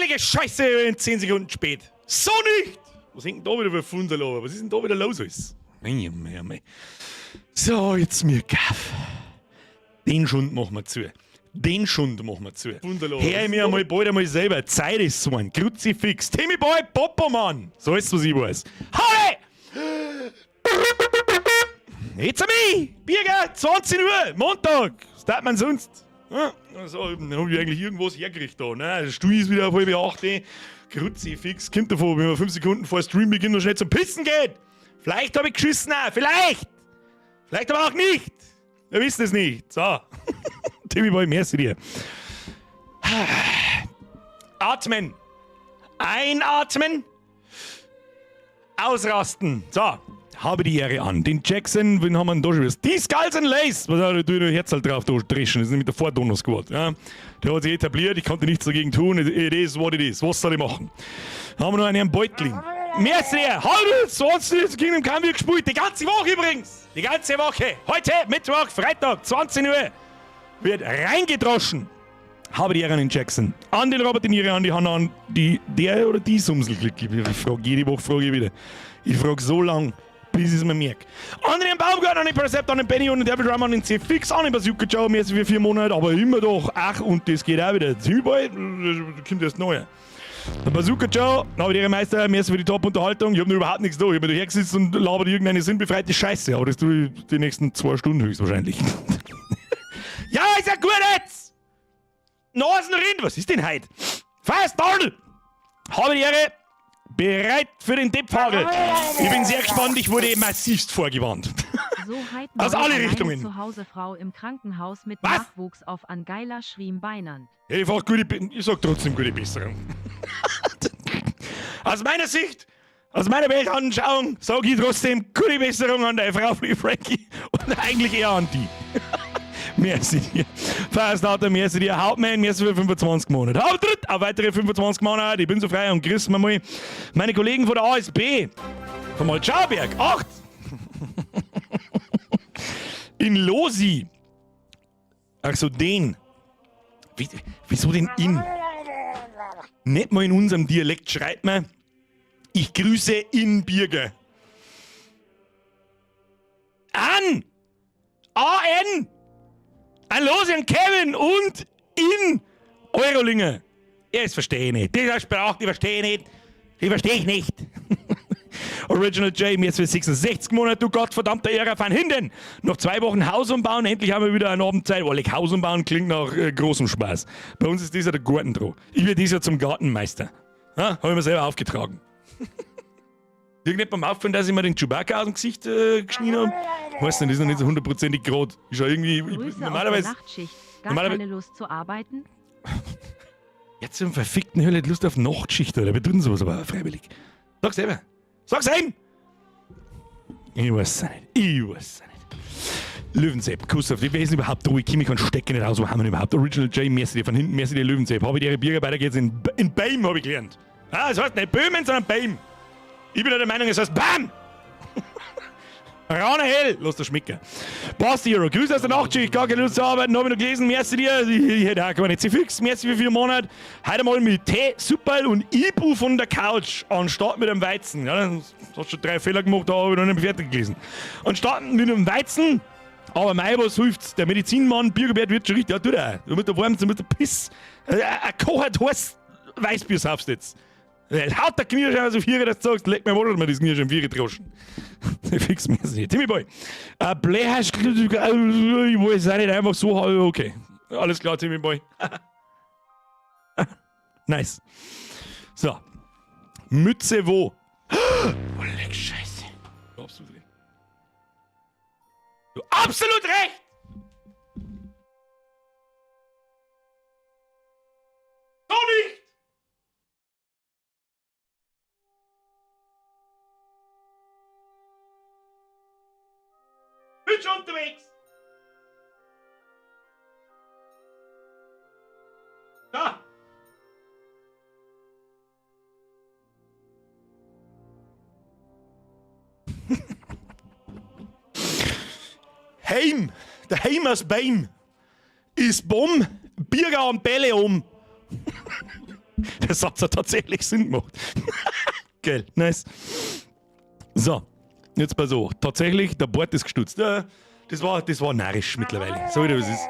Heilige Scheiße, in 10 Sekunden spät. So nicht! Was hängt denn da wieder für Fundalo? Was ist denn da wieder los alles? So, jetzt mir Gaff. Den Schund machen wir zu. Hör ich mir einmal bald einmal selber. Zeit ist so ein Kruzifix. Timmy Boy, Popomann. So ist was ich weiß. Hau! Jetzt an mich! Bierger, 20 Uhr, Montag. Was tat man sonst? Ja, also, dann hab ich eigentlich irgendwas hergerichtet da. Ne? Der Stuhl ist wieder auf halb 8. Kruzifix, kommt davon, wenn man 5 Sekunden vor Stream beginnt und schnell zum Pissen geht. Vielleicht habe ich geschissen, auch. Vielleicht aber auch nicht. Wir wissen es nicht. So. Timmy Boy, merci dir. Atmen. Einatmen. Ausrasten. So. Habe die Ehre an. Den Jackson, wen haben wir denn da schon wieder? Die Skulls and Lace. Was hat der Herz halt drauf dreschen? Das ist nämlich der Vordonus geworden. Ja. Der hat sich etabliert, ich konnte nichts dagegen tun. It is what it is. Was soll ich machen? Haben wir noch einen Beutling. Merci, hallo, sonst ging im Kampf gespielt. Die ganze Woche übrigens. Die ganze Woche. Heute, Mittwoch, Freitag, 20 Uhr. Wird reingedroschen. Habe die Ehre an den Jackson. An den Robert De Niro, an die Hanna, an der oder die Sumselglück. Ich frage jede Woche wieder. Ich frage so lang, bis ich es mir merke. An den Baumgarten, an den Percept, an den Benny und den Devil Drum, an den C-Fix, an den Bazooka Joe, mehr als für 4 Monate, aber immer doch. Ach, und das geht auch wieder. Überall kommt erst Neues. Der Bazooka Joe, habe die Meister, mehr für die Top-Unterhaltung. Ich habe noch überhaupt nichts da. Ich habe mir da hergesetzt und labert irgendeine sinnbefreite Scheiße. Aber das tue ich die nächsten 2 Stunden höchstwahrscheinlich. Ja, ist ja gut jetzt! Nasenrind, was ist denn heute? Fast Donald! Habe die Ehre, bereit für den Deppfagel. Ich bin sehr gespannt, ich wurde massivst vorgewarnt. So aus alle Richtungen. Zu Hause Frau im Krankenhaus mit Was? Nachwuchs auf Angeila Schriembeinern. Ich sag trotzdem gute Besserung. Aus meiner Sicht, aus meiner Weltanschauung, sage ich trotzdem gute Besserung an der Frau Frankie und eigentlich eher an die. Merci dir. Firestarter, merci dir. Hauptmann, merci für 25 Monate. Hauptritt auf weitere 25 Monate. Ich bin so frei und grüß mir mal meine Kollegen von der ASB. Von Malschauberg. 8. In Losi. Ach so, den. Wieso den in? Nicht mal in unserem Dialekt schreibt man, ich grüße in Birger. An! A-N! An Losi und Kevin und in Eurolinger. Ja, das verstehe ich nicht. Diese Sprache, die verstehe ich nicht. Die verstehe ich nicht. Original J, mir jetzt für 66 Monate, du gottverdammter Ära von hinten. Noch 2 Wochen Haus umbauen, endlich haben wir wieder eine Abendzeit. Weil Haus umbauen klingt nach großem Spaß. Bei uns ist dieser der Gartendroh. Ich werde dieser zum Gartenmeister. Ja, habe ich mir selber aufgetragen. Irgendjemand beim Auffallen, dass ich mir den Chewbacca aus dem Gesicht geschnitten habe? Weißt du, das ist noch nicht so 100%ig gerade. Ich schau irgendwie. Normalerweise. Nachtschicht. Gar keine Lust zu arbeiten? Jetzt zum verfickten Hölle Lust auf Nachtschicht, oder? Wir tun sowas aber auch freiwillig. Sag's selber. Sag's ihm! Ich weiß es nicht. Löwensepp, Kuss auf die. Wer ist denn überhaupt ruhig? Ich kann stecken nicht raus. Wo haben wir denn überhaupt? Original J, merci dir von hinten, merci dir Löwensepp. Habe ich ihre Bierger, weiter geht's in Beim, habe ich gelernt. Ah, das heißt nicht Böhmen, sondern Beim. Ich bin der Meinung, es heißt BAM! Rauner Hell! Lass das schmecken. Passt, Hero. Grüße aus der Nachtschicht. Gar keine Lust zu arbeiten. Habe ich noch gelesen. Merci dir. Ich hätte auch keine C-Fix. Merci für 4 Monate. Heute mal mit Tee, Superl und Ibu von der Couch. Anstatt mit dem Weizen. Ja, du hast schon 3 Fehler gemacht, da habe ich noch nicht fertig gelesen. Anstatt mit dem Weizen. Aber mei, was hilft's? Der Medizinmann, Biergebert wird schon richtig. Ja, tut er. Du mit der Warm, mit der Piss. Ein kochert heiß Weißbier saufst jetzt. Haut der Knirsch aus auf 4, dass du sagst, leck mir mal, das Knirsch im 4 droschen. Fix mir das nicht. Timmy Boy. Blähhasch, ich weiß auch nicht, einfach so, okay. Alles klar, Timmy Boy. Nice. So. Mütze wo? Oh, leck Scheiße. Absolut recht. Du absolut recht! So nicht! Bin schon unterwegs! Da! Heim! Der Heim aus Beim ist Bomb, Bierger und Bälle um. Der Satz hat tatsächlich Sinn gemacht. Geil, nice. So, jetzt pass auf. Tatsächlich, der Bord ist gestutzt. Das war narrisch mittlerweile. So wie das ist.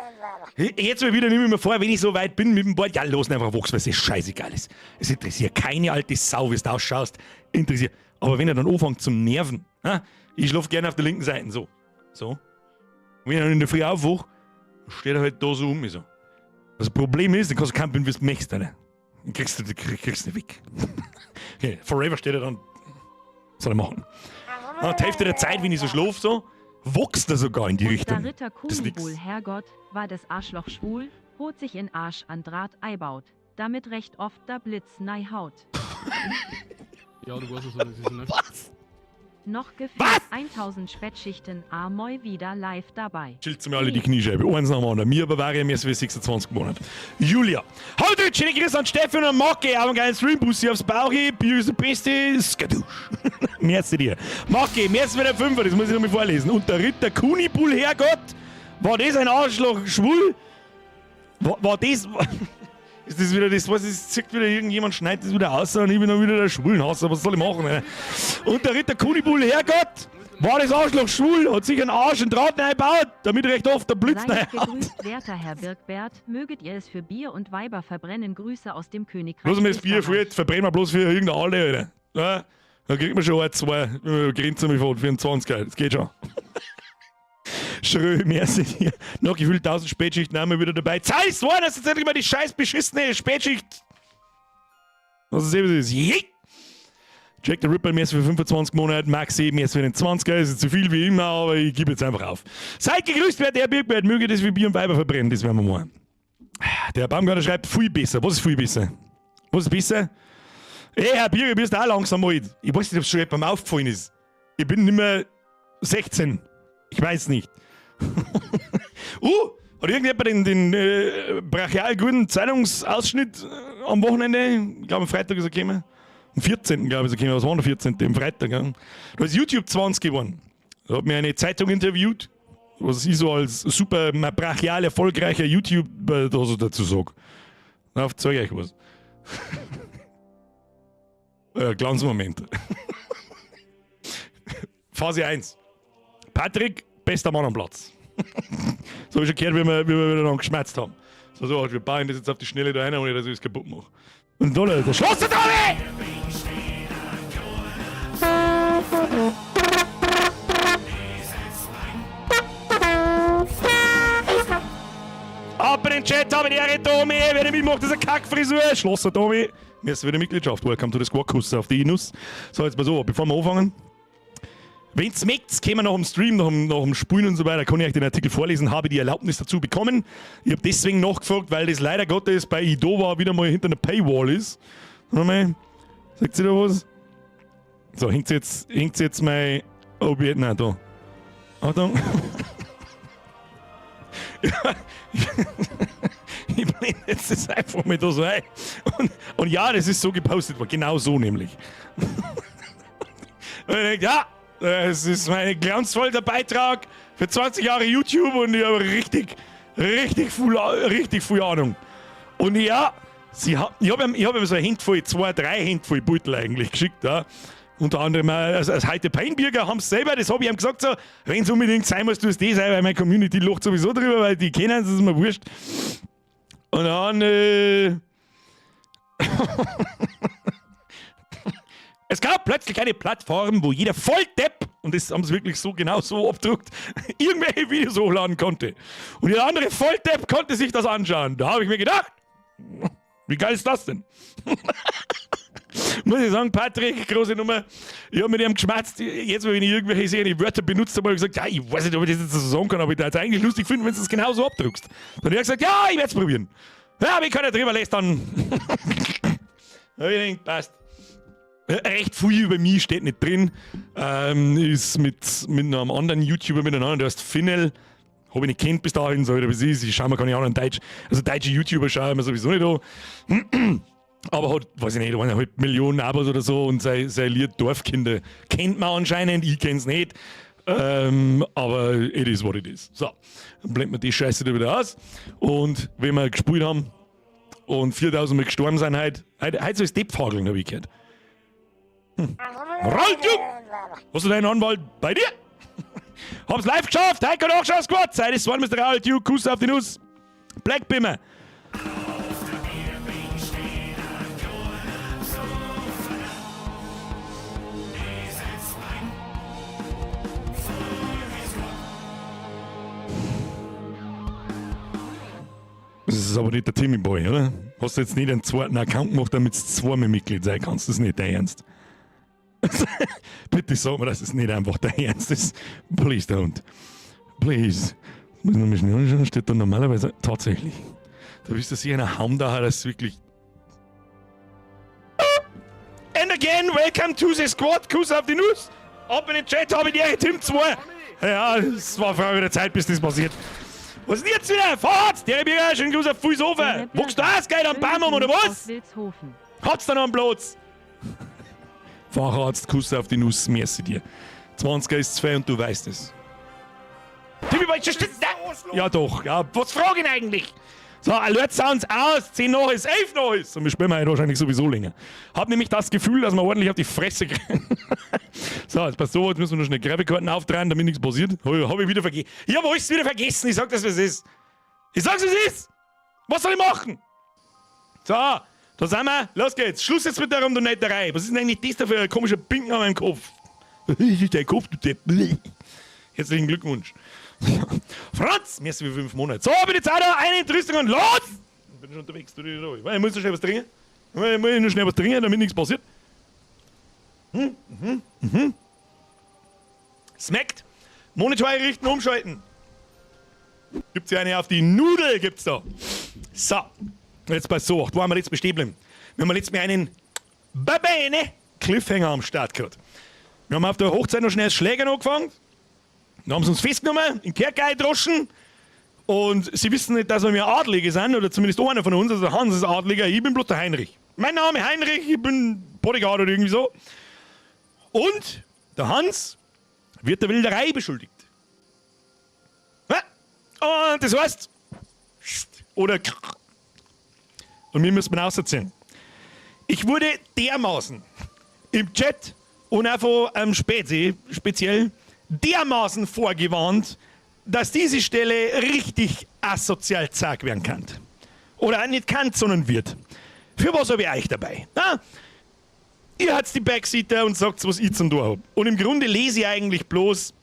Jetzt mal wieder nehme ich mir vor, wenn ich so weit bin mit dem Bord, ja, los einfach wachsen, weil es scheißegal ist. Es interessiert keine alte Sau, wie du ausschaust. Interessiert. Aber wenn er dann anfängt zum Nerven, ich schlafe gerne auf der linken Seite, so. Und wenn er dann in der Früh aufwacht, steht er halt da so um mich so. Das Problem ist, dann kannst du campen, wie du möchtest, Alter. Dann kriegst du nicht weg. Okay, forever steht er dann. Was soll er machen? Die Hälfte der Zeit, wenn ich so schlafe, so, wächst er sogar in die Richtung. Der Ritter Kunibul, Herrgott, war das Arschloch schwul, holt sich in Arsch an Draht eibaut. Damit recht oft der Blitz nei haut. Ja, du weißt es, das ist nicht. Was? Noch gefühlt 1000 Spätschichten, Amoi wieder live dabei. Schilzt mir alle die Kniescheibe. Eins nach dem anderen. Mir aber war ja mehr als 26 Monate. Julia. Hallo Deutsch, schöne Grüße an Stefan und Macke. Haben einen geilen Stream. Bussi aufs Bauch. Bier ist der Beste. Skadoosh. Merci dir. Macke, merci für den Fünfer. Das muss ich noch mal vorlesen. Und der Ritter Kunibul, Herrgott. War das ein Arschloch schwul? War das... Ist das wieder das, was ist, zieht wieder irgendjemand, schneidet das wieder aus und ich bin dann wieder der Schwulenhasser, was soll ich machen? Ey? Und der Ritter Kunibul, Herrgott, war das Arschloch schwul, hat sich einen Arsch in Draht eingebaut, damit recht oft der Blitz Seid reinhaut. gegrüßt, werter Herr Birkbert, möget ihr es für Bier und Weiber verbrennen, Grüße aus dem Königreich. Bloß mal das Bier Österreich. fällt, verbrennen wir bloß für irgendeine Alte, Alter. Ja, dann kriegt man schon ein, zwei, Grenzen mich von 24, geil, das geht schon. Schrö, merci dir. Noch gefühlt 1000 Spätschichten haben wir wieder dabei. Zeig's war, dass jetzt endlich mal die scheiß beschissene Spätschicht. Was ist eben das? Jee! Jack the Ripper, merci für 25 Monate. Maxi, merci für den 20er. Ist zu viel wie immer, aber ich gebe jetzt einfach auf. Seid gegrüßt, wer der Birkbert möge das wie Bier und Weiber verbrennen. Das werden wir mal. Der Baumgartner schreibt, viel besser. Was ist viel besser? Was ist besser? Ey, Herr Birger, du bist auch langsam alt. Ich weiß nicht, ob es schon jemandem aufgefallen ist. Ich bin nicht mehr 16. Ich weiß nicht. Hat irgendjemand den brachial guten Zeitungsausschnitt am Wochenende? Ich glaube, am Freitag ist er gekommen. Am 14. glaube ich ist er gekommen. Was war der 14. Am Freitag? Ja. Da ist YouTube 20 geworden. Da hat mir eine Zeitung interviewt, was ich so als super brachial erfolgreicher YouTuber da so dazu sage. Na, zeige ich euch was. Glanzmoment. Phase 1. Patrick, bester Mann am Platz. So habe ich schon gehört, wie wir wieder dann geschmerzt haben. So, wir bauen das jetzt auf die Schnelle da rein, ohne dass ich es kaputt mache. Und da, der Schloss da Tommy! Ab in den Chat, habe die Ehre, Tommy! Wer mitmacht, das ist eine Kackfrisur! Schlosser Tommy! Merci für die Mitgliedschaft. Welcome to the Squad-Kuss auf die Inus. So, jetzt mal so, bevor wir anfangen. Wenn es mögt, können wir nach dem Stream, nach dem Spulen und so weiter, kann ich euch den Artikel vorlesen, habe die Erlaubnis dazu bekommen. Ich habe deswegen nachgefragt, weil das leider Gottes bei Idova wieder mal hinter einer Paywall ist. Nochmal, sagt ihr da was? So, hängt jetzt mein OBS, nein, da. Achtung. Ich blende jetzt das einfach mal da so ein. Und ja, das ist so gepostet worden, genau so nämlich. Und ich denke, ja, das ist mein glanzvoller Beitrag für 20 Jahre YouTube und ich habe richtig viel Ahnung. Und ja, ich hab ihm so ein Händvoll, 2, 3 Händvoll Beutel eigentlich geschickt. Ja. Unter anderem als heute Peinbürger haben es selber, das habe ich ihm gesagt, so, wenn es unbedingt sein muss, du es das sein, weil meine Community lacht sowieso drüber, weil die kennen es, das ist mir wurscht. Und dann, es gab plötzlich eine Plattform, wo jeder Volldepp, und das haben sie wirklich so genau so abgedruckt, irgendwelche Videos hochladen konnte. Und jeder andere Volldepp konnte sich das anschauen. Da habe ich mir gedacht, wie geil ist das denn? Muss ich sagen, Patrick, große Nummer, ich habe mit ihm geschmatzt, jetzt, wenn ich irgendwelche sehe, Wörter benutzt habe, habe ich gesagt, ja, ich weiß nicht, ob ich das jetzt so sagen kann, aber ich würde es eigentlich lustig finden, wenn du es genau so abdruckst. Dann hat er gesagt, ja, ich werde es probieren. Ja, aber ich kann ja drüber lästern. Da habe ich gedacht, passt. Recht viel über mich steht nicht drin. Ist mit einem anderen YouTuber miteinander, der heißt Finel. Habe ich nicht kennt bis dahin, so wie es ist. Ich schaue mir keine anderen deutsche YouTuber schaue ich mir sowieso nicht an. Aber hat, weiß ich nicht, 1,5 Millionen Abos oder so und sein Lied Dorfkinder kennt man anscheinend, ich kenn's nicht. Aber it is what it is. So, dann blenden wir die Scheiße da wieder aus. Und wenn wir gespielt haben, und 4000 Mal gestorben sind heute soll es Deppfageln, habe ich gehört. Ralf, hast du deinen Anwalt bei dir? Hab's live geschafft, heute kann auch schon Squad sein. Das war Mr. Raul Duke, Kuss auf die Nuss. Black Bimmer. Das ist aber nicht der Timmy Boy, oder? Hast du jetzt nicht einen zweiten Account gemacht, damit du zweimal Mitglied sein kannst? Das ist nicht dein Ernst. Bitte sag mir, das ist nicht einfach dein Ernst. Das please don't. Please. Muss ich noch mal schnell anschauen, steht da normalerweise tatsächlich. Da bist du sicher einer Hamdacher, das ist wirklich. And again, welcome to the squad. Kuss auf die Nuss. Ab in den Chat, habe ich die Tim 2. Ja, es war Frage der Zeit, bis das passiert. Was ist denn jetzt wieder? Fahrt! Der Bierger, schönen Gruß auf Fußhofen. Wuchst du aus, geil am Baum oder was? Hat's da noch einen Platz? Facharzt, Kuss auf die Nuss, merci dir. 20er ist 2 und du weißt es. Timmy, weil ich ja doch, ja, was fragen eigentlich? So, Alert Sounds aus, 10 nach ist, 11 nach ist. Und wir spielen heute wahrscheinlich sowieso länger. Hab nämlich das Gefühl, dass wir ordentlich auf die Fresse kriegen. So, jetzt passt so, jetzt müssen wir noch schnell Gräbekarten auftragen, damit nichts passiert. Hab ich wieder vergessen. Ich hab alles wieder vergessen, ich sag das, was es ist. Ich sag's, was es ist. Was soll ich machen? So, da sind wir, los geht's. Schluss jetzt mit der Rundonetterei. Was ist denn eigentlich das da für ein komischer Pinken an meinem Kopf? Das ist dein Kopf, du Depp. Herzlichen Glückwunsch. Franz, merci für 5 Monate. So, bin jetzt auch da, eine Entrüstung und los! Ich bin schon unterwegs, du dich durch. Ich muss noch schnell was trinken. Ich muss noch schnell was trinken, damit nichts passiert. Smackt. Monitor einrichten, umschalten. Gibt's hier eine auf die Nudel, gibt's da. So, jetzt bei so, wo haben wir jetzt bestehen bleiben? Wir haben jetzt mal einen Babene Cliffhanger am Start gehabt. Wir haben auf der Hochzeit noch schnell das Schlägern angefangen. Dann haben sie uns festgenommen, in die Kerke eingedroschen. Und sie wissen nicht, dass wir Adlige sind, oder zumindest einer von uns, also Hans ist Adliger, ich bin bloß der Heinrich. Mein Name Heinrich, ich bin Bodyguard oder irgendwie so. Und der Hans wird der Wilderei beschuldigt. Und das heißt, oder und wir müssen auserzählen. Ich wurde dermaßen im Chat und auch von Spezi speziell dermaßen vorgewarnt, dass diese Stelle richtig asozial zack werden kann. Oder nicht kann, sondern wird. Für was habe ich euch dabei? Na? Ihr habt die Backseater und sagt, was ich zum tun habe. Und im Grunde lese ich eigentlich bloß,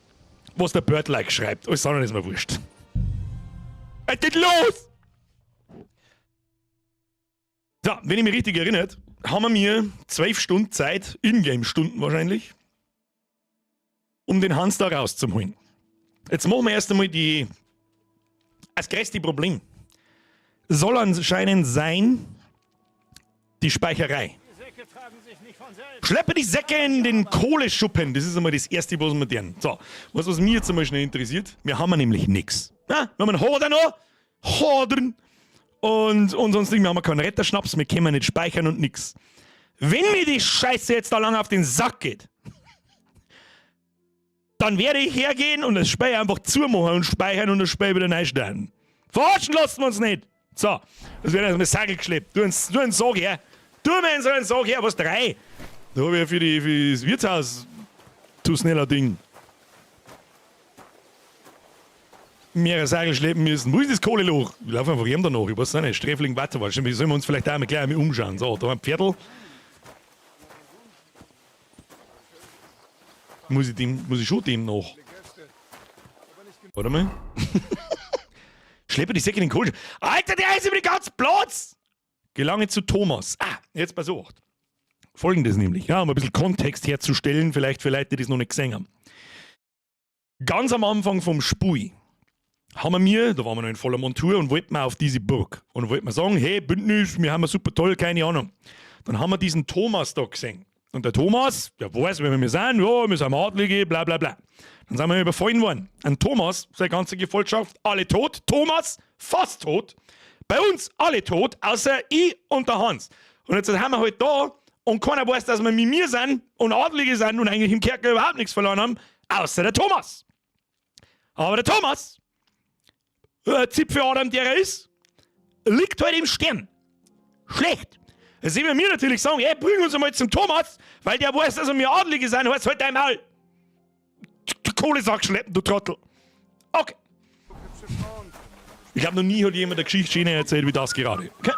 was der Birdlike schreibt. Alles andere ist mir wurscht. Es geht los! So, wenn ich mich richtig erinnert, haben wir mir 12 Stunden Zeit, Ingame-Stunden wahrscheinlich, um den Hans da rauszuholen. Jetzt machen wir erst einmal das größte Problem. Soll anscheinend sein, die Speicherei. Schleppe die Säcke in den Kohleschuppen. Das ist einmal das erste, was wir tun. So, was mich jetzt einmal schnell interessiert, wir haben nämlich nichts. Wir haben einen Hoder noch, Hodern, und sonst wir haben keinen Retterschnaps, wir können nicht speichern und nix. Wenn mir die Scheiße jetzt da lang auf den Sack geht, dann werde ich hergehen und das Spiel einfach zumachen und speichern und das Spiel wieder neu starten. Verarschen lassen wir uns nicht. So, das wird erstmal Sackel geschleppt. Du einen Sog her. Du mir so einen Sog her, was 3? Da habe ich ja für das Wirtshaus zu schneller Ding mehrere Sagel schleppen müssen. Wo ist das Kohleloch? Ich laufe einfach ihm danach. Ich weiß nicht. Sträfling Watterwald. Sollen wir uns vielleicht auch mal gleich umschauen. So, da ein Pferdl. Muss ich schon dem nach? Warte mal. Schleppe die Säcke in den Kohl. Alter, der ist über den ganzen Platz! Gelange zu Thomas. Jetzt pass auf. Folgendes nämlich, ja, um ein bisschen Kontext herzustellen, vielleicht für Leute, die das noch nicht gesehen haben. Ganz am Anfang vom Spiel haben wir, da waren wir noch in voller Montur und wollten wir auf diese Burg. Und wollten wir sagen, hey, Bündnis, wir haben super toll, keine Ahnung. Dann haben wir diesen Thomas da gesehen. Und der Thomas, der weiß, wer wir sind, ja, wir sind Adlige, bla bla bla. Dann sind wir überfallen worden. Ein Thomas, seine ganze Gefolgschaft, alle tot. Thomas, fast tot. Bei uns alle tot, außer ich und der Hans. Und jetzt haben wir halt da und keiner weiß, dass wir mit mir sind und Adlige sind und eigentlich im Kerker überhaupt nichts verloren haben, außer der Thomas. Aber der Thomas, Zipfeladam, der er ist, liegt halt im Stern. Schlecht. Jetzt sehen wir mir natürlich sagen, ey, bring uns einmal zum Thomas, weil der weiß, dass wir Adlige sind. Heißt halt dein Maul. Du Kohlesack schleppen, du Trottel. Okay. Ich glaube, noch nie hat jemand eine Geschichte erzählt wie das gerade. Okay?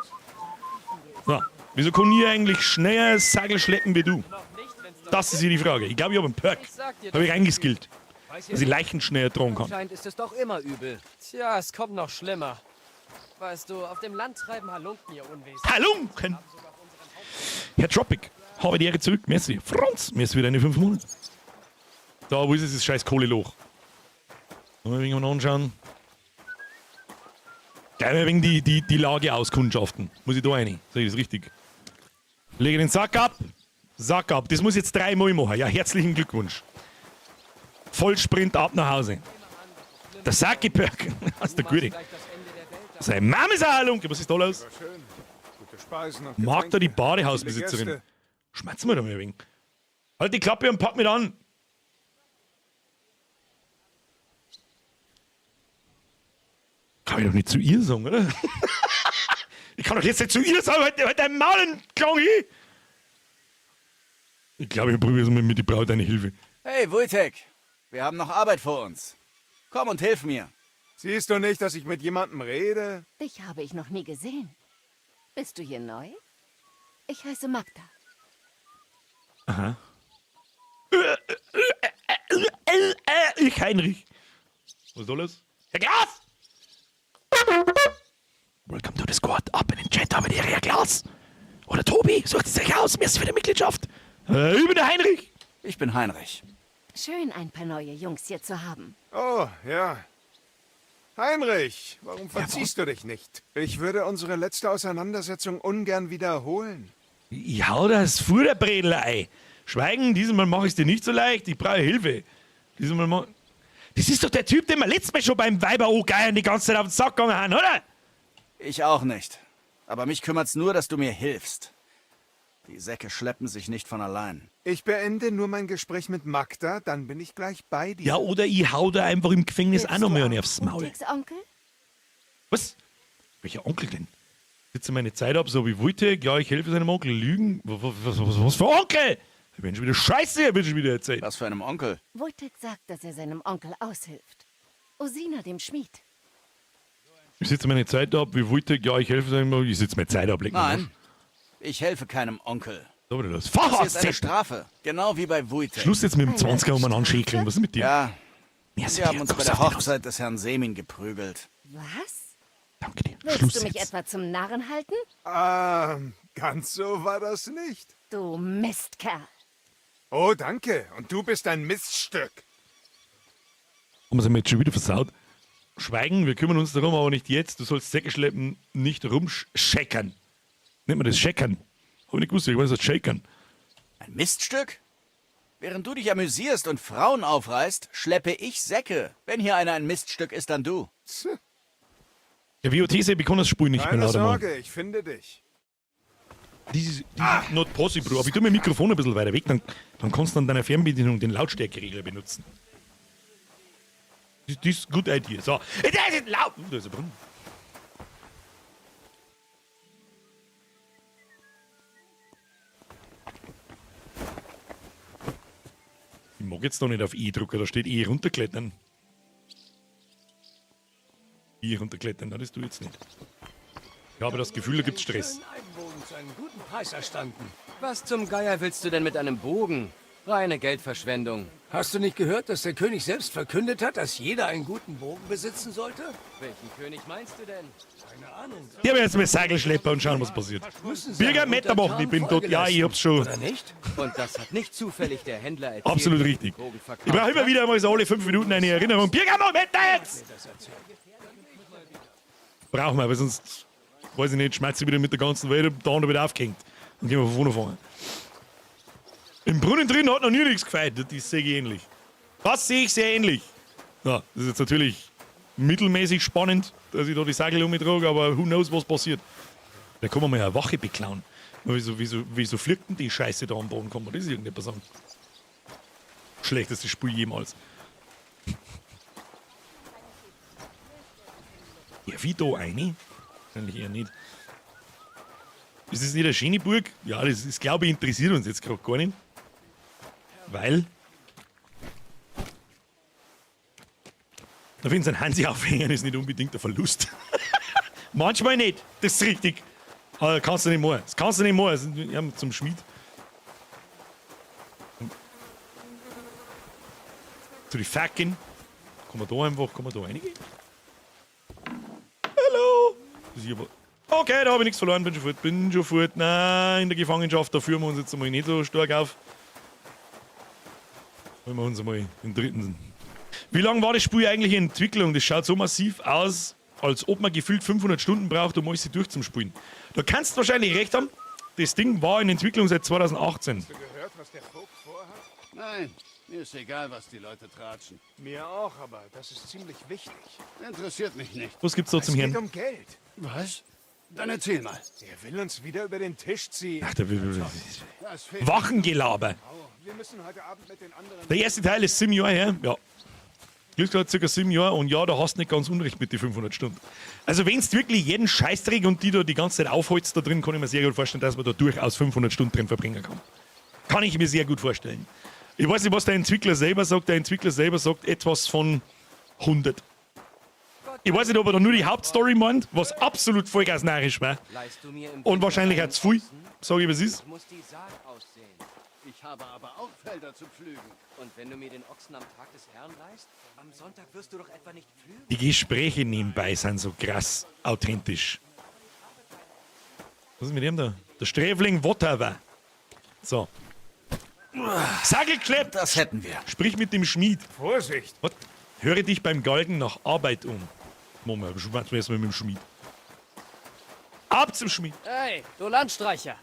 So. Wieso kann ich eigentlich schneller Sagel schleppen wie du? Das ist hier die Frage. Ich glaube, ich habe einen Perk. Habe ich eingeskillt. Dass ich Leichen schneller tragen kann. Anscheinend ist es doch immer übel. Tja, es kommt noch schlimmer. Weißt du, auf dem Land treiben Halunken ihr Unwesen. Halunken! Herr Tropic, habe die Ehre zurück. Merci. Franz, merci für deine 5 Monate. Da, wo ist es, das scheiß Kohleloch? Mal wegen anschauen. Gleich wegen die Lage auskundschaften. Muss ich da rein? Sehe ich das richtig? Lege den Sack ab. Sack ab. Das muss ich jetzt 3 Mal machen. Ja, herzlichen Glückwunsch. Vollsprint ab nach Hause. Der Sacki-Perk. Das ist der Gute. Seine Mama ist eine Halunke. Was ist da los? Mag da die Badehausbesitzerin? Schmerzen wir da mal ein wenig. Halt die Klappe und pack mich an. Kann ich doch nicht zu ihr sagen, oder? Ich kann doch jetzt nicht zu ihr sagen, halt dein Maul klang ich. Ich glaube, ich probiere es mal mit die Braut eine Hilfe. Hey, Wojtek, wir haben noch Arbeit vor uns. Komm und hilf mir. Siehst du nicht, dass ich mit jemandem rede? Dich habe ich noch nie gesehen. Bist du hier neu? Ich heiße Magda. Aha. Ich Heinrich. Was soll das? Herr Glas! Welcome to the squad. Ab in den Chat, aber der Herr Glas. Oder Tobi, sucht es euch aus. Merci für die Mitgliedschaft. Über der Heinrich. Ich bin Heinrich. Schön, ein paar neue Jungs hier zu haben. Oh, ja. Heinrich, warum verziehst du dich nicht? Ich würde unsere letzte Auseinandersetzung ungern wiederholen. Ich hau das Futterbredel ein. Schweigen, diesmal mache ich es dir nicht so leicht. Ich brauche Hilfe. Diesmal mach... Das ist doch der Typ, den wir letztes Mal schon beim Weiber-O-Geiern die ganze Zeit auf den Sack gegangen haben, oder? Ich auch nicht. Aber mich kümmert's nur, dass du mir hilfst. Die Säcke schleppen sich nicht von allein. Ich beende nur mein Gespräch mit Magda, dann bin ich gleich bei dir. Ja, oder ich hau da einfach im Gefängnis auch noch mehr aufs Maul. Wojteks Onkel? Was? Welcher Onkel denn? Sitze meine Zeit ab, so wie Wojtek. Ja, ich helfe seinem Onkel. Lügen? Was für Onkel? Ich bin schon wieder Scheiße, ich bin schon wieder erzählt. Was für einem Onkel? Wojtek sagt, dass er seinem Onkel aushilft. Osina, dem Schmied. Ich sitze meine Zeit ab, wie Wojtek. Ja, ich helfe seinem Onkel. Ich sitze meine Zeit ab. Leck mich Nein, ich helfe keinem Onkel. So, oder das? Das ist eine Facharzt! Strafe. Genau wie bei Wojtek. Schluss jetzt mit dem 20er um anschäkeln. Was ist mit dir? Ja, Merci wir haben dir. uns bei der Hochzeit des Herrn Semin geprügelt. Was? Danke dir. Willst Schluss du mich jetzt. etwa zum Narren halten? Ganz so war das nicht. Du Mistkerl. Oh, danke. Und du bist ein Miststück. Haben wir es jetzt schon wieder versaut? Schweigen, wir kümmern uns darum, aber nicht jetzt. Du sollst Säcke schleppen, nicht rumscheckern. Nennt man das Scheckern? Hab ich nicht gewusst, ich weiß das Shakern. Ein Miststück? Während du dich amüsierst und Frauen aufreißt, schleppe ich Säcke. Wenn hier einer ein Miststück ist, dann du. Der WOT-Sepp, ich kann das Spiel nicht mehr Keine lauter machen. Sorge, ich finde dich. Das ist not possible, aber ich tue mein Mikrofon ein bisschen weiter weg, dann kannst du an deiner Fernbedienung den Lautstärkeregler benutzen. Das ist eine gute Idee. So, das ist laut. Da ist ein Brunnen. Ich mag jetzt doch nicht auf E drucken, da steht E runterklettern. E runterklettern, nein, das tue ich jetzt nicht. Ich habe das Gefühl, da gibt es Stress. Bogen zu einem guten Preis erstanden. Was zum Geier willst du denn mit einem Bogen? Reine Geldverschwendung. Hast du nicht gehört, dass der König selbst verkündet hat, dass jeder einen guten Bogen besitzen sollte? Welchen König meinst du denn? Keine Ahnung. Ich habe jetzt mal Segelschlepper und schauen, was passiert. Müssen sie Bürger einem Metter machen, ich bin tot. Ja, ich hab's schon. Oder nicht? Und das hat nicht zufällig der Händler erzählt. Absolut richtig. Ich brauche immer wieder mal so alle 5 Minuten eine Erinnerung. Bürger Metter jetzt! Brauchen wir, weil sonst, weiß ich nicht, schmeißt sie wieder mit der ganzen Welt da und wieder aufgehängt. Dann gehen wir von vorne fahren. Im Brunnen drin hat noch nie nichts gefeit. Das sehe ich ähnlich. Das sehe ich sehr ähnlich. Ja, das ist jetzt natürlich mittelmäßig spannend, dass ich da die Segel umtrage, aber who knows, was passiert. Da kann man mal eine Wache beklauen. Wieso fliegt denn die Scheiße da am Boden? Kann man das irgendjemand sagen? Schlechtestes Spiel jemals. Ja, wie da eine? Wahrscheinlich eher nicht. Ist das nicht eine schöne Burg? Ja, das glaube ich, interessiert uns jetzt gerade gar nicht. Weil. Da finden sie einen Hansi aufhängen, ist nicht unbedingt ein Verlust. Manchmal nicht, das ist richtig. Aber kannst du nicht mehr. Das kannst du nicht mehr. Also, wir haben zum Schmied. Zu die Fackeln. Kann man da reingehen? Hallo! Das ist aber okay, da habe ich nichts verloren, bin schon fort. Nein, in der Gefangenschaft, da führen wir uns jetzt einmal nicht so stark auf. Wollen wir uns einmal den dritten. Wie lange war das Spiel eigentlich in Entwicklung? Das schaut so massiv aus, als ob man gefühlt 500 Stunden braucht, um alles durchzuspielen. Da kannst du wahrscheinlich recht haben. Das Ding war in Entwicklung seit 2018. Hast du gehört, was der Vogt vorhat? Nein, mir ist egal, was die Leute tratschen. Mir auch, aber das ist ziemlich wichtig. Interessiert mich nicht. Was gibt's da Es zum geht Hirn? um Geld. Was? Dann erzähl mal. Er will uns wieder über den Tisch ziehen. Ach, der Das fehlt. Wachengelaber. Wir müssen heute Abend mit den anderen... Der erste Teil ist 7 Jahre her. Ja. Glück gehabt, circa 7 Jahre. Und ja, da hast du nicht ganz unrecht mit den 500 Stunden. Also, wenn du wirklich jeden Scheißdreck und die da die ganze Zeit aufholst da drin, kann ich mir sehr gut vorstellen, dass man da durchaus 500 Stunden drin verbringen kann. Kann ich mir sehr gut vorstellen. Ich weiß nicht, was der Entwickler selber sagt. Der Entwickler selber sagt etwas von 100. Ich weiß nicht, ob er da nur die Hauptstory meint, was absolut vollgas narrisch war. Leihst du mir im Und Winter wahrscheinlich einen auch zu viel. Ochsen? Sag ich, was ist. Ich muss die Saat aussehen. Ich habe aber auch Felder zu pflügen. Und wenn du mir den Ochsen am Tag des Herrn leihst, am Sonntag wirst du doch etwa nicht pflügen. Die Gespräche nebenbei sind so krass authentisch. Was ist mit dem da? Der Sträfling whatever. So. Sagel geklebt! Das hätten wir. Sprich mit dem Schmied. Vorsicht! Was? Höre dich beim Galgen nach Arbeit um. Moment, schwarz erstmal mit dem Schmied. Ab zum Schmied! Hey, du Landstreicher.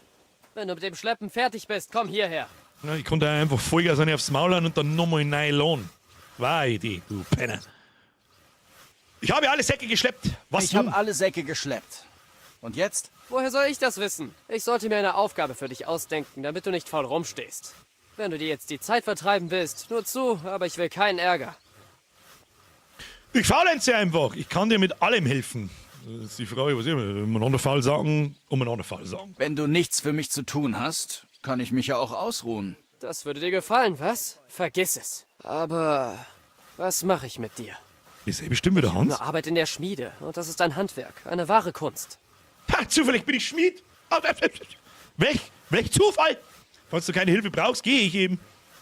Wenn du mit dem Schleppen fertig bist, komm hierher. Na, ich konnte einfach Vollgas eine aufs Maul hauen und dann nochmal Nylon. War eine Idee, du Penner. Ich habe alle Säcke geschleppt. Was Ich habe nun? alle Säcke geschleppt. Und jetzt? Woher soll ich das wissen? Ich sollte mir eine Aufgabe für dich ausdenken, damit du nicht faul rumstehst. Wenn du dir jetzt die Zeit vertreiben willst, nur zu, aber ich will keinen Ärger. Ich faulenze einfach. Ich kann dir mit allem helfen. Das ist die Frage, was immer. Umeinander faul sagen, umeinander faul sagen. Wenn du nichts für mich zu tun hast, kann ich mich ja auch ausruhen. Das würde dir gefallen, was? Vergiss es. Aber was mache ich mit dir? Dieselbe Stimme der Hans. Nur Arbeit in der Schmiede. Und das ist ein Handwerk, eine wahre Kunst. Ha, zufällig bin ich Schmied. Welch Zufall. Falls du keine Hilfe brauchst, gehe ich eben.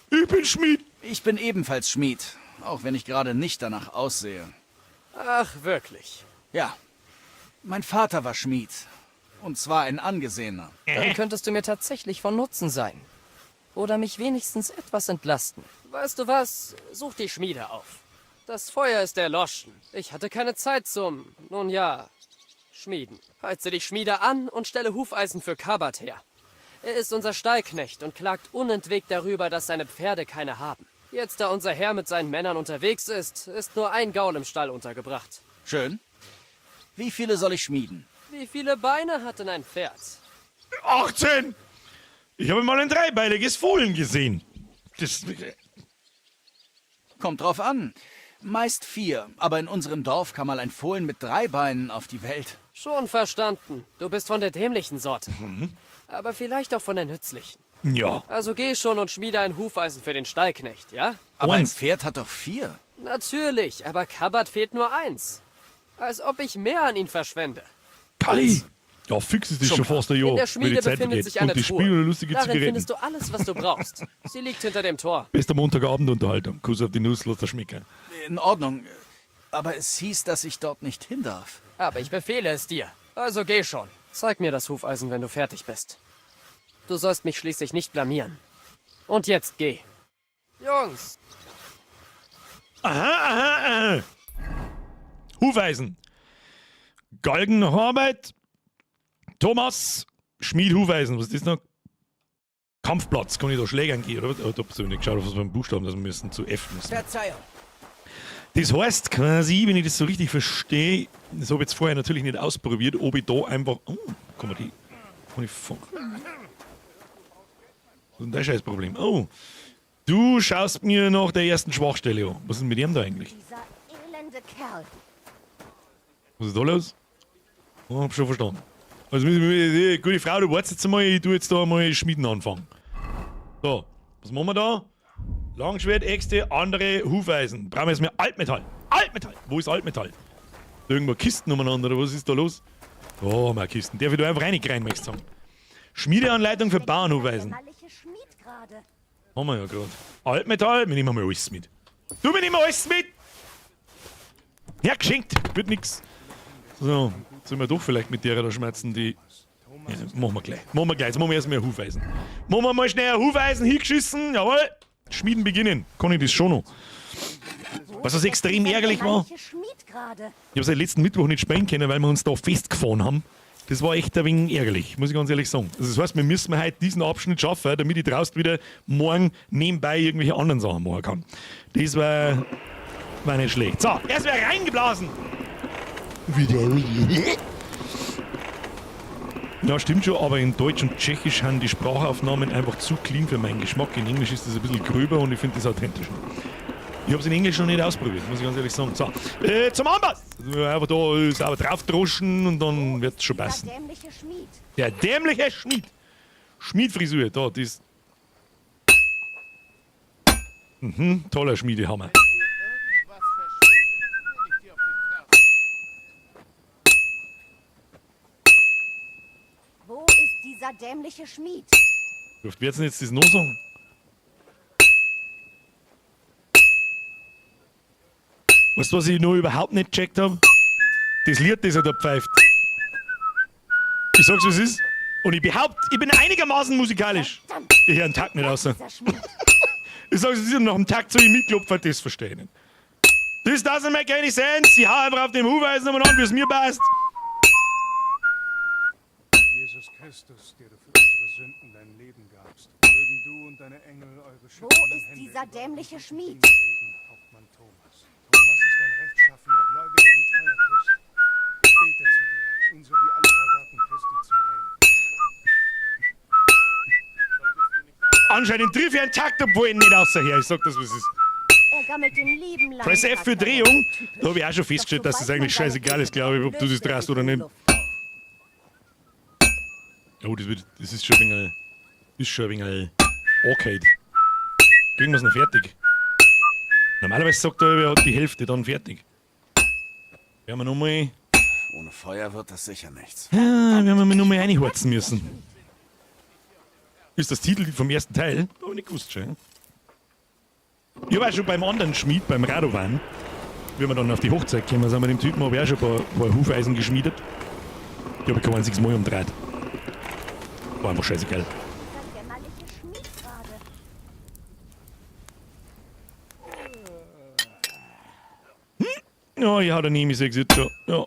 Ich bin Schmied. Ich bin ebenfalls Schmied, auch wenn ich gerade nicht danach aussehe. Ach, wirklich. Ja, mein Vater war Schmied. Und zwar ein angesehener. Dann könntest du mir tatsächlich von Nutzen sein. Oder mich wenigstens etwas entlasten. Weißt du was? Such die Schmiede auf. Das Feuer ist erloschen. Ich hatte keine Zeit zum, nun ja, Schmieden. Heize die Schmiede an und stelle Hufeisen für Kabat her. Er ist unser Stallknecht und klagt unentwegt darüber, dass seine Pferde keine haben. Jetzt, da unser Herr mit seinen Männern unterwegs ist nur ein Gaul im Stall untergebracht. Schön. Wie viele soll ich schmieden? Wie viele Beine hat denn ein Pferd? 18. Ich habe mal ein dreibeiniges Fohlen gesehen. Das... Kommt drauf an. Meist 4, aber in unserem Dorf kam mal ein Fohlen mit 3 Beinen auf die Welt. Schon verstanden. Du bist von der dämlichen Sorte. Aber vielleicht auch von der nützlichen. Ja. Also geh schon und schmiede ein Hufeisen für den Stallknecht, ja? Aber ein Eins. Pferd hat doch 4. Natürlich, aber Kabat fehlt nur 1. Als ob ich mehr an ihn verschwende. Kali. Ja, fix ist das schon fast ein Jahr, In der wie Schmiede die Zeit befindet vergeht. sich eine Und die Truhe. spielen eine lustige Darin Zigaretten. findest du alles, was du brauchst. Sie liegt hinter dem Tor. Bester Montagabendunterhaltung. Kuss auf die Nuss, lass das schmecken. In Ordnung. Aber es hieß, dass ich dort nicht hin darf. Aber ich befehle es dir. Also geh schon. Zeig mir das Hufeisen, wenn du fertig bist. Du sollst mich schließlich nicht blamieren. Und jetzt geh. Jungs, Aha. Hufeisen. Galgen nach Arbeit. Thomas. Schmied Hufeisen. Was ist das noch? Kampfplatz. Kann ich da Schlägern gehen, oder? Oh, da hab ich nicht geschaut, auf was wir im Buchstaben das müssen zu F müssen. Verzeihung. Das heißt quasi, wenn ich das so richtig verstehe, das habe ich jetzt vorher natürlich nicht ausprobiert, ob ich da einfach. Oh, kann man die. Kann ich fangen? Was ist denn das Scheißproblem? Oh, du schaust mir nach der ersten Schwachstelle an. Was ist denn mit dem da eigentlich? Dieser elende Kerl. Was ist da los? Oh, hab schon verstanden. Also, gute Frau, du wartest jetzt mal, ich tu jetzt da mal Schmieden anfangen. So, was machen wir da? Langschwert, Äxte, andere Hufeisen. Brauchen wir jetzt mehr Altmetall. Altmetall! Wo ist Altmetall? Irgendwo Kisten umeinander, oder was ist da los? Oh, mal Kisten. Darf ich da einfach rein, möchtest du sagen? Schmiedeanleitung für Bauernhufeisen. Haben wir ja gerade. Altmetall, wir nehmen mal alles mit. Du, wir nehmen alles mit! Ja, geschenkt, wird nix. So, sollen wir doch vielleicht mit der da schmerzen, die. Ja, machen wir gleich. Jetzt machen wir erstmal ein Hufeisen. Machen wir mal schnell ein Hufeisen hingeschissen, jawohl. Schmieden beginnen. Kann ich das schon noch? Was extrem ärgerlich war, ich habe seit letzten Mittwoch nicht spielen können, weil wir uns da festgefahren haben. Das war echt ein wenig ärgerlich, muss ich ganz ehrlich sagen. Also das heißt, wir müssen heute diesen Abschnitt schaffen, damit ich draußen wieder morgen nebenbei irgendwelche anderen Sachen machen kann. Das war nicht schlecht. So, erst wieder reingeblasen. Ja, stimmt schon, aber in Deutsch und Tschechisch haben die Sprachaufnahmen einfach zu clean für meinen Geschmack. In Englisch ist das ein bisschen gröber und ich finde das authentisch. Ich habe es in Englisch noch nicht ausprobiert, muss ich ganz ehrlich sagen. So, zum Amboss! Also einfach da sauber draufdroschen und dann wird es schon passen. Der dämliche Schmied! Schmiedfrisur, da, das. Toller Schmiedehammer. Wo ist dieser dämliche Schmied? Dürft ihr jetzt das noch sagen? Weißt du, was ich noch überhaupt nicht gecheckt habe? Das Lied, das er da pfeift. Ich sag's, was es ist. Und ich behaupte, ich bin einigermaßen musikalisch. Ich höre einen Takt nicht raus. Ich sag's, es ist nach dem Takt so, ich mitklopfe, das verstehen. Das doesn't make any sense. Ich hau einfach auf dem Hufeisen nochmal an, wie es mir passt. Jesus Christus, der du für unsere Sünden dein Leben gabst, mögen du und deine Engel eure Wo schützenden ist Hände dieser über dämliche Schmied? legen, Hauptmann Thomas. Thomas ist ein rechtschaffener Gläubiger wie treuer Christ. Ich bete zu dir, ihn sowie alle Soldaten Christi zu heilen. Anscheinend triff ich einen Takt, obwohl ich nicht außerher. Ich sag das, was es ist. Er gammelt den lieben langen Press F Tag für herum. Drehung. Typisch. Da habe ich auch schon festgestellt, dass das eigentlich scheißegal ist, glaube ich, ob du das traust oder nicht. Oh, das ist schon ein wenig Arcade. Kriegen wir es noch fertig? Normalerweise sagt er, er hat die Hälfte dann fertig. Werden wir nochmal. Ohne Feuer wird das sicher nichts. Ja, werden wir nochmal reinhorzen müssen. Ist das Titel vom ersten Teil? Hab ich nicht gewusst schon. Ich habe auch schon beim anderen Schmied, beim Radovan, wie wir dann auf die Hochzeit gekommen sind, mit dem Typen, habe ich auch schon ein paar Hufeisen geschmiedet. Die habe ich kein einziges Mal umdreht. War einfach scheißegal. Der dämliche Schmied gerade. Ja, ich hau daneben, ich sag's jetzt schon. Ja.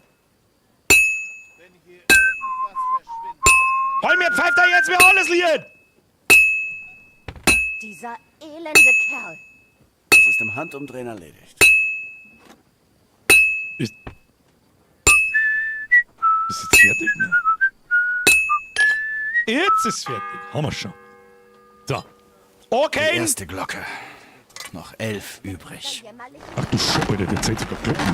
Hol mir pfeift da jetzt wieder alles Lied! Dieser elende Kerl. Das ist im Handumdrehen erledigt. Ist jetzt fertig? Ne? Jetzt ist fertig. Haben wir schon. So. Die Okay. erste Glocke. Noch 11 übrig. Ach du Scheiße, der zählt sogar Glocken.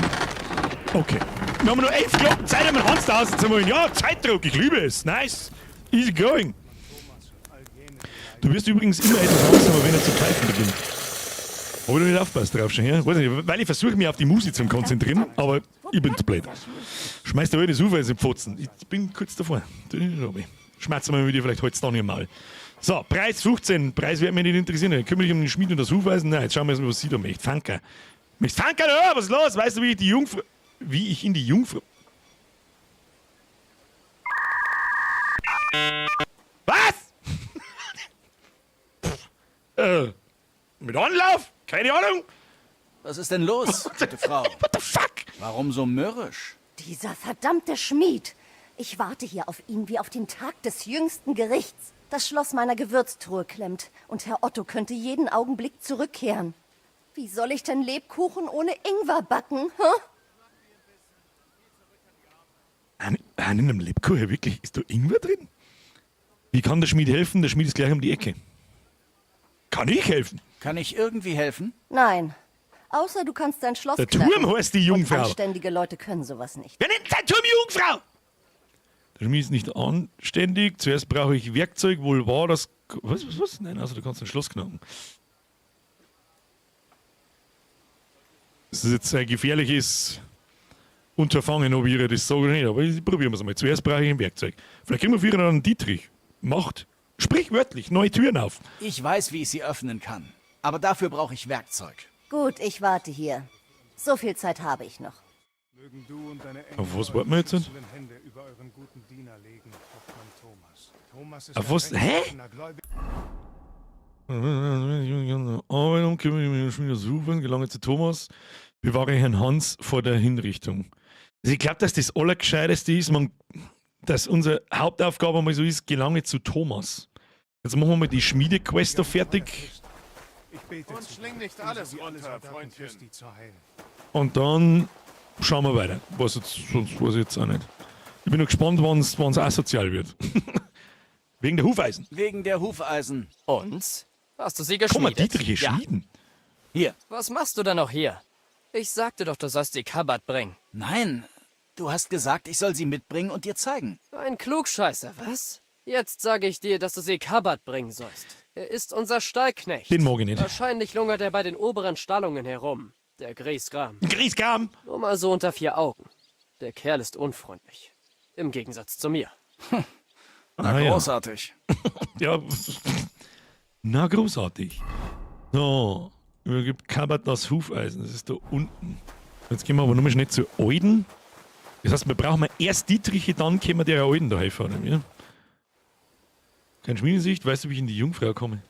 Okay. Wir haben nur 11 Glocken Zeit, um den Hans da rauszuholen. Ja, Zeitdruck, ich liebe es. Nice. Easy going. Du wirst übrigens immer etwas langsamer, wenn er zu pfeifen beginnt. Aber du nicht aufpasst drauf schon, ja? Weiß nicht, weil ich versuche mich auf die Musik zu konzentrieren, aber ich bin zu blöd. Schmeiß dir alles Ufer in den Pfotzen. Ich bin kurz davor. Schmerz mal mit dir, vielleicht holst du da nicht mal. So, Preis 15. Preis wird mich nicht interessieren. Ich kümmere dich um den Schmied und das Hufeisen. Nein, jetzt schauen wir erstmal, was sie da möchte. Fanker. Möchtest Fanker? Ja, was ist los? Weißt du, wie ich in die Jungfrau... Was? Mit Anlauf? Keine Ahnung. Was ist denn los, gute Frau? What the fuck? Warum so mürrisch? Dieser verdammte Schmied. Ich warte hier auf ihn wie auf den Tag des jüngsten Gerichts. Das Schloss meiner Gewürztruhe klemmt und Herr Otto könnte jeden Augenblick zurückkehren. Wie soll ich denn Lebkuchen ohne Ingwer backen? In einem Lebkuchen, wirklich? Ist da Ingwer drin? Wie kann der Schmied helfen? Der Schmied ist gleich um die Ecke. Kann ich helfen? Kann ich irgendwie helfen? Nein. Außer du kannst dein Schloss Der knacken. Turm heißt die Und Jungfrau. anständige Leute können sowas nicht. Wer nennt sein Turm Jungfrau? Der Schmied ist nicht anständig. Zuerst brauche ich Werkzeug. Wohl war das... Was? Nein, also du kannst ein Schloss knacken. Das ist jetzt ein gefährliches Unterfangen, ob ich das sage oder nicht. Aber probieren wir es mal. Zuerst brauche ich ein Werkzeug. Vielleicht kriegen wir für ihn einen Dietrich. Macht sprichwörtlich neue Türen auf. Ich weiß, wie ich sie öffnen kann. Aber dafür brauche ich Werkzeug. Gut, ich warte hier. So viel Zeit habe ich noch. Mögen du und deine Engel Auf was warten wir jetzt? wechselnden Hände über euren guten Diener legen, Hauptmann Thomas. Thomas ist Auf was? ein Hä? rechtschaffener Gläubiger. Arbeitung kümmere ich mich schon wieder suchen, gelange zu Thomas, bewahre Herrn Hans vor der Hinrichtung. Also ich glaube, dass das Allergescheiteste ist, dass unsere Hauptaufgabe mal so ist, gelange zu Thomas. Jetzt machen wir mal die Schmiedequest da fertig Ich bete Und zu schling dir. nicht alles Die runter, Soldaten Freundchen. Christi zu heilen. und dann schauen wir weiter. Sonst weiß ich jetzt auch nicht. Ich bin nur gespannt, wann es asozial wird. Wegen der Hufeisen. Wegen der Hufeisen. Und? Hast du sie Komm mal, geschmiedet? Dietrich, Ja. schmieden. Hier. Was machst du denn noch hier? Ich sagte doch, du sollst die Kabbat bringen. Nein, du hast gesagt, ich soll sie mitbringen und dir zeigen. Ein Klugscheißer, was? Jetzt sage ich dir, dass du sie Kabbat bringen sollst. Er ist unser Stallknecht. Den mag ich nicht. Wahrscheinlich lungert er bei den oberen Stallungen herum. Der Griesgram. Grieskam! Nur mal so unter 4 Augen. Der Kerl ist unfreundlich. Im Gegensatz zu mir. Na, ja. großartig. Ja, na großartig. So, übergibt Kabbat das Hufeisen, das ist da unten. Jetzt gehen wir aber nochmal schnell zu Alten. Das heißt, wir brauchen erst Dietriche, dann können wir der Alten da helfen, oder wie? Kein Schmiedesicht, weißt du, wie ich in die Jungfrau komme?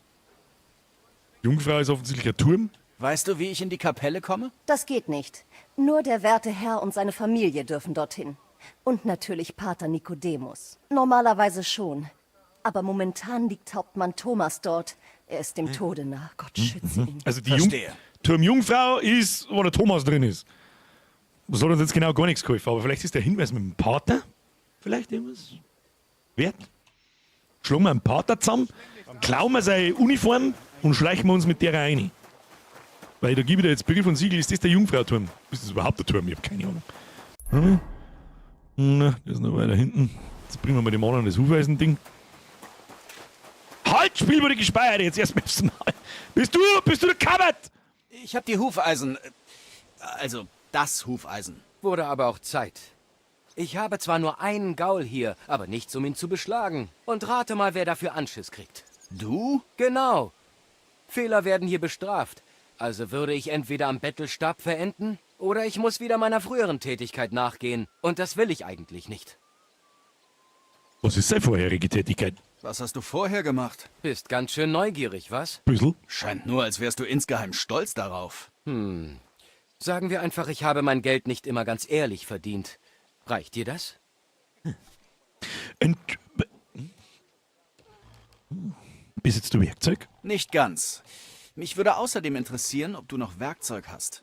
Jungfrau ist offensichtlich ein Turm. Weißt du, wie ich in die Kapelle komme? Das geht nicht. Nur der werte Herr und seine Familie dürfen dorthin. Und natürlich Pater Nikodemus. Normalerweise schon. Aber momentan liegt Hauptmann Thomas dort. Er ist dem Tode nah. Gott schütze ihn. Also die Verstehe. Turmjungfrau ist, wo der Thomas drin ist. Das hat uns jetzt genau gar nichts geholfen, aber vielleicht ist der Hinweis mit dem Pater vielleicht irgendwas wert. Schlagen wir einen Pater zusammen, klauen wir seine Uniform und schleichen wir uns mit der rein. Weil da gebe ich dir jetzt Brief und Siegel, ist das der Jungfrauturm? Ist das überhaupt der Turm? Ich habe keine Ahnung. Na, der ist noch weiter hinten. Jetzt bringen wir mal dem anderen das Hufeisen-Ding. Halt, Spiel wurde gespeichert, jetzt erst mal. Bist du der Kabbat? Ich habe die Hufeisen. Also, das Hufeisen. Wurde aber auch Zeit. Ich habe zwar nur einen Gaul hier, aber nichts, um ihn zu beschlagen. Und rate mal, wer dafür Anschiss kriegt. Du? Genau. Fehler werden hier bestraft. Also würde ich entweder am Bettelstab verenden, oder ich muss wieder meiner früheren Tätigkeit nachgehen. Und das will ich eigentlich nicht. Was ist seine vorherige Tätigkeit? Was hast du vorher gemacht? Bist ganz schön neugierig, was? Büssel? Scheint nur, als wärst du insgeheim stolz darauf. Sagen wir einfach, ich habe mein Geld nicht immer ganz ehrlich verdient. Reicht dir das? Besitzt du Werkzeug? Nicht ganz. Mich würde außerdem interessieren, ob du noch Werkzeug hast.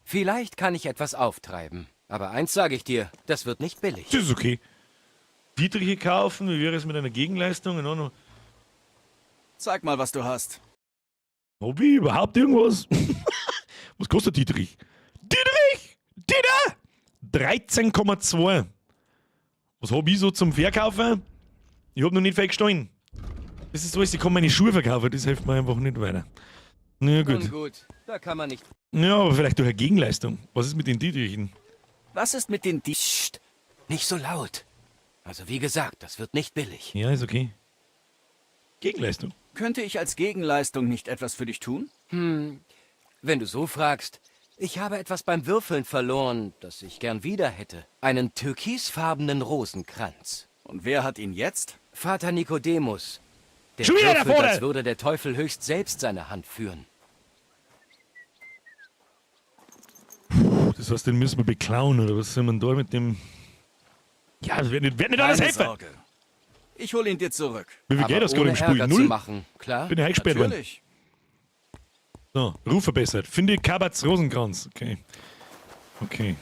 Vielleicht kann ich etwas auftreiben. Aber eins sage ich dir, das wird nicht billig. Das ist okay. Dietriche kaufen, wie wäre es mit einer Gegenleistung? Und auch noch, Zeig mal, was du hast. ob ich überhaupt irgendwas? Was kostet Dietrich? Dietrich! Dieter! 13,2. Was habe ich so zum Verkaufen? Ich habe noch nicht viel gestanden. Das ist alles, ich kann meine Schuhe verkaufen, das hilft mir einfach nicht weiter. Na Nun gut. gut, da kann man nicht... Ja, aber vielleicht durch eine Gegenleistung. Was ist mit den Dietrichen? Was ist mit den Psst, nicht so laut. Also wie gesagt, das wird nicht billig. Ja, ist okay. Gegenleistung. Könnte ich als Gegenleistung nicht etwas für dich tun? Wenn du so fragst, ich habe etwas beim Würfeln verloren, das ich gern wieder hätte. Einen türkisfarbenen Rosenkranz. Und wer hat ihn jetzt? Vater Nikodemus. Der Schon wieder da würfelt, vorne! als würde der Teufel höchst selbst seine Hand führen. Das heißt, den müssen wir beklauen, oder was sind wir da mit dem... Ja, das wird nicht alles Keine helfen. Sorge. Ich hole ihn dir zurück. Wie viel Aber Geld hast du gerade ohne im Spiel? Ärger zu Null? machen, klar? Bin ja eingesperrt worden. Natürlich. So, Ruf verbessert. Finde Kabatz Rosenkranz. Okay. Okay.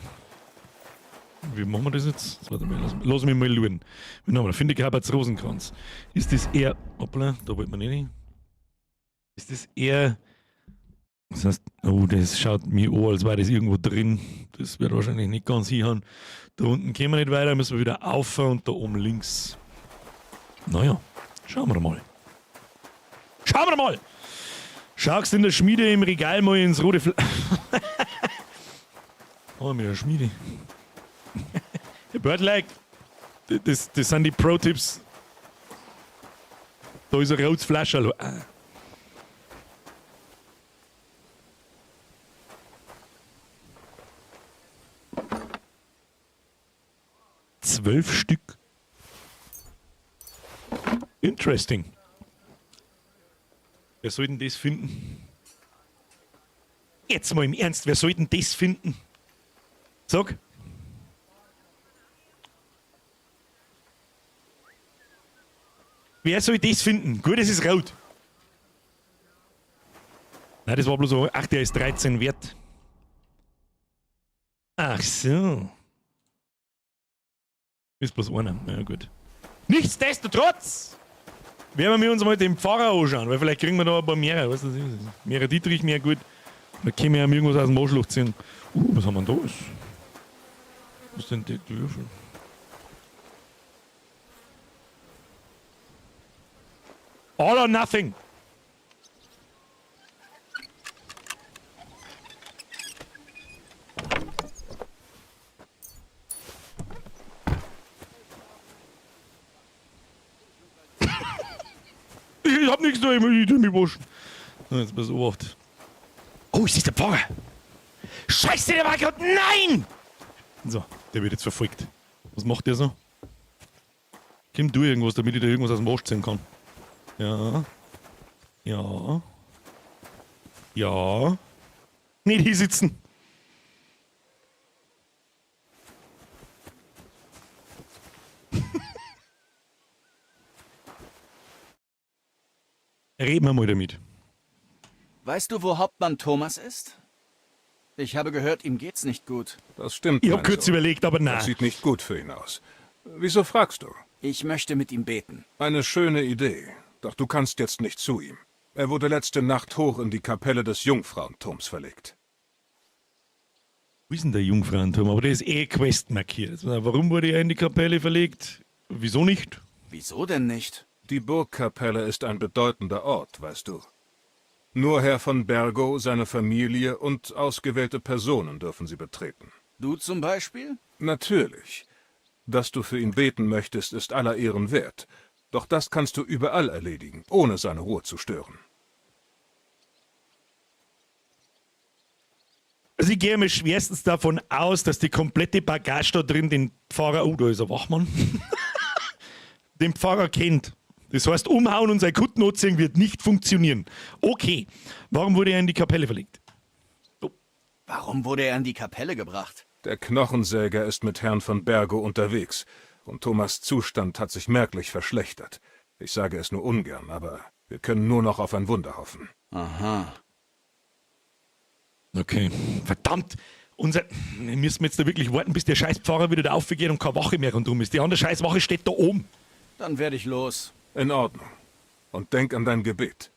Wie machen wir das jetzt? Warte mal, lass mich mal schauen. Wie haben wir? Finde Kabatz Rosenkranz. Ist das eher... Hoppla, da wollte man nicht hin. Ist das eher Das heißt, oh, das schaut mir an, als wäre das irgendwo drin. Das wird wahrscheinlich nicht ganz hinhauen. Da unten gehen wir nicht weiter, müssen wir wieder auf und da oben links. Naja, schauen wir mal. Schauen wir mal! Schaust in der Schmiede im Regal mal ins rote Oh, mit der Schmiede. Birdlike, das sind die Pro-Tipps. Da ist ein rotes Flascherl. Ah. 12 Stück. Interesting. Wer soll denn das finden? Jetzt mal im Ernst, wer soll denn das finden? Sag. Wer soll das finden? Gut, es ist rot. Nein, das war bloß so. Ach, der ist 13 wert. Ach so. Ist bloß einer. Na ja, gut. Nichtsdestotrotz werden wir uns mal den Pfarrer anschauen, weil vielleicht kriegen wir da ein paar mehr. Weißt du, mehrere Dietrich, mehr gut. Da können wir ja irgendwas aus dem Arschloch ziehen. Was haben wir denn da? Was sind die Würfel? All or nothing. Ich hab nichts da, ich mich waschen. Jetzt pass auf. Oh, ist das der Pfarrer? Scheiße, der war gerade. Nein! So, der wird jetzt verfolgt. Was macht der so? Komm du irgendwas, damit ich da irgendwas aus dem Arsch ziehen kann. Ja. Ja. Ja. Nicht hier sitzen. Reden wir mal damit. Weißt du, wo Hauptmann Thomas ist? Ich habe gehört, ihm geht's nicht gut. Das stimmt. Ich hab mein kurz Sohn. überlegt, aber nein. Das sieht nicht gut für ihn aus. Wieso fragst du? Ich möchte mit ihm beten. Eine schöne Idee. Doch du kannst jetzt nicht zu ihm. Er wurde letzte Nacht hoch in die Kapelle des Jungfrauenturms verlegt. Wo ist denn der Jungfrauenturm? Aber der ist Quest markiert. Warum wurde er in die Kapelle verlegt? Wieso nicht? Wieso denn nicht? Die Burgkapelle ist ein bedeutender Ort, weißt du. Nur Herr von Bergo, seine Familie und ausgewählte Personen dürfen sie betreten. Du zum Beispiel? Natürlich. Dass du für ihn beten möchtest, ist aller Ehren wert. Doch das kannst du überall erledigen, ohne seine Ruhe zu stören. Also ich gehe mir schwerstens davon aus, dass die komplette Bagage da drin den Pfarrer, oh, da ist ein Wachmann, den Pfarrer kennt. Das heißt, umhauen und sein Kutten anziehen wird nicht funktionieren. Okay, warum wurde er in die Kapelle verlegt? Oh. Warum wurde er in die Kapelle gebracht? Der Knochensäger ist mit Herrn von Bergo unterwegs, und Thomas' Zustand hat sich merklich verschlechtert. Ich sage es nur ungern, aber wir können nur noch auf ein Wunder hoffen. Aha. Okay, verdammt! Wir müssen jetzt da wirklich warten, bis der Scheißpfarrer wieder da aufgeht und keine Wache mehr rundherum ist. Die andere Scheißwache steht da oben. Dann werde ich los. In Ordnung. Und denk an dein Gebet.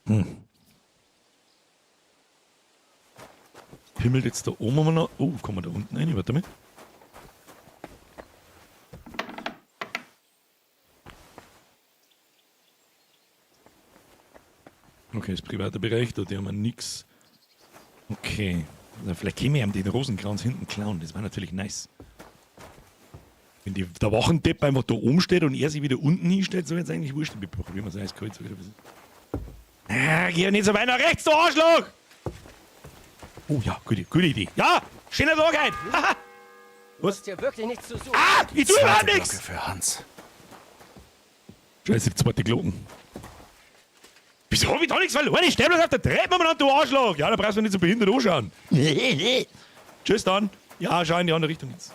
Pimmelt jetzt da oben mal noch. Oh, kommen wir da unten rein? Warte mal. Okay, das private Bereich, da haben wir nix. Okay. Also vielleicht können wir ihm den Rosenkranz hinten klauen. Das war natürlich nice. Wenn der Wachendepp einfach da oben steht und er sich wieder unten hinstellt, so jetzt eigentlich wurscht. Wir probieren wir es eiskalt. Geh nicht so weit nach rechts, du Arschloch! Oh ja, gute Idee. Ja, schöner Tag heute. Du hast hier wirklich nichts zu suchen. Ah, ich tue überhaupt Glocke nichts. für Hans. Scheiße, die zweite Glocken. Wieso hab ich da nichts verloren? Ich stehe bloß auf der Treppe umeinander, du Arschloch. Ja, da brauchst du nicht so behindert anschauen. Tschüss dann. Ja, schau in die andere Richtung jetzt.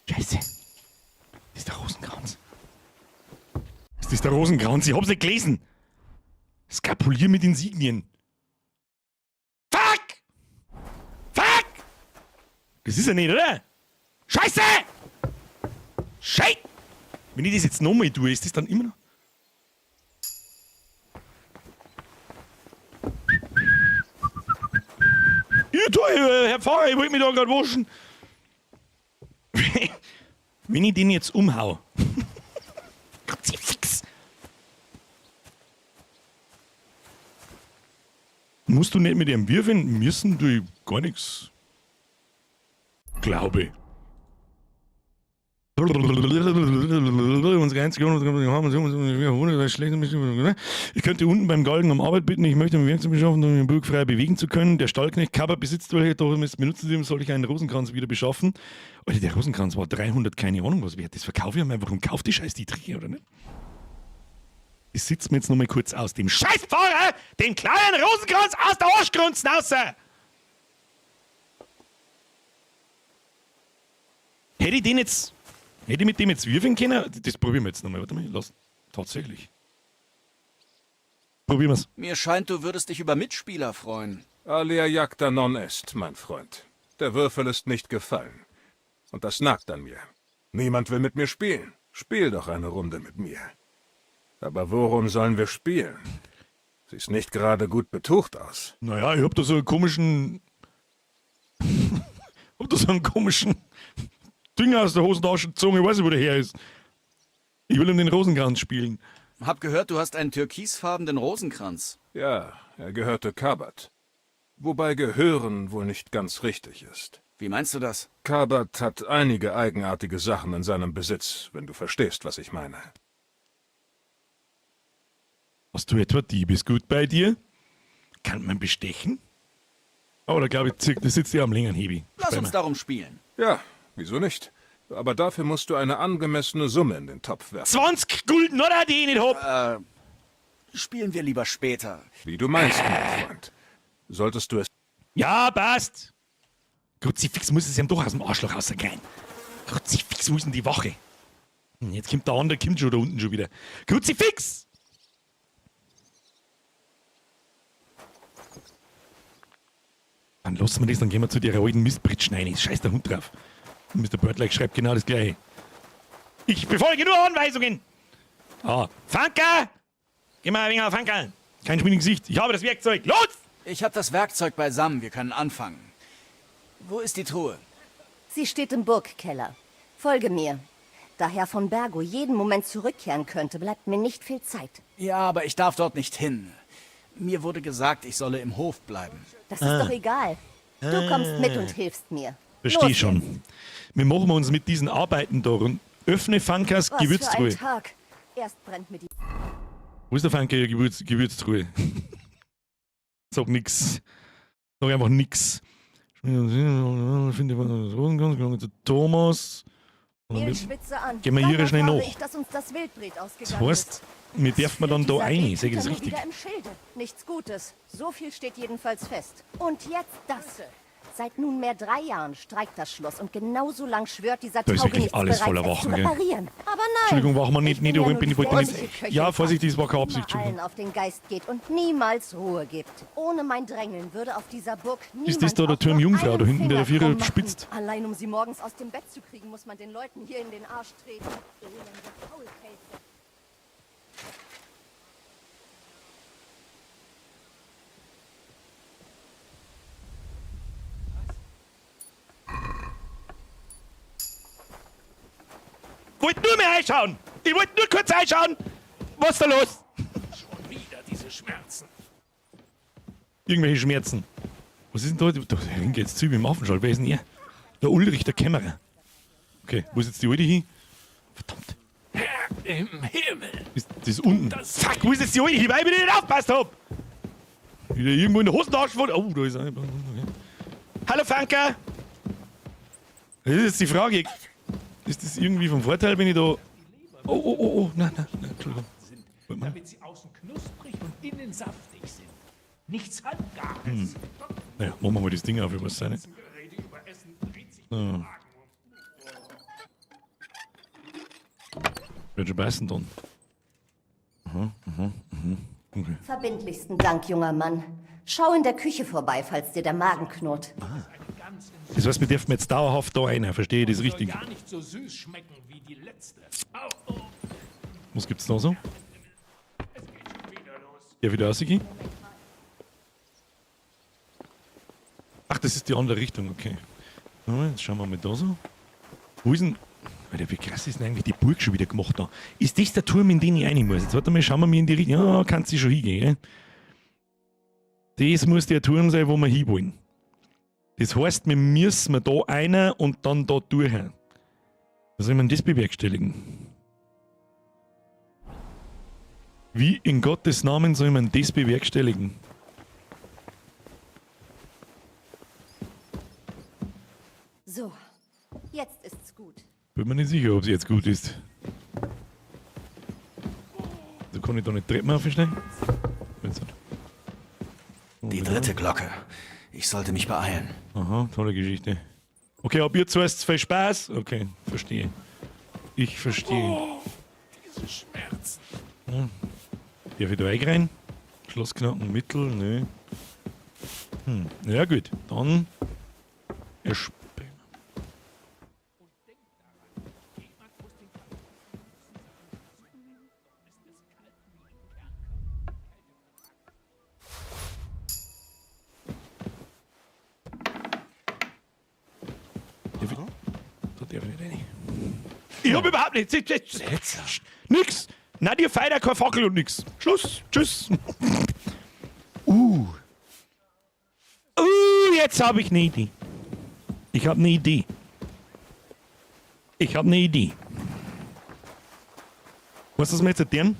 Scheiße. Das ist der Rosenkranz. Das ist der Rosenkranz. Ich hab's nicht gelesen. Skapulier mit Insignien. Fuck! Das ist ja nicht, oder? Scheiße! Scheiße! Wenn ich das jetzt nochmal tue, ist das dann immer noch... Ja, toll, Herr Pfarrer, ich wollte mich da gerade waschen. Wenn ich den jetzt umhau. Kruzifix! Musst du nicht mit ihm wirfen müssen, du gar nichts. Glaube. Unsere einzige ich könnte unten beim Galgen um Arbeit bitten, ich möchte mir Werkzeug beschaffen, um den Burg frei bewegen zu können. Der Stallknecht Kabert besitzt welche, doch benutzen Sie, soll ich einen Rosenkranz wieder beschaffen. Alter, der Rosenkranz war 300, keine Ahnung was wert. Das verkaufe ich einmal. Warum kauft die scheiß Dietrich, oder nicht? Ich sitze mir jetzt noch mal kurz aus dem Scheißfahrer, den kleinen Rosenkranz aus der Arschgrunzen raus! Hätte ich den jetzt... Hätte ich mit dem jetzt wirfen können? Das probieren wir jetzt nochmal. Warte mal, lass. Tatsächlich. Probieren wir's. Mir scheint, du würdest dich über Mitspieler freuen. Alia jacta non est, mein Freund. Der Würfel ist nicht gefallen. Und das nagt an mir. Niemand will mit mir spielen. Spiel doch eine Runde mit mir. Aber worum sollen wir spielen? Siehst nicht gerade gut betucht aus. Naja, ich hab da so einen komischen... Dünger aus der Hosentasche gezogen, ich weiß nicht, wo der her ist. Ich will um den Rosenkranz spielen. Hab gehört, du hast einen türkisfarbenen Rosenkranz. Ja, er gehörte Kabert. Wobei gehören wohl nicht ganz richtig ist. Wie meinst du das? Kabert hat einige eigenartige Sachen in seinem Besitz, wenn du verstehst, was ich meine. Hast du etwa Diebesgut bei dir? Kann man bestechen? Aber da glaube ich, da sitzt ja am längeren Hebi. Lass uns darum spielen. Ja, wieso nicht? Aber dafür musst du eine angemessene Summe in den Topf werfen. 20 Gulden, oder? Die ich nicht hab. Spielen wir lieber später. Wie du meinst, mein Freund. Solltest du es... Ja, passt. Kruzifix muss es ihm doch aus dem Arschloch rausgehen. Kruzifix, wo ist denn die Wache? Jetzt kommt der andere, kommt schon da unten schon wieder. Kruzifix! Dann lassen wir das, dann gehen wir zu der alten Mistbritschen rein. Scheiß der Hund drauf. Und Mr. Birdlike schreibt genau das Gleiche. Ich befolge nur Anweisungen. Ah, Fanker! Geh mal ein wenig auf Fanker. Kein Schmied im Gesicht. Ich habe das Werkzeug. Los! Ich habe das Werkzeug beisammen. Wir können anfangen. Wo ist die Truhe? Sie steht im Burgkeller. Folge mir. Da Herr von Bergo jeden Moment zurückkehren könnte, bleibt mir nicht viel Zeit. Ja, aber ich darf dort nicht hin. Mir wurde gesagt, ich solle im Hof bleiben. Das ist doch egal. Du kommst mit und hilfst mir. Versteh Los schon. jetzt. Wir machen uns mit diesen Arbeiten da und öffne Fankers Was für ein Gewürztruhe. Tag. Erst brennt mir die... Wo ist der Fanker Gewürztruhe? Sag nix. Sag einfach nix. Thomas. Mehlschwitze an. Gehen wir hier Dann schnell erfahre nach. ich, dass uns das Wildbret Das ausgegangen heißt, ist. wir dürfen wir dann da Dieser rein, Weg sag ich das hinter mir richtig. wieder im Schilde. Nichts Gutes. So viel steht jedenfalls fest. Und jetzt das. Seit nunmehr 3 Jahren streikt das Schloss und genauso lang schwört dieser Da ist wirklich Taugenichts alles bereit, voller es Wachen, zu gell? reparieren. Aber nein. Entschuldigung, wachen wir nicht, Ich bin nicht, ja ich bin nur die nicht. freundliche Köchin, Ja, Vorsicht, das war keine Absicht, die immer Entschuldigung. allen auf den Geist geht und niemals Ruhe gibt. Ohne mein Drängeln würde auf dieser Burg niemand Ist das da der auch Turm nur Jungfrau, einen da hinten, der Finger Vierer krumm machen? spitzt? Allein um sie morgens aus dem Bett zu kriegen, muss man den Leuten hier in den Arsch treten. Elende Faulpelze. Wollt nur mehr einschauen! Ich wollte nur kurz einschauen! Was ist da los? Schon wieder diese Schmerzen. Irgendwelche Schmerzen. Was ist denn da? Da hängt jetzt zu wie im Affenschall. Wer ist denn er? Der Ulrich, der Kämmerer. Okay, wo ist jetzt die Alte hin? Verdammt. Herr im Himmel. Das ist unten. Fuck, wo ist jetzt die Alte hin? Weil ich nicht aufgepasst hab! Wieder irgendwo in der Hosentasche von. Oh, da ist er. Okay. Hallo, Fanker! Das ist jetzt die Frage. Ist das irgendwie vom Vorteil, wenn ich da... Oh, nein, Entschuldigung. Damit sie außen knusprig und innen saftig sind. Nichts Halbgares. Naja, machen wir mal das Ding auf, wie was sein ist. So. Wird schon beißen dann. Okay. Verbindlichsten Dank, junger Mann. Schau in der Küche vorbei, falls dir der Magen knurrt. Das heißt, wir dürfen jetzt dauerhaft da rein, verstehe ich das richtig? Soll gar nicht so süß schmecken wie die letzte. Was gibt's da so? Es geht schon wieder los. Ja, wieder rausgehen? Ach, das ist die andere Richtung, okay. Jetzt schauen wir mal da so. Wo ist denn... Alter, wie krass ist denn eigentlich die Burg schon wieder gemacht da? Ist das der Turm, in den ich rein muss? Jetzt warte mal, schauen wir mal in die Richtung. Ja, kannst du schon hingehen, gell? Das muss der Turm sein, wo wir hinwollen. Das heißt, wir müssen da rein und dann da durch. Wie soll man das bewerkstelligen? Wie in Gottes Namen soll man das bewerkstelligen? So, jetzt ist's gut. Bin mir nicht sicher, ob es jetzt gut ist. So kann ich da nicht Treppen aufsteigen? Die dritte Glocke. Ich sollte mich beeilen. Aha, tolle Geschichte. Okay, ab jetzt heißt es viel Spaß? Okay, verstehe. Ich verstehe. Diese Schmerzen. Ja. Darf ich da rein? Schlossknochen, Mittel, nö. Ja gut, dann erspähen. Da darf ich nicht rein. Ich hab überhaupt nichts. Nix. Na, dir feiert kein Fackel und nix. Schluss. Tschüss. Jetzt habe ich eine Idee. Ich habe eine Idee. Weißt du, was wir jetzt erzählen?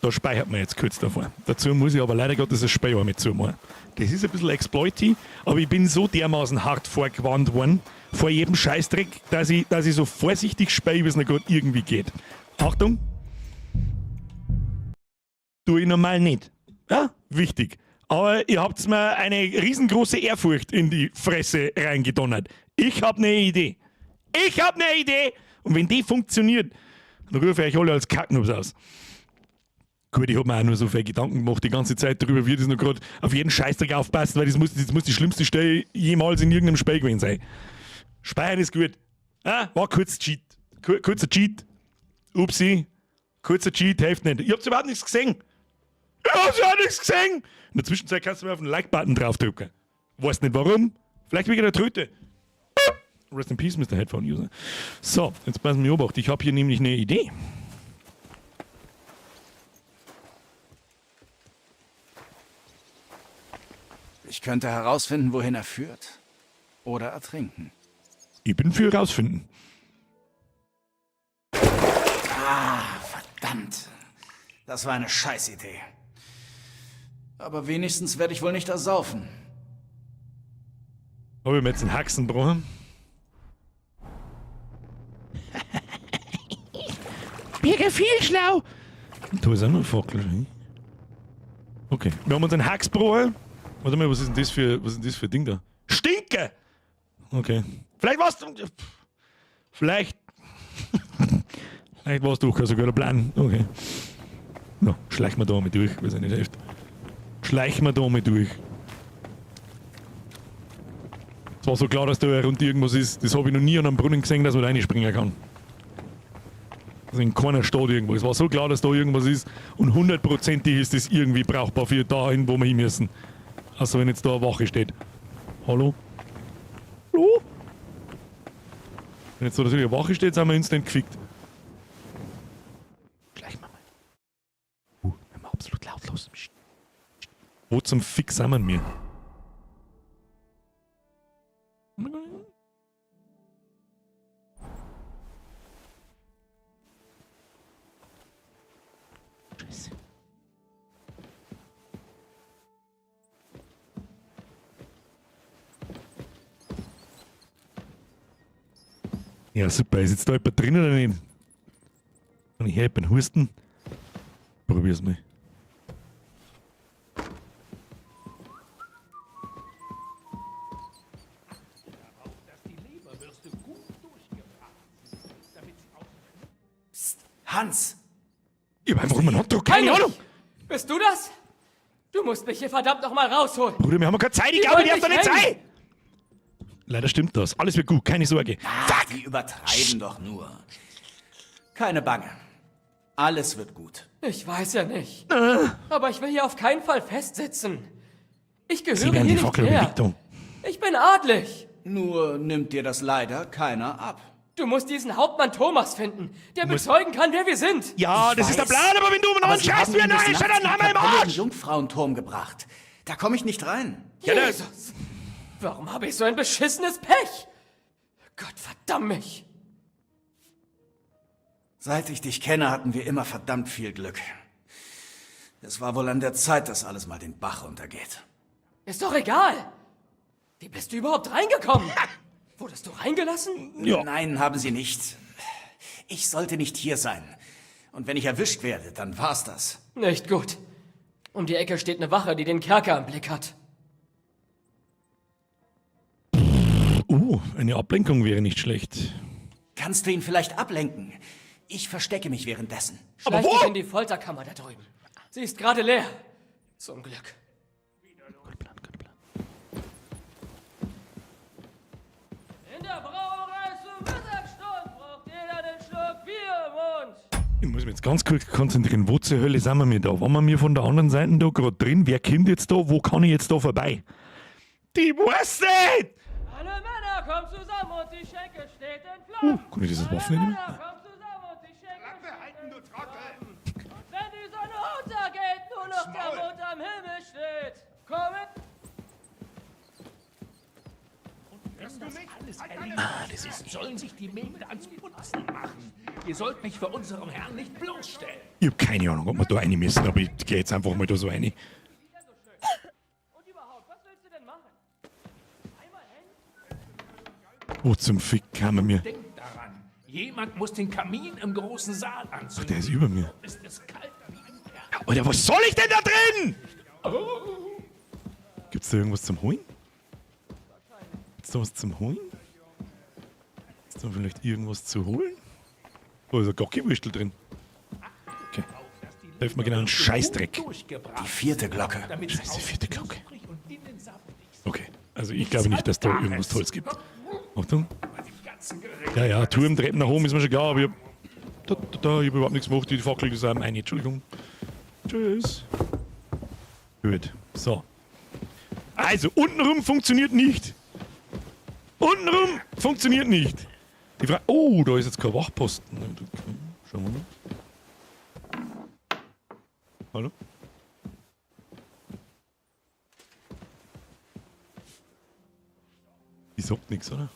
Da speichert man jetzt kurz davor. Dazu muss ich aber leider Gottes das Spiel auch mit zumachen. Das ist ein bisschen exploity, aber ich bin so dermaßen hart vorgewarnt worden vor jedem Scheißdreck, dass ich so vorsichtig spiele, wie es noch gerade irgendwie geht. Achtung! Tue ich normal nicht. Ja, wichtig. Aber ihr habt mir eine riesengroße Ehrfurcht in die Fresse reingedonnert. Ich habe eine Idee. Und wenn die funktioniert, dann rufe ich euch alle als Kacknubs aus. Gut, ich habe mir auch nur so viele Gedanken gemacht die ganze Zeit darüber, wie das noch gerade auf jeden Scheißdreck aufpassen, weil das muss die schlimmste Stelle jemals in irgendeinem Spiel gewesen sein. Speichern ist gut. War kurz Cheat. Kurzer Cheat. Upsi. Kurzer Cheat, hilft nicht. Ihr habt überhaupt nichts gesehen. In der Zwischenzeit kannst du mir auf den Like-Button draufdrücken. Weißt nicht warum? Vielleicht wegen der Tröte. Rest in Peace, Mr. Headphone-User. So, jetzt passen wir beobachten. Ich habe hier nämlich eine Idee. Ich könnte herausfinden, wohin er führt. Oder ertrinken. Ich bin für herausfinden. Verdammt. Das war eine Scheißidee. Aber wenigstens werde ich wohl nicht ersaufen. Habe ich mir jetzt einen Haxen gebrochen? Birger viel schlau! Da ist auch noch ein Fackel. Okay, wir haben uns einen Hax gebrochen. Warte mal, was ist denn das für Ding da? Stinke! Okay. Vielleicht war's... Vielleicht war es doch sogar der Plan. Okay. No, schleichen wir da mal durch, weil es nicht hilft. Schleichen wir da mal durch. Es war so klar, dass da rund irgendwas ist. Das habe ich noch nie an einem Brunnen gesehen, dass man da reinspringen kann. Also in keiner Stadt irgendwo. Es war so klar, dass da irgendwas ist. Und 100%ig ist das irgendwie brauchbar für dahin, wo wir hin müssen. Also wenn jetzt da eine Wache steht. Hallo? Hallo? Wenn jetzt da natürlich eine Wache steht, sind wir instant gefickt. Gleich mal. Wenn wir absolut lautlos. Wo zum Fick sind wir? Scheiße. Ja, super. Ist jetzt da jemand drin oder nicht? Kann ich helfen? Husten? Probier's mal. Hans! Ich hab einfach mal einen Hotdog, keine Ahnung! Bist du das? Du musst mich hier verdammt noch mal rausholen. Bruder, wir haben keine Zeit, ich glaube, ich hab da nicht Zeit! Leider stimmt das. Alles wird gut, keine Sorge. Fuck! Die übertreiben doch nur. Keine Bange. Alles wird gut. Ich weiß ja nicht. Aber ich will hier auf keinen Fall festsitzen. Ich Sie gehöre hier werden die nicht Fackel her. Richtung. Ich bin adlig. Nur nimmt dir das leider keiner ab. Du musst diesen Hauptmann Thomas finden, der bezeugen kann, wer wir sind. Ja, das ist der Plan, aber wenn du Aber noch sie scheißt haben wie ein ihn des Narr, ist er Nachts dann in die Hammer im Kapelle Arsch! Jungfrauenturm gebracht. Da komme ich nicht rein. Jesus! Warum habe ich so ein beschissenes Pech? Gott verdamm mich! Seit ich dich kenne, hatten wir immer verdammt viel Glück. Es war wohl an der Zeit, dass alles mal den Bach runtergeht. Ist doch egal. Wie bist du überhaupt reingekommen? Wurdest du reingelassen? Ja. Nein, haben sie nicht. Ich sollte nicht hier sein. Und wenn ich erwischt werde, dann war's das. Nicht gut. Um die Ecke steht eine Wache, die den Kerker im Blick hat. Eine Ablenkung wäre nicht schlecht. Kannst du ihn vielleicht ablenken? Ich verstecke mich währenddessen. Schleich dich in die Folterkammer da drüben. Sie ist gerade leer. Zum Glück. In der Brauerei zur Mittagsstunde braucht jeder den Schluck Bier im Mund. Ich muss mich jetzt ganz kurz konzentrieren. Wo zur Hölle sind wir mir da? Waren wir mir von der anderen Seite da gerade drin? Wer kommt jetzt da? Wo kann ich jetzt da vorbei? Die weiß nicht! Alle Männer kommen zusammen und die Schenke steht in Flammen. Kann ich dieses Waffen nicht mehr? Kommen zusammen und die Schenke steht in Flammen. Wenn die Sonne untergeht, nur noch der Mond am Himmel steht. Kommen. Wenn das alles erledigt ist, sollen sich die Mägde ans Putzen machen. Ihr sollt mich für unseren Herrn nicht bloßstellen. Ich habe keine Ahnung, ob wir da rein müssen, aber ich gehe jetzt einfach mal da so rein. Und überhaupt, was willst du denn machen? Einmal hin? Wo zum Fick kamen wir? Denkt daran, jemand muss den Kamin im großen Saal anzünden. Ach, der ist über mir. Ist es kalt wie ein Berg. Alter, was soll ich denn da drin? Gibt's da irgendwas zum Holen? Gibt's da was zum Holen? Ist da vielleicht irgendwas zu holen? Oh, ist ein Gocki-Würstel drin. Okay. Da hilft mir genau einen Scheißdreck. Die 4. Glocke. Scheiße, 4. Glocke. Okay, also ich glaube nicht, dass da irgendwas Tolles gibt. Achtung. Ja, ja, Turmtreppen nach oben ist mir schon klar, aber ich hab, ich hab überhaupt nichts gemacht. Die Fackel ist am eine. Entschuldigung. Tschüss. Gut, so. Also, untenrum funktioniert nicht. Untenrum funktioniert nicht. Die Frage. Oh, da ist jetzt kein Wachposten. Schauen wir mal. Hallo? Die sagt nichts, oder?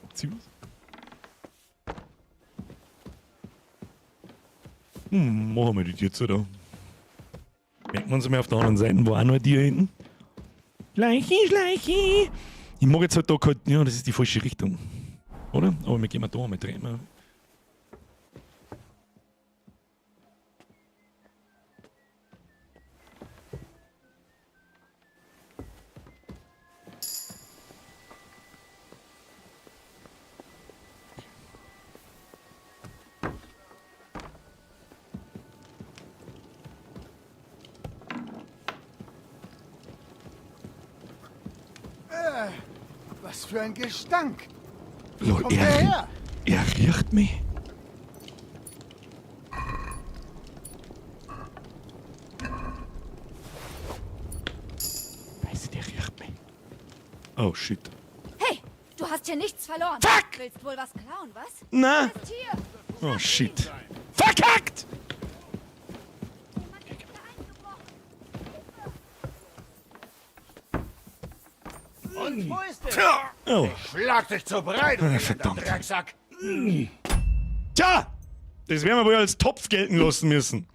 Sagt sie was? Machen wir die Tür zu da. Merken wir uns mal auf der anderen Seite, wo auch noch ein Tier hinten. Schleichi, Schleichi! Ich mag jetzt halt da halt, ja, das ist die falsche Richtung. Oder? Aber wir gehen mal da mal drehen. Was für ein Gestank. Lol, Kommt der her? er riecht mich. Weißt du, der riecht mich. Oh shit. Hey, du hast hier nichts verloren. Fuck! Willst wohl was klauen, was? Na? Ist hier. Oh shit. Verkackt! Und wo ist er? Oh. Schlag dich zur Brei, du Verdammt. Drecksack. Tja! Das werden wir wohl als Topf gelten lassen müssen.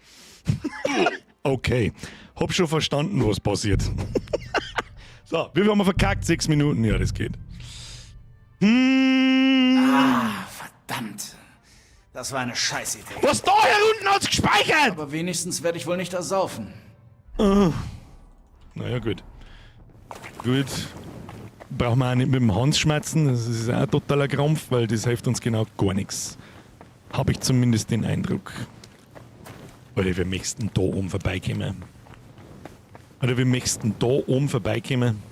Okay. Hab schon verstanden, was passiert. So, wie viel haben wir verkackt? 6 Minuten. Ja, das geht. Verdammt. Das war eine Scheißidee. Was da hier unten hat's gespeichert? Aber wenigstens werde ich wohl nicht ersaufen. Naja, gut. Gut. Brauchen wir auch nicht mit dem Hans schmerzen. Das ist auch ein totaler Krampf, weil das hilft uns genau gar nichts. Habe ich zumindest den Eindruck. Weil wir möchten da oben vorbeikommen. Oder wie möchtest du denn da oben vorbeikommen?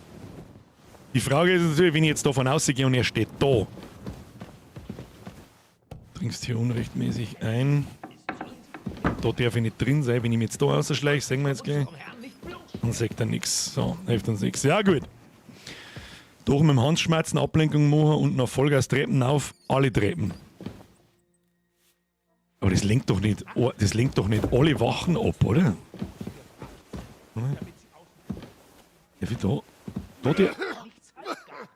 Die Frage ist natürlich, wenn ich jetzt davon ausgehe und er steht da. Trinkst hier unrechtmäßig ein. Da darf ich nicht drin sein. Wenn ich mich jetzt da rausschleiche, sehen wir jetzt gleich. Dann sagt er nichts. So, hilft uns nichts. Ja, gut. Doch mit dem Handschmerzen Ablenkung machen und nach Vollgas Treppen auf. Alle Treppen. Aber das lenkt doch nicht alle Wachen ab, oder? Darf ich da?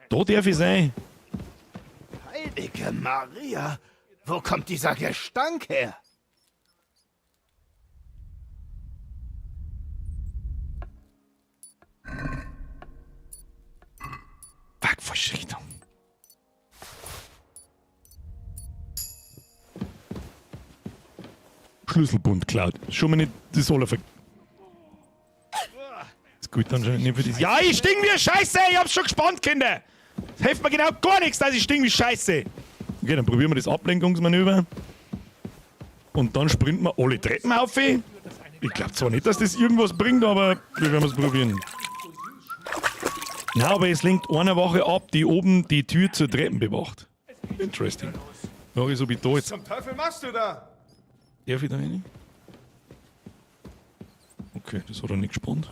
Da darf ich sein. Heilige Maria, wo kommt dieser Gestank her? Fuck, falsche Richtung. Schlüsselbund klaut. Schon mal nicht das alle ist gut, dann schon nicht für das. Ja, ich stink wie Scheiße! Ich hab's schon gespannt, Kinder! Das hilft mir genau gar nichts, dass ich stink wie Scheiße! Okay, dann probieren wir das Ablenkungsmanöver. Und dann sprinten wir alle Treppen auf. Ich glaube zwar nicht, dass das irgendwas bringt, aber wir werden es probieren. Na, aber es lenkt eine Wache ab, die oben die Tür zur Treppen bewacht. Interesting. Ja, ist, ob ich da jetzt. Was zum Teufel machst du da? Darf ich da rein? Okay, das hat er nicht gespannt.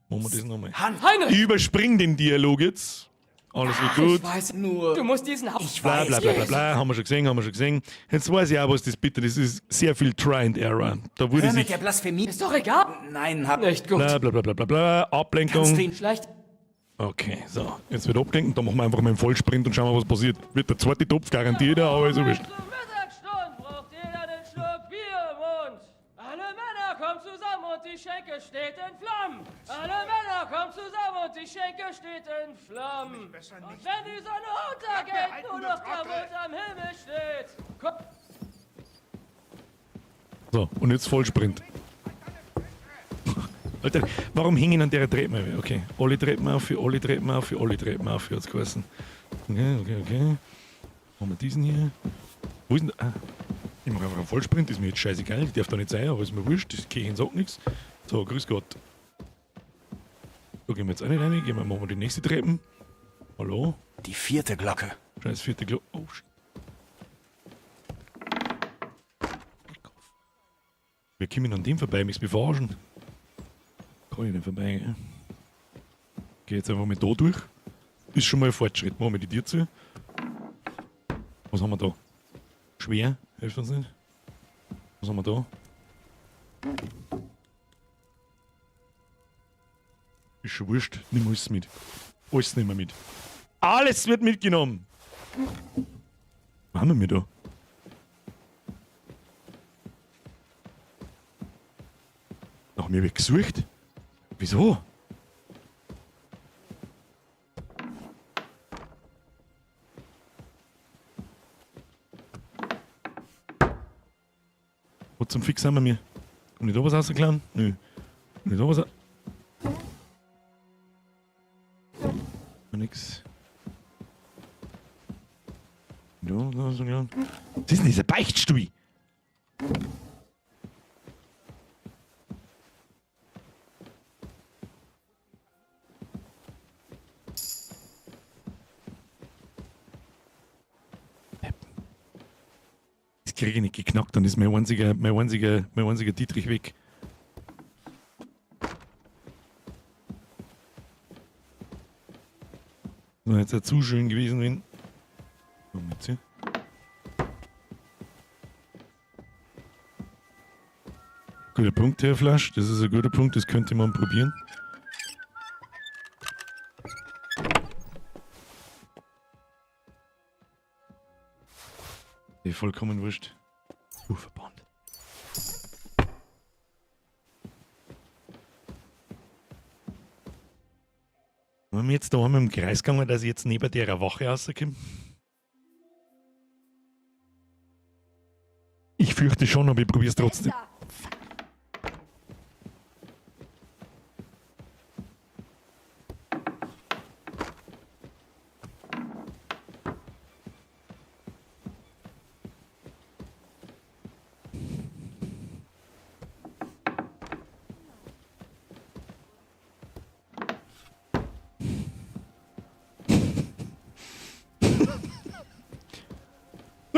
Machen wir das nochmal. Heinrich! Ich überspring den Dialog jetzt. Alles wird gut. Ich weiß nur. Du musst diesen Bla bla bla bla bla. Haben wir schon gesehen. Jetzt weiß ich auch, was das bitte ist. Das ist sehr viel Try and Error. Da wurde Hör mit sich. der Blasphemie. Ist doch egal. Nein, hab Nicht gut. Bla bla bla bla bla bla. Kannst du Ablenkung. ihn Schlecht. Okay, so. Jetzt wird abgelenkt. Dann machen wir einfach mal einen Vollsprint und schauen wir, was passiert. Wird der zweite Topf garantiert, aber ist so wurscht. Zur Mittagsstunde braucht jeder den Schluck Bier im Mund. Alle Männer kommen zusammen und die Schenke steht in Flammen. Alle Männer kommen zusammen und die Schenke steht in Flammen. Und wenn die Sonne untergeht, nur noch der Mond am Himmel steht. So, und jetzt Vollsprint. Alter, warum hängen an der Treppe? Okay, alle Treppen auf, alle Treppen auf, alle Treppen auf, hat's geheißen. Okay. Haben wir diesen hier. Wo ist denn der? Ah, ich mache einfach einen Vollsprint, ist mir jetzt scheißegal, ich darf da nicht sein, aber ist mir wurscht, das Kirchen sagt nichts. So, grüß Gott. Da gehen wir jetzt auch nicht rein, machen wir die nächste Treppen. Hallo? die 4. Glocke. Scheiß 4. Glocke. Oh, shit. Wir kommen an dem vorbei, mich verarschen. Kann ich nicht vorbei, gell? Geh jetzt einfach mal da durch. Ist schon mal ein Fortschritt. Machen wir die Tür zu. Was haben wir da? Schwer? Hilft uns nicht. Was haben wir da? Ist schon wurscht. Nimm alles mit. Alles nehmen wir mit. Alles wird mitgenommen. Was haben wir da? Nach mir wird gesucht? Wieso? Wo zum Fix haben wir mir? Kann ich da was rausklauen? Nö. Kann ich da was raus... Nix. Da, was ist denn dieser Beichtstuhl? Das kriege ich nicht geknackt, dann ist mein einziger Dietrich weg. Das war jetzt ja zu schön gewesen, wenn. Moment, ja. Guter Punkt, Herr Flasch. Das ist ein guter Punkt, das könnte man probieren. Vollkommen wurscht. Verband. Wenn wir jetzt da einmal im Kreis gegangen, dass ich jetzt neben der Wache rauskomme? Ich fürchte schon, aber ich probiere es trotzdem.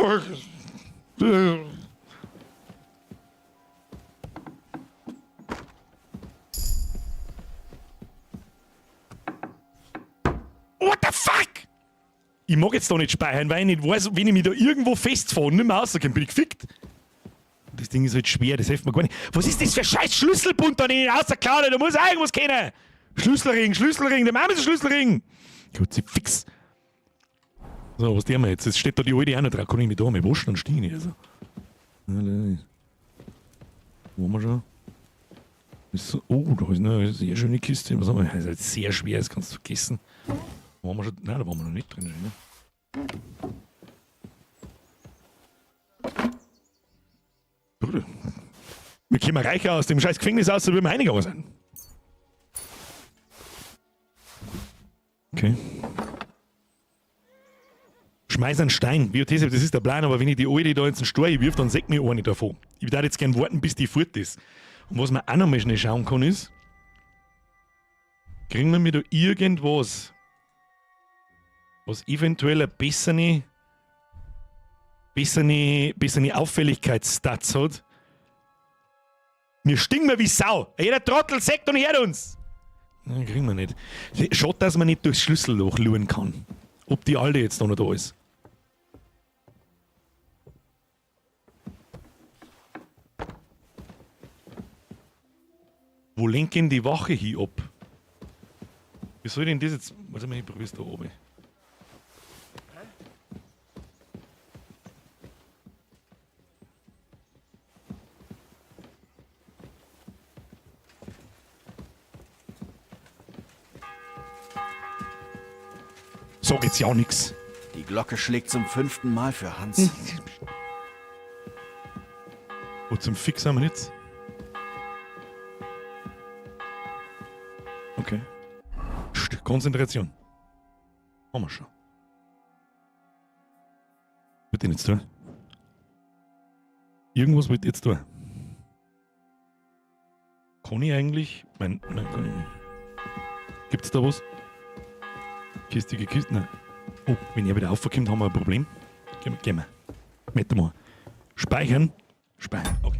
What the fuck? Ich mag jetzt da nicht speichern, weil ich nicht weiß, wenn ich mich da irgendwo festfahre und nicht mehr rauskomme, bin ich gefickt. Das Ding ist halt schwer, das hilft mir gar nicht. Was ist das für ein scheiß Schlüsselbund da, den ich rausklaue? Da muss irgendwas kennen. Schlüsselring, der Mann ist ein Schlüsselring. Gut, sie fix. So, was tun wir jetzt? Jetzt steht da die alte auch noch drauf. Kann ich mich da mal waschen und stehen nicht. Also. Wo haben wir schon? Ist so, oh, da ist eine sehr schöne Kiste. Was haben wir? Das ist halt sehr schwer, das kannst du vergessen. Wo haben wir schon? Nein, da waren wir noch nicht drin. Ne? Wir kommen reicher aus dem scheiß Gefängnis aus, als wir einiger sein. Okay. Schmeiß einen Stein. Wie das ist der Plan, aber wenn ich die alte da jetzt einen Stor wirf, dann sägt mir eine davon. Ich würde jetzt gerne warten, bis die fort ist. Und was man auch noch mal schnell schauen kann, ist, kriegen wir mir da irgendwas, was eventuell eine bessere Auffälligkeitsstats hat. Wir stinken wie Sau. Jeder Trottel sagt und hört uns. Nein, kriegen wir nicht. Schaut, dass man nicht durchs Schlüsselloch schauen kann. Ob die alte jetzt noch da ist. Wo lenken die Wache hier ab? Wie soll denn das jetzt... Warte mal, ich probier's da oben. Sag jetzt ja nix. Die Glocke schlägt zum 5. Mal für Hans. Wo zum Fix haben wir jetzt? Okay. Konzentration. Haben wir schon. Wird denn jetzt tun? Irgendwas wird jetzt tun. Kann ich eigentlich? Nein, kann ich nicht. Gibt's da was? Kistige Kiste? Nein. Oh, wenn er wieder aufkommt, haben wir ein Problem. Gehen wir. Warte mal. Speichern. Speichern. Okay.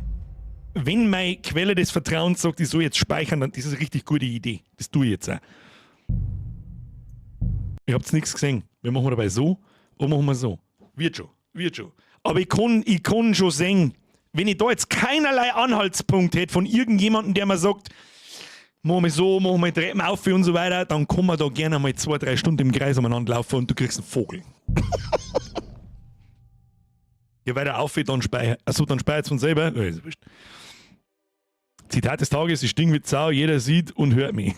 Wenn meine Quelle des Vertrauens sagt, ich soll jetzt speichern, dann ist das eine richtig gute Idee. Das tue ich jetzt auch. Ihr habt nichts gesehen. Wir machen dabei so und machen wir so. Wird schon. Aber ich kann schon sehen, wenn ich da jetzt keinerlei Anhaltspunkt hätte von irgendjemandem, der mir sagt, machen wir so, machen wir Treppen auf und so weiter, dann kann man da gerne mal 2-3 Stunden im Kreis umeinander laufen und du kriegst einen Vogel. Je weiter auf, dann speichert. Achso, dann speichert es von selber. Ja, ist wurscht. Zitat des Tages, ich stinke wie Sau, jeder sieht und hört mich.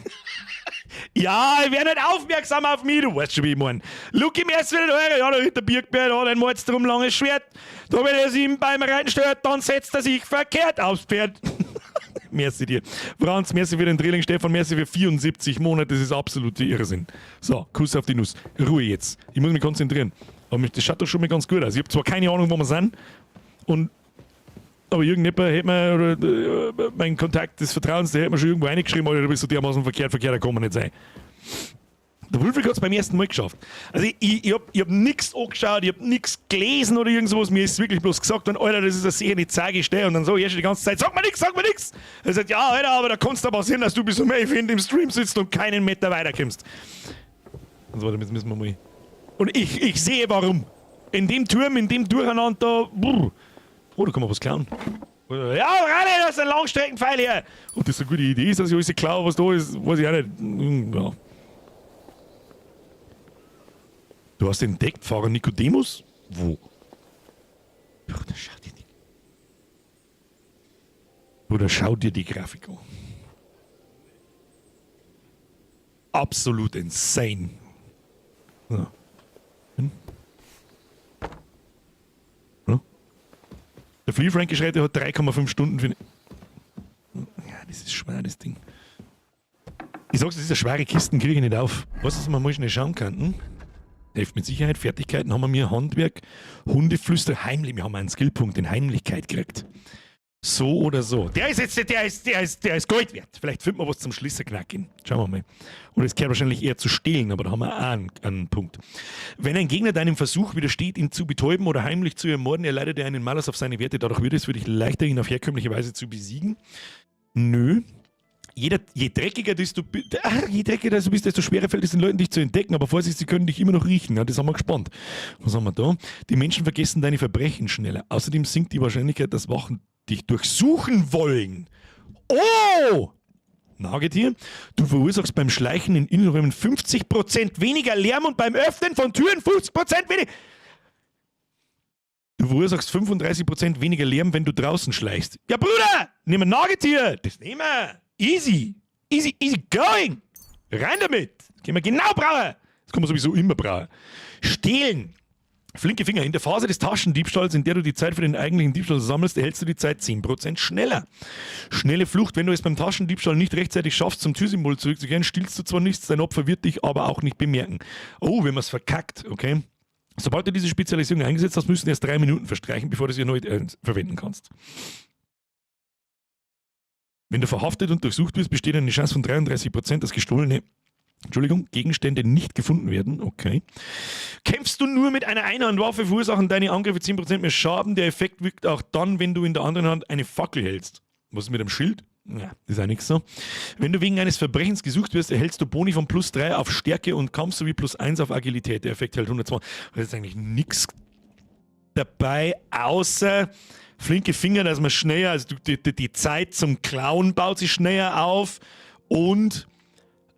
Ja, ich werde nicht aufmerksam auf mich, du weißt schon, wie ich meine. Look im ersten wieder eure, ja, da ist der Birkbär, da hat ein Mordstrom langes Schwert. Da, wenn er sich beim Reiten stört, dann setzt er sich verkehrt aufs Pferd. Merci dir. Franz, merci für den Drilling. Stefan, merci für 74 Monate, das ist absoluter Irrsinn. So, Kuss auf die Nuss. Ruhe jetzt. Ich muss mich konzentrieren. Aber das schaut doch schon mal ganz gut aus. Ich habe zwar keine Ahnung, wo wir sind, aber irgendjemand hätte mir, oder mein Kontakt des Vertrauens, der hätte mir schon irgendwo reingeschrieben, oder du bist so dermaßen verkehrt, da kann man nicht sein. Der Wulfric hat es beim ersten Mal geschafft. Also ich hab nichts angeschaut, ich hab nichts gelesen oder irgend sowas, mir ist wirklich bloß gesagt worden, Alter, das ist eine Serie, die zeige ich dir, und dann so erst die ganze Zeit, sag mir nichts. Er sagt, ja, Alter, aber da kannst du passieren, dass du bis um 11 im Stream sitzt und keinen Meter weiterkommst. Also warte, jetzt müssen wir mal... Und ich sehe warum. In dem Turm, in dem Durcheinander, oh, da kann man was klauen. Ja, Rani, das ist ein Langstreckenpfeil hier. Ob das eine gute Idee ist, dass ich alles klaue, was da ist, weiß ich auch nicht. Ja. Du hast entdeckt, Fahrer Nikodemus? Wo? Bruder, schau dir die Grafik an. Absolut insane. So. Ja. Der Flea-Frank geschreit, der hat 3,5 Stunden für... Ja, das ist schwer, das Ding. Ich sag's, diese schwere Kisten kriege ich nicht auf. Was ist, man mal schnell schauen kann? Hilft mit Sicherheit. Fertigkeiten haben wir Handwerk, Hundeflüster, heimlich. Wir haben einen Skillpunkt in Heimlichkeit gekriegt. So oder so. Der ist Gold wert. Vielleicht findet man was zum Schlüsselknacken. Schauen wir mal. Oder es gehört wahrscheinlich eher zu stehlen, aber da haben wir auch einen Punkt. Wenn ein Gegner deinem Versuch widersteht, ihn zu betäuben oder heimlich zu ermorden, erleidet er einen Malus auf seine Werte. Dadurch wird es für dich leichter, ihn auf herkömmliche Weise zu besiegen. Nö. Je dreckiger du bist, desto schwerer fällt es den Leuten, dich zu entdecken. Aber Vorsicht, sie können dich immer noch riechen. Ja, das haben wir gespannt. Was haben wir da? Die Menschen vergessen deine Verbrechen schneller. Außerdem sinkt die Wahrscheinlichkeit, dass Wachen dich durchsuchen wollen. Oh! Nagetier, du verursachst beim Schleichen in Innenräumen 50% weniger Lärm und beim Öffnen von Türen 50% weniger... Du verursachst 35% weniger Lärm, wenn du draußen schleichst. Ja, Bruder, nehmen wir Nagetier. Das nehmen wir. Easy going. Rein damit. Das können wir genau brauchen. Das kann man sowieso immer brauchen. Stehlen. Flinke Finger. In der Phase des Taschendiebstahls, in der du die Zeit für den eigentlichen Diebstahl sammelst, erhältst du die Zeit 10% schneller. Schnelle Flucht. Wenn du es beim Taschendiebstahl nicht rechtzeitig schaffst, zum Türsymbol zurückzukehren, stiehlst du zwar nichts, dein Opfer wird dich aber auch nicht bemerken. Oh, wenn man es verkackt, okay. Sobald du diese Spezialisierung eingesetzt hast, müssen erst 3 Minuten verstreichen, bevor du sie erneut verwenden kannst. Wenn du verhaftet und durchsucht wirst, besteht eine Chance von 33%, dass gestohlene Gegenstände nicht gefunden werden. Okay. Kämpfst du nur mit einer Einhandwaffe, verursachen deine Angriffe 10% mehr Schaden. Der Effekt wirkt auch dann, wenn du in der anderen Hand eine Fackel hältst. Was ist mit dem Schild? Ja, das ist auch nichts so. Wenn du wegen eines Verbrechens gesucht wirst, erhältst du Boni von +3 auf Stärke und Kampf sowie +1 auf Agilität. Der Effekt hält 120. Das ist eigentlich nichts dabei, außer flinke Finger, dass man schneller, also die Zeit zum Klauen baut sich schneller auf und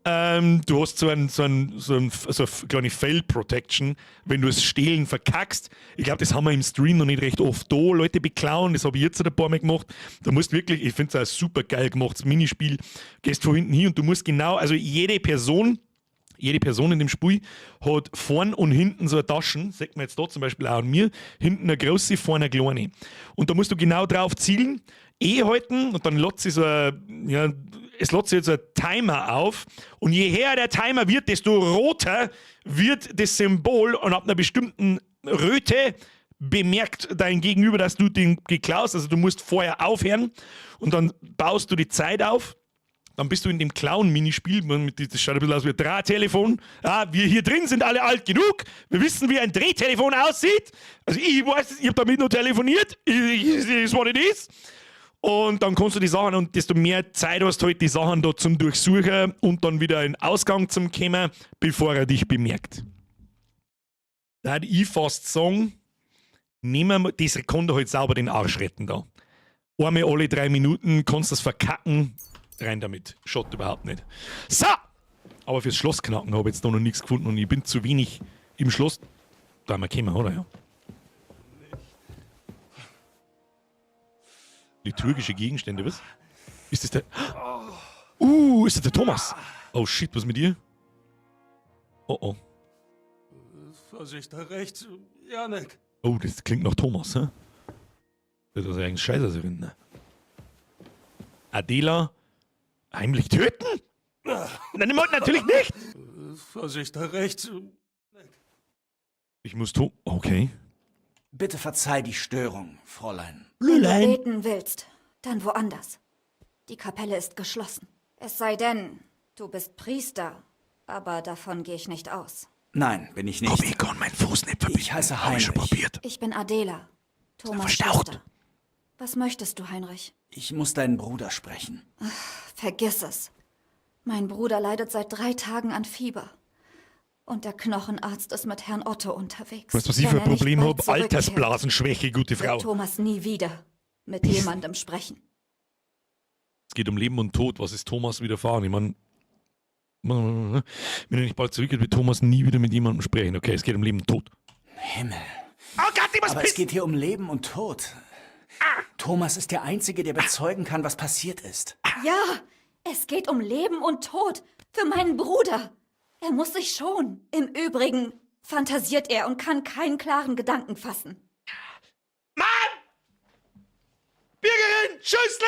du hast so eine kleine Fail-Protection, wenn du das Stehlen verkackst. Ich glaube, das haben wir im Stream noch nicht recht oft da, Leute beklauen, das habe ich jetzt ein paar Mal gemacht. Da musst wirklich, ich finde es auch super geil gemacht, das Minispiel, gehst von hinten hin und du musst genau, also jede Person in dem Spiel hat vorn und hinten so eine Taschen, sagt man jetzt da zum Beispiel auch an mir, hinten eine große, vorne eine kleine. Und da musst du genau drauf zielen, halten und dann lädt sich es lädt sich jetzt ein Timer auf und je höher der Timer wird, desto roter wird das Symbol und ab einer bestimmten Röte bemerkt dein Gegenüber, dass du den geklaust, also du musst vorher aufhören und dann baust du die Zeit auf. Dann bist du in dem Clown-Minispiel, das schaut ein bisschen aus wie ein Drahttelefon. Ja, wir hier drin sind alle alt genug. Wir wissen, wie ein Drehtelefon aussieht. Also ich weiß, ich habe damit nur telefoniert. Is what it is. Und dann kannst du die Sachen, und desto mehr Zeit hast du halt die Sachen da zum Durchsuchen und dann wieder in Ausgang zum kommen, bevor er dich bemerkt. Da hätte ich fast sagen, nehmen wir das kann halt sauber den Arsch retten da. Einmal alle 3 Minuten kannst du das verkacken. Rein damit. Schaut überhaupt nicht. So! Aber fürs Schlossknacken habe ich jetzt da noch nichts gefunden und ich bin zu wenig im Schloss. Da haben wir gekommen, oder? Ja. Liturgische Gegenstände, was? Ist das der... ist das der Thomas? Oh shit, was mit dir? Oh. Vorsicht, da rechts, Janek. Oh, das klingt nach Thomas, hä? Das ist eigentlich scheiße drin, ne? Adela... Heimlich töten? Nein, natürlich nicht! Vorsicht, da rechts. Ich muss Okay. Bitte verzeih die Störung, Fräulein. Wenn du beten willst, dann woanders. Die Kapelle ist geschlossen. Es sei denn, du bist Priester, aber davon gehe ich nicht aus. Nein, bin ich nicht. Komm, ich kann meinen Fuß nicht verbinden. Ich heiße Heinrich. Ich bin Adela, Thomas' Schwester. Was möchtest du, Heinrich? Ich muss deinen Bruder sprechen. Vergiss es. Mein Bruder leidet seit 3 Tagen an Fieber. Und der Knochenarzt ist mit Herrn Otto unterwegs. Weißt du, was ich für ein Problem habe? Altersblasenschwäche, gute Frau. Wird Thomas nie wieder mit jemandem sprechen. Es geht um Leben und Tod. Was ist Thomas widerfahren? Ich meine, wenn er nicht bald zurückgeht, wird Thomas nie wieder mit jemandem sprechen. Okay, es geht um Leben und Tod. Himmel. Oh Gott, ich muss Aber es geht hier um Leben und Tod. Thomas ist der Einzige, der bezeugen kann, was passiert ist. Ja, es geht um Leben und Tod für meinen Bruder. Er muss sich schonen. Im Übrigen fantasiert er und kann keinen klaren Gedanken fassen. Mann! Bürgerin! Schüssel!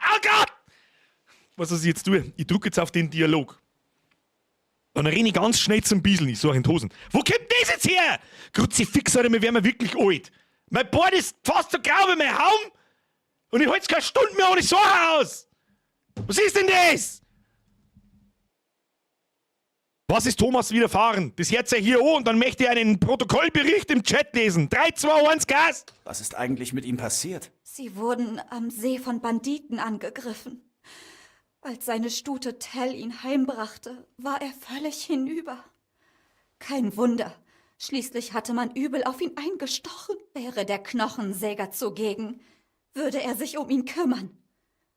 Oh Gott! Was soll ich jetzt tun? Ich drücke jetzt auf den Dialog. Dann renne ich ganz schnell zum Bieseln. Ich sage in die Hosen. Wo kommt das jetzt her? Kruzifix, Alter, wir werden wirklich alt. Mein Bord ist fast so grau wie mein Haum. Und ich halte keine Stunde mehr ohne so aus! Was ist denn das? Was ist Thomas widerfahren? Das jetzt ja hier und dann möchte ich einen Protokollbericht im Chat lesen. 3, 2, 1, Gas! Was ist eigentlich mit ihm passiert? Sie wurden am See von Banditen angegriffen. Als seine Stute Tell ihn heimbrachte, war er völlig hinüber. Kein Wunder. Schließlich hatte man übel auf ihn eingestochen. Wäre der Knochensäger zugegen, würde er sich um ihn kümmern.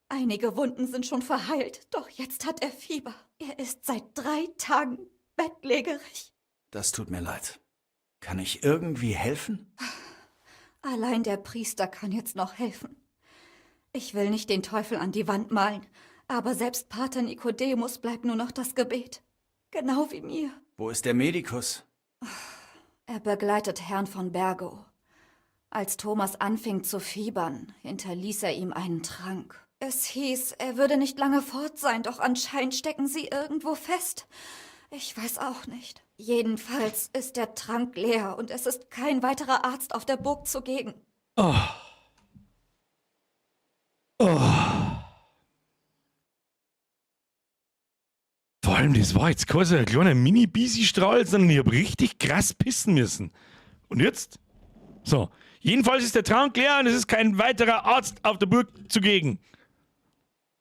Einige Wunden sind schon verheilt, doch jetzt hat er Fieber. Er ist seit 3 Tagen bettlägerig. Das tut mir leid. Kann ich irgendwie helfen? Allein der Priester kann jetzt noch helfen. Ich will nicht den Teufel an die Wand malen, aber selbst Pater Nikodemus bleibt nur noch das Gebet. Genau wie mir. Wo ist der Medikus? Er begleitet Herrn von Bergo. Als Thomas anfing zu fiebern, hinterließ er ihm einen Trank. Es hieß, er würde nicht lange fort sein, doch anscheinend stecken sie irgendwo fest. Ich weiß auch nicht. Jedenfalls ist der Trank leer und es ist kein weiterer Arzt auf der Burg zugegen. Oh. Oh. Vor allem, das war jetzt kein so ein kleiner Mini-Bisi-Strahl, sondern ich hab richtig krass pissen müssen. Und jetzt? So. Jedenfalls ist der Trank leer und es ist kein weiterer Arzt auf der Burg zugegen.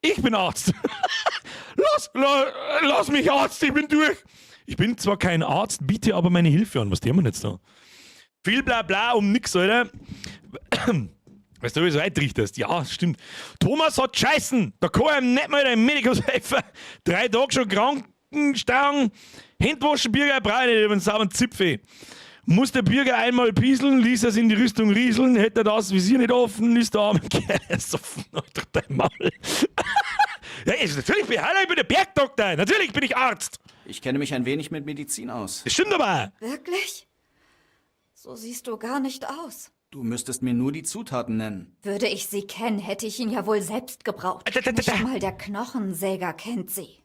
Ich bin Arzt. Lass mich Arzt, ich bin durch. Ich bin zwar kein Arzt, biete aber meine Hilfe an. Was tun wir jetzt da? Viel Blabla um nix, Alter. Weißt du, wie du so eintrichterst? Ja, stimmt. Thomas hat Scheißen. Da kann einem nicht mal der Medikus helfen. 3 Tage schon Krankenstagen. Händewaschen, Bürger, brauche nicht über den sauren Zipfel. Muss der Bürger einmal pieseln, ließ er es in die Rüstung rieseln, hätte er das Visier nicht offen, ist der arme Kerl ersoffen. Alter, dein Maul. Ja, natürlich bin ich der Bergdoktor. Natürlich bin ich Arzt. Ich kenne mich ein wenig mit Medizin aus. Das stimmt aber. Wirklich? So siehst du gar nicht aus. Du müsstest mir nur die Zutaten nennen. Würde ich sie kennen, hätte ich ihn ja wohl selbst gebraucht. Nicht mal der Knochensäger kennt sie.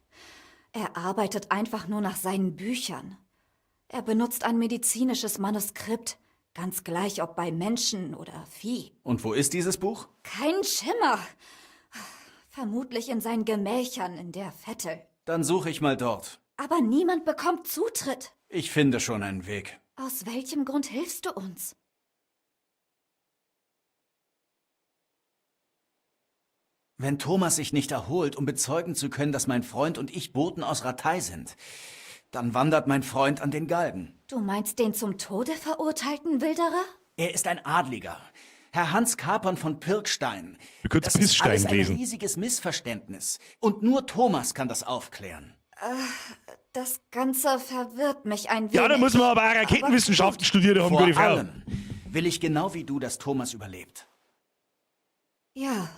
Er arbeitet einfach nur nach seinen Büchern. Er benutzt ein medizinisches Manuskript, ganz gleich ob bei Menschen oder Vieh. Und wo ist dieses Buch? Kein Schimmer. Vermutlich in seinen Gemächern in der Vettel. Dann suche ich mal dort. Aber niemand bekommt Zutritt. Ich finde schon einen Weg. Aus welchem Grund hilfst du uns? Wenn Thomas sich nicht erholt, um bezeugen zu können, dass mein Freund und ich Boten aus Ratei sind, dann wandert mein Freund an den Galgen. Du meinst den zum Tode verurteilten Wilderer? Er ist ein Adliger. Herr Hans Kapern von Pirkstein. Das ist alles ein lesen. riesiges Missverständnis. Und nur Thomas kann das aufklären. Das Ganze verwirrt mich ein wenig. Ja, da muss man aber auch Raketenwissenschaften studiert haben, gute Vor Frau. allem will ich genau wie du, dass Thomas überlebt. Ja,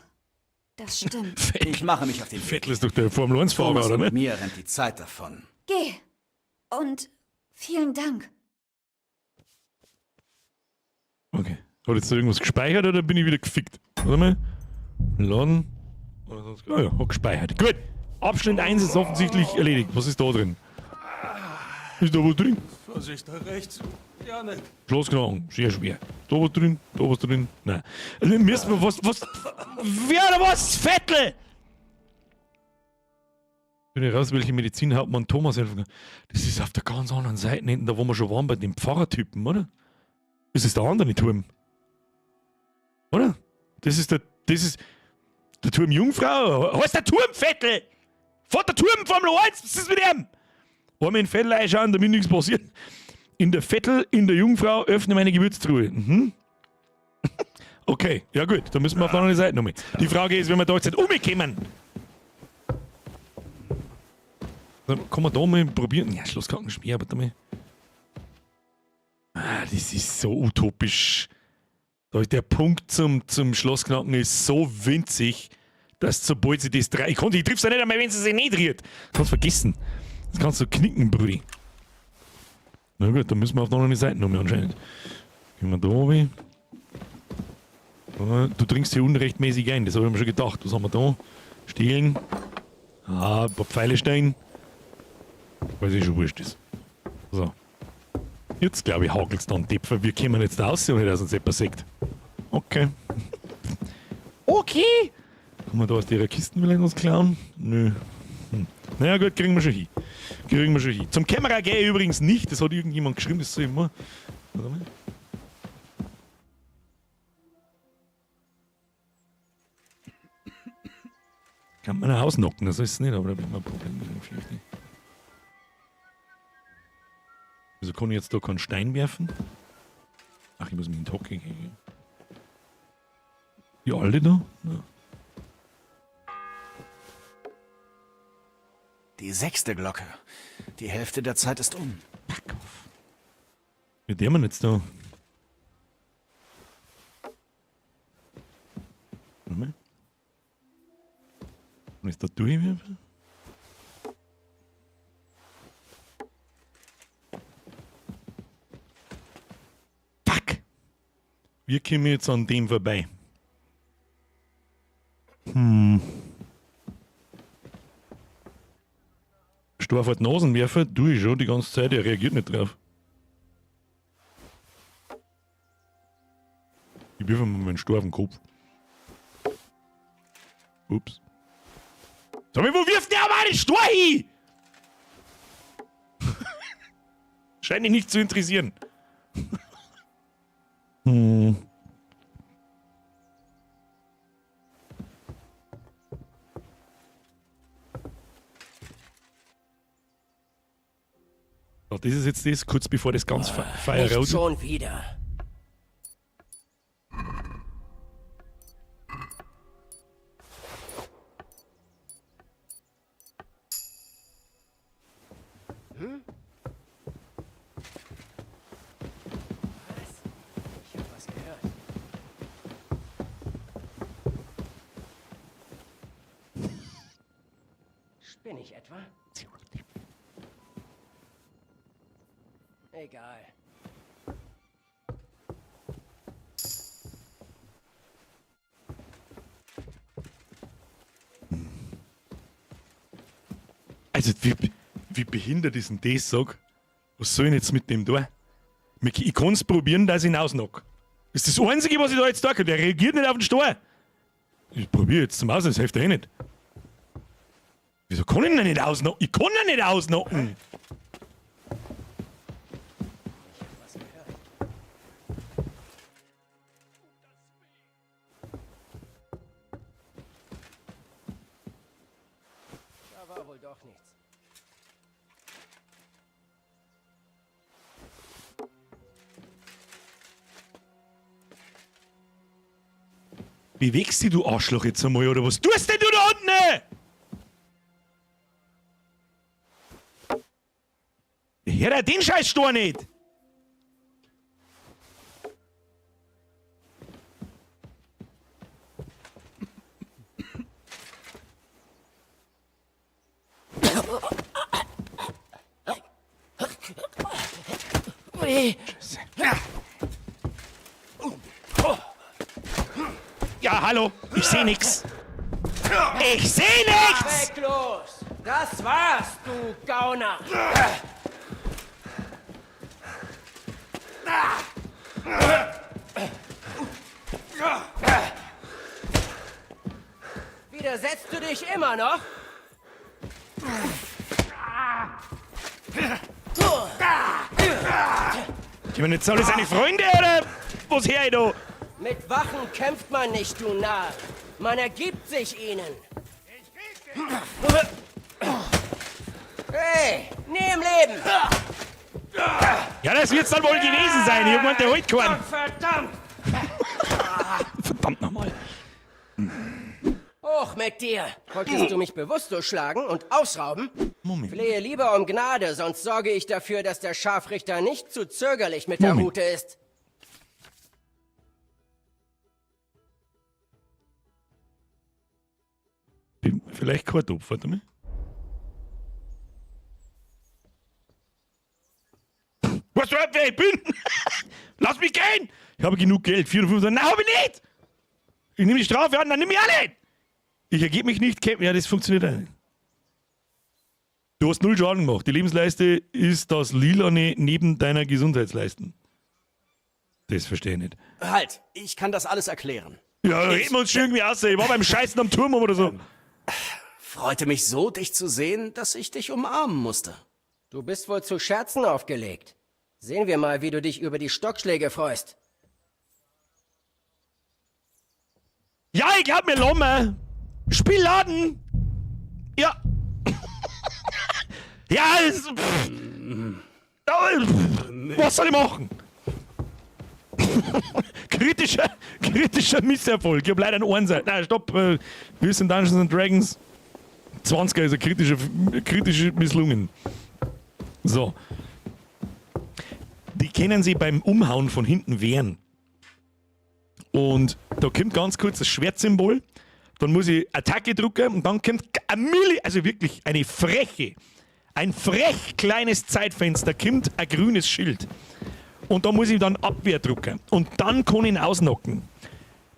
das stimmt. Ich mache mich auf den Weg. Vettel ist doch der Formel-1-Fahrer, Thomas oder und ne? mir rennt die Zeit davon. Geh. Und vielen Dank. Okay. Hat jetzt da irgendwas gespeichert oder bin ich wieder gefickt? Warte mal. Laden. Ah ja, hat gespeichert. Gut. Abschnitt 1 ist offensichtlich erledigt. Was ist da drin? Ist da was drin? Vorsicht, da rechts. Janek. Schlosskragen. Sehr schwer. Da was drin? Da was drin? Nein. Also müssen wir was... Wer oder was? Vettel! Ich bin raus, welche Medizinhauptmann Thomas helfen kann. Das ist auf der ganz anderen Seite hinten, da wo wir schon waren bei dem Pfarrertypen, oder? Das ist der andere Turm. Oder? Das ist der Turm Jungfrau. Heißt der Turm Vettel? Fährt der Turm Formel 1? Was ist mit dem? Einmal in Vettel einschauen, damit nichts passiert. In der Vettel, in der Jungfrau, öffne meine Gewürztruhe. Mhm. Okay, ja gut, dann müssen wir auf der anderen Seite nochmal. Die Frage ist, wenn wir da jetzt nicht umkommen. Dann kann man da mal probieren. Ja, Schlosskarten schwer, aber da mal. Ah, das ist so utopisch. Da ist der Punkt zum Schlossknacken ist so winzig, dass sobald sie das dreht. Ich triff's ja nicht einmal, wenn sie sich nicht dreht. Kannst vergessen. Das kannst du knicken, Brudi. Na gut, dann müssen wir auf der anderen Seite nochmal anscheinend. Gehen wir da oben. Du trinkst hier unrechtmäßig ein, das habe ich mir schon gedacht. Was haben wir da? Stehlen. Ah, ein paar Pfeile stehen. Weiß ich schon, wurscht ist. So. Jetzt glaube ich hakelt's dann Depfer. Wir kommen jetzt raus und nicht aus uns etwas sagt. Okay. Okay. okay. Kann man da aus der Kisten vielleicht was klauen? Nö. Naja gut, kriegen wir schon hin. Zum Kämmerer gehe ich übrigens nicht. Das hat irgendjemand geschrieben, das soll ich mal. Warte mal. Kann man ein Haus knocken, das ist es nicht, aber da bin ich ein Problem mit dem vielleicht. Also kann ich jetzt da keinen Stein werfen? Ach, ich muss mich in die Hocke gehen. Die alte da? Ja. Die 6. Glocke. Die Hälfte der Zeit ist um. Mit der man jetzt da. Warte mal. Und ist da durchwerfen? Fuck! Wir kommen jetzt an dem vorbei. Storfahrt Nasenwerfer, tue ich schon die ganze Zeit, er reagiert nicht drauf. Ich wirf ihm meinen Stor auf den Kopf. Ups. Sag mal, wo wirft der meine Stor hin? Scheint mich nicht zu interessieren. So, das ist jetzt das, kurz bevor das ganz Feier raus. Schon wieder. Bin ich etwa? Egal. Also, wie behindert ist denn das, sag? Was soll ich jetzt mit dem tun? Ich kann es probieren, dass ich ihn ausnocke. Das ist das Einzige, was ich da jetzt tun kann. Der reagiert nicht auf den Stor. Ich probiere jetzt zum Aus, das hilft ja eh nicht. Wieso kann ich ihn nicht ausnocken? Ich kann ihn nicht ausnocken! Da war wohl doch nichts. Bewegst dich, du Arschloch, jetzt einmal, oder was tust denn du da unten? Hör den Scheiß Stor nicht! Ja, hallo, ich seh nix. Ich seh nichts! Weg los! Das war's, du Gauner! Widersetzt du dich immer noch? Ich meine, jetzt alle seine Freunde, oder? Was her, da? Mit Wachen kämpft man nicht, du Narr. Man ergibt sich ihnen. Hey, nie im Leben! Ja, das wird's dann wohl gewesen sein. Ich meinte heute keinen. Verdammt! Verdammt nochmal. Hoch mit dir! Wolltest du mich bewusstlos schlagen und ausrauben? Moment. Flehe lieber um Gnade, sonst sorge ich dafür, dass der Scharfrichter nicht zu zögerlich mit der Rute ist. Bin vielleicht kein Topf, warte mal. Was du wer ich bin? Lass mich gehen! Ich habe genug Geld, 450. Nein, habe ich nicht! Ich nehme die Strafe an, dann nimm ich auch nicht! Ich ergebe mich nicht, ja, das funktioniert auch nicht. Du hast 0 Schaden gemacht. Die Lebensleiste ist das Lilane neben deiner Gesundheitsleisten. Das verstehe ich nicht. Halt, ich kann das alles erklären. Ja, reden wir uns schon irgendwie aus. Ich war beim Scheißen am Turm oder so. Freute mich so, dich zu sehen, dass ich dich umarmen musste. Du bist wohl zu Scherzen aufgelegt. Sehen wir mal, wie du dich über die Stockschläge freust. Ja, ich glaub mir Lomme. Spielladen. Ja. Ja, was soll ich machen? kritischer Misserfolg. Ich hab leider einen Einser. Nein, stopp. Wir sind Dungeons and Dragons. 20er ist ein kritische Misslungen. So. Die können sie beim Umhauen von hinten wehren. Und da kommt ganz kurz das Schwertsymbol. Dann muss ich Attacke drücken und dann kommt also wirklich ein frech kleines Zeitfenster, kommt ein grünes Schild. Und da muss ich dann Abwehr drücken. Und dann kann ich ihn ausnocken.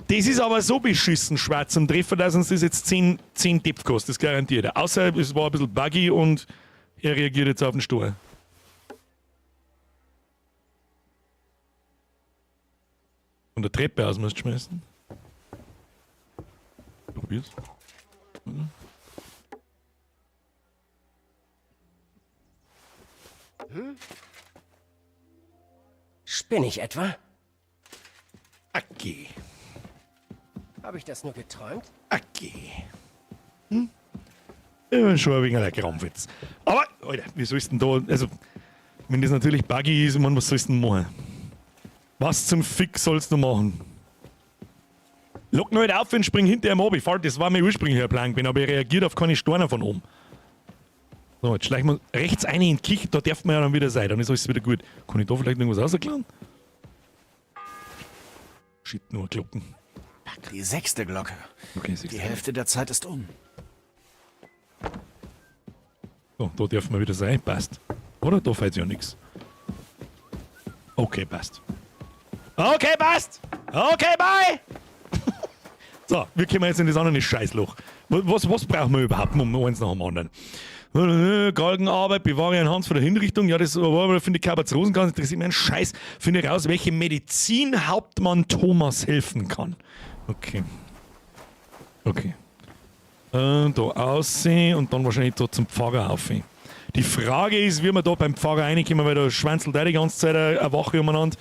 Das ist aber so beschissen schwer zum Treffer, dass uns das jetzt 10 Tipp kostet, das garantiert er. Außer es war ein bisschen buggy und er reagiert jetzt auf den Stor. Von der Treppe aus musst du schmeißen. Probier's. Spinne ich etwa? Okay. Habe ich das nur geträumt? Okay. Ja, schon ein wenig ein Krampfwitz. Aber, Alter, wie sollst du denn da, also, wenn das natürlich buggy ist, man, was sollst du denn machen? Was zum Fick sollst du machen? Lock noch nicht auf und spring hinter ihm ab. Das war mein ursprünglicher Plan gewesen, aber er reagiert auf keine Steine von oben. So, jetzt schleichen wir rechts eine in die Küche, da darf man ja dann wieder sein, dann ist alles wieder gut. Kann ich da vielleicht irgendwas rausklauen? Shit, nur Glocken. Die 6. Glocke. Okay, Die Hälfte der Zeit ist um. So, da dürfen wir wieder sein, passt. Oder? Da fällt ja nichts. Okay, passt. Okay, passt! Okay, bye! So, wir kommen jetzt in das andere Scheißloch. Was brauchen wir überhaupt um eins nach dem anderen? Galgenarbeit, bewahre ein Hans von der Hinrichtung. Ja, das war, finde ich, Kabatzrosen ganz interessiert mich ein Scheiß. Finde raus, welche Medizin Hauptmann Thomas helfen kann. Okay. Okay. Da aussehen und dann wahrscheinlich da zum Pfarrer auf. Die Frage ist, wie wir da beim Pfarrer reinkommen, weil da schwänzelt der die ganze Zeit eine Wache umeinander.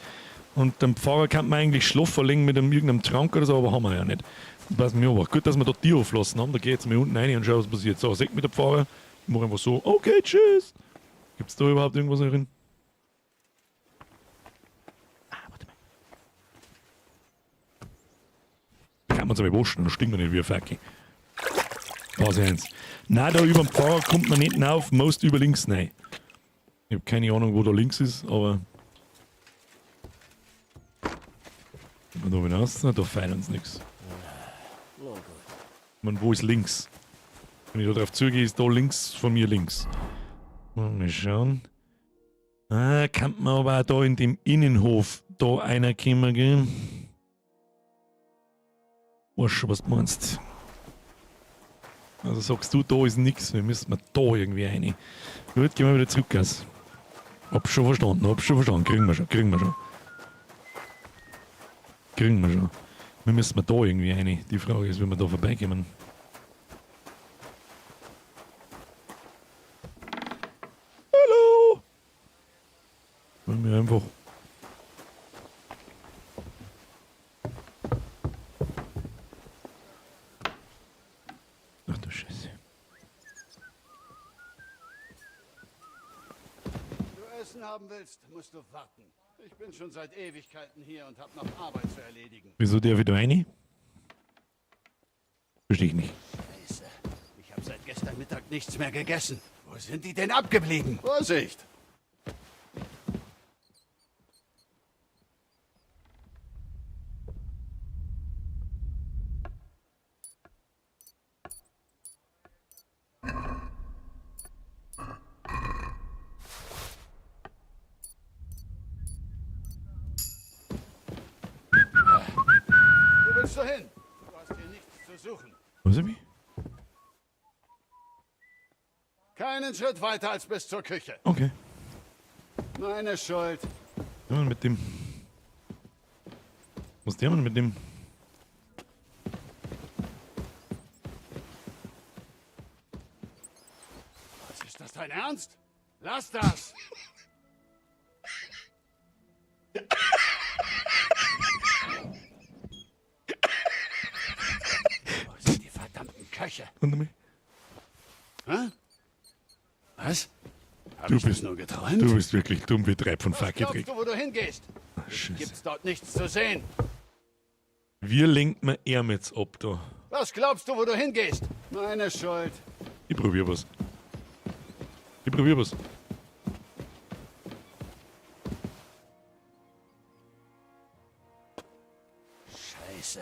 Und dem Pfarrer kann man eigentlich Schlaffer legen mit irgendeinem Trank oder so, aber haben wir ja nicht. Das weiß mir aber. Gut, dass wir da die auflassen haben. Da gehe ich jetzt mal unten rein und schau, was passiert. So, sagt mir der Pfarrer. Ich mache einfach so, okay, tschüss. Gibt es da überhaupt irgendwas drin? Warte mal. Kann man es aber waschen, dann stinkt man nicht wie ein Fackel. Was eins. Nein, da über dem Pfarrer kommt man nicht auf, most über links rein. Ich habe keine Ahnung, wo da links ist, aber. Und da hinaus, da feiern uns nichts. Wo ist links? Wenn ich da drauf zugehe, ist da links von mir links. Mal schauen. Kann man aber auch da in dem Innenhof da einer kommen, gell? Weißt schon, was du meinst. Also sagst du, da ist nichts, wir müssen da irgendwie rein. Gut, gehen wir wieder zurück. Hab schon verstanden. Kriegen wir schon. Wir müssen da irgendwie rein. Die Frage ist, wie wir da vorbeikommen. Hallo! Wollen wir einfach. Ach du Scheiße. Wenn du Essen haben willst, musst du warten. Ich bin schon seit Ewigkeiten hier und hab noch Arbeit zu erledigen. Wieso der wieder rein? Verstehe ich nicht. Scheiße. Ich habe seit gestern Mittag nichts mehr gegessen. Wo sind die denn abgeblieben? Vorsicht! Wo willst du hin? Du hast hier nichts zu suchen. Was hab ich? Keinen Schritt weiter als bis zur Küche. Okay. Meine Schuld. Ja, mit dem. Was der mit dem? das dein Ernst? Lass das! Wo sind die verdammten Köche? Warte mal. Hä? Was? Hab Du ich das bist nur geträumt? Du bist wirklich dumm wie Treib von Was Fackel. glaubst du, wo du hingehst? Scheiße. Gibt's dort nichts zu sehen? Wie lenkt man Arm jetzt ab da? Was glaubst du, wo du hingehst? Meine Schuld. Ich probier was. Ich probier was. Scheiße.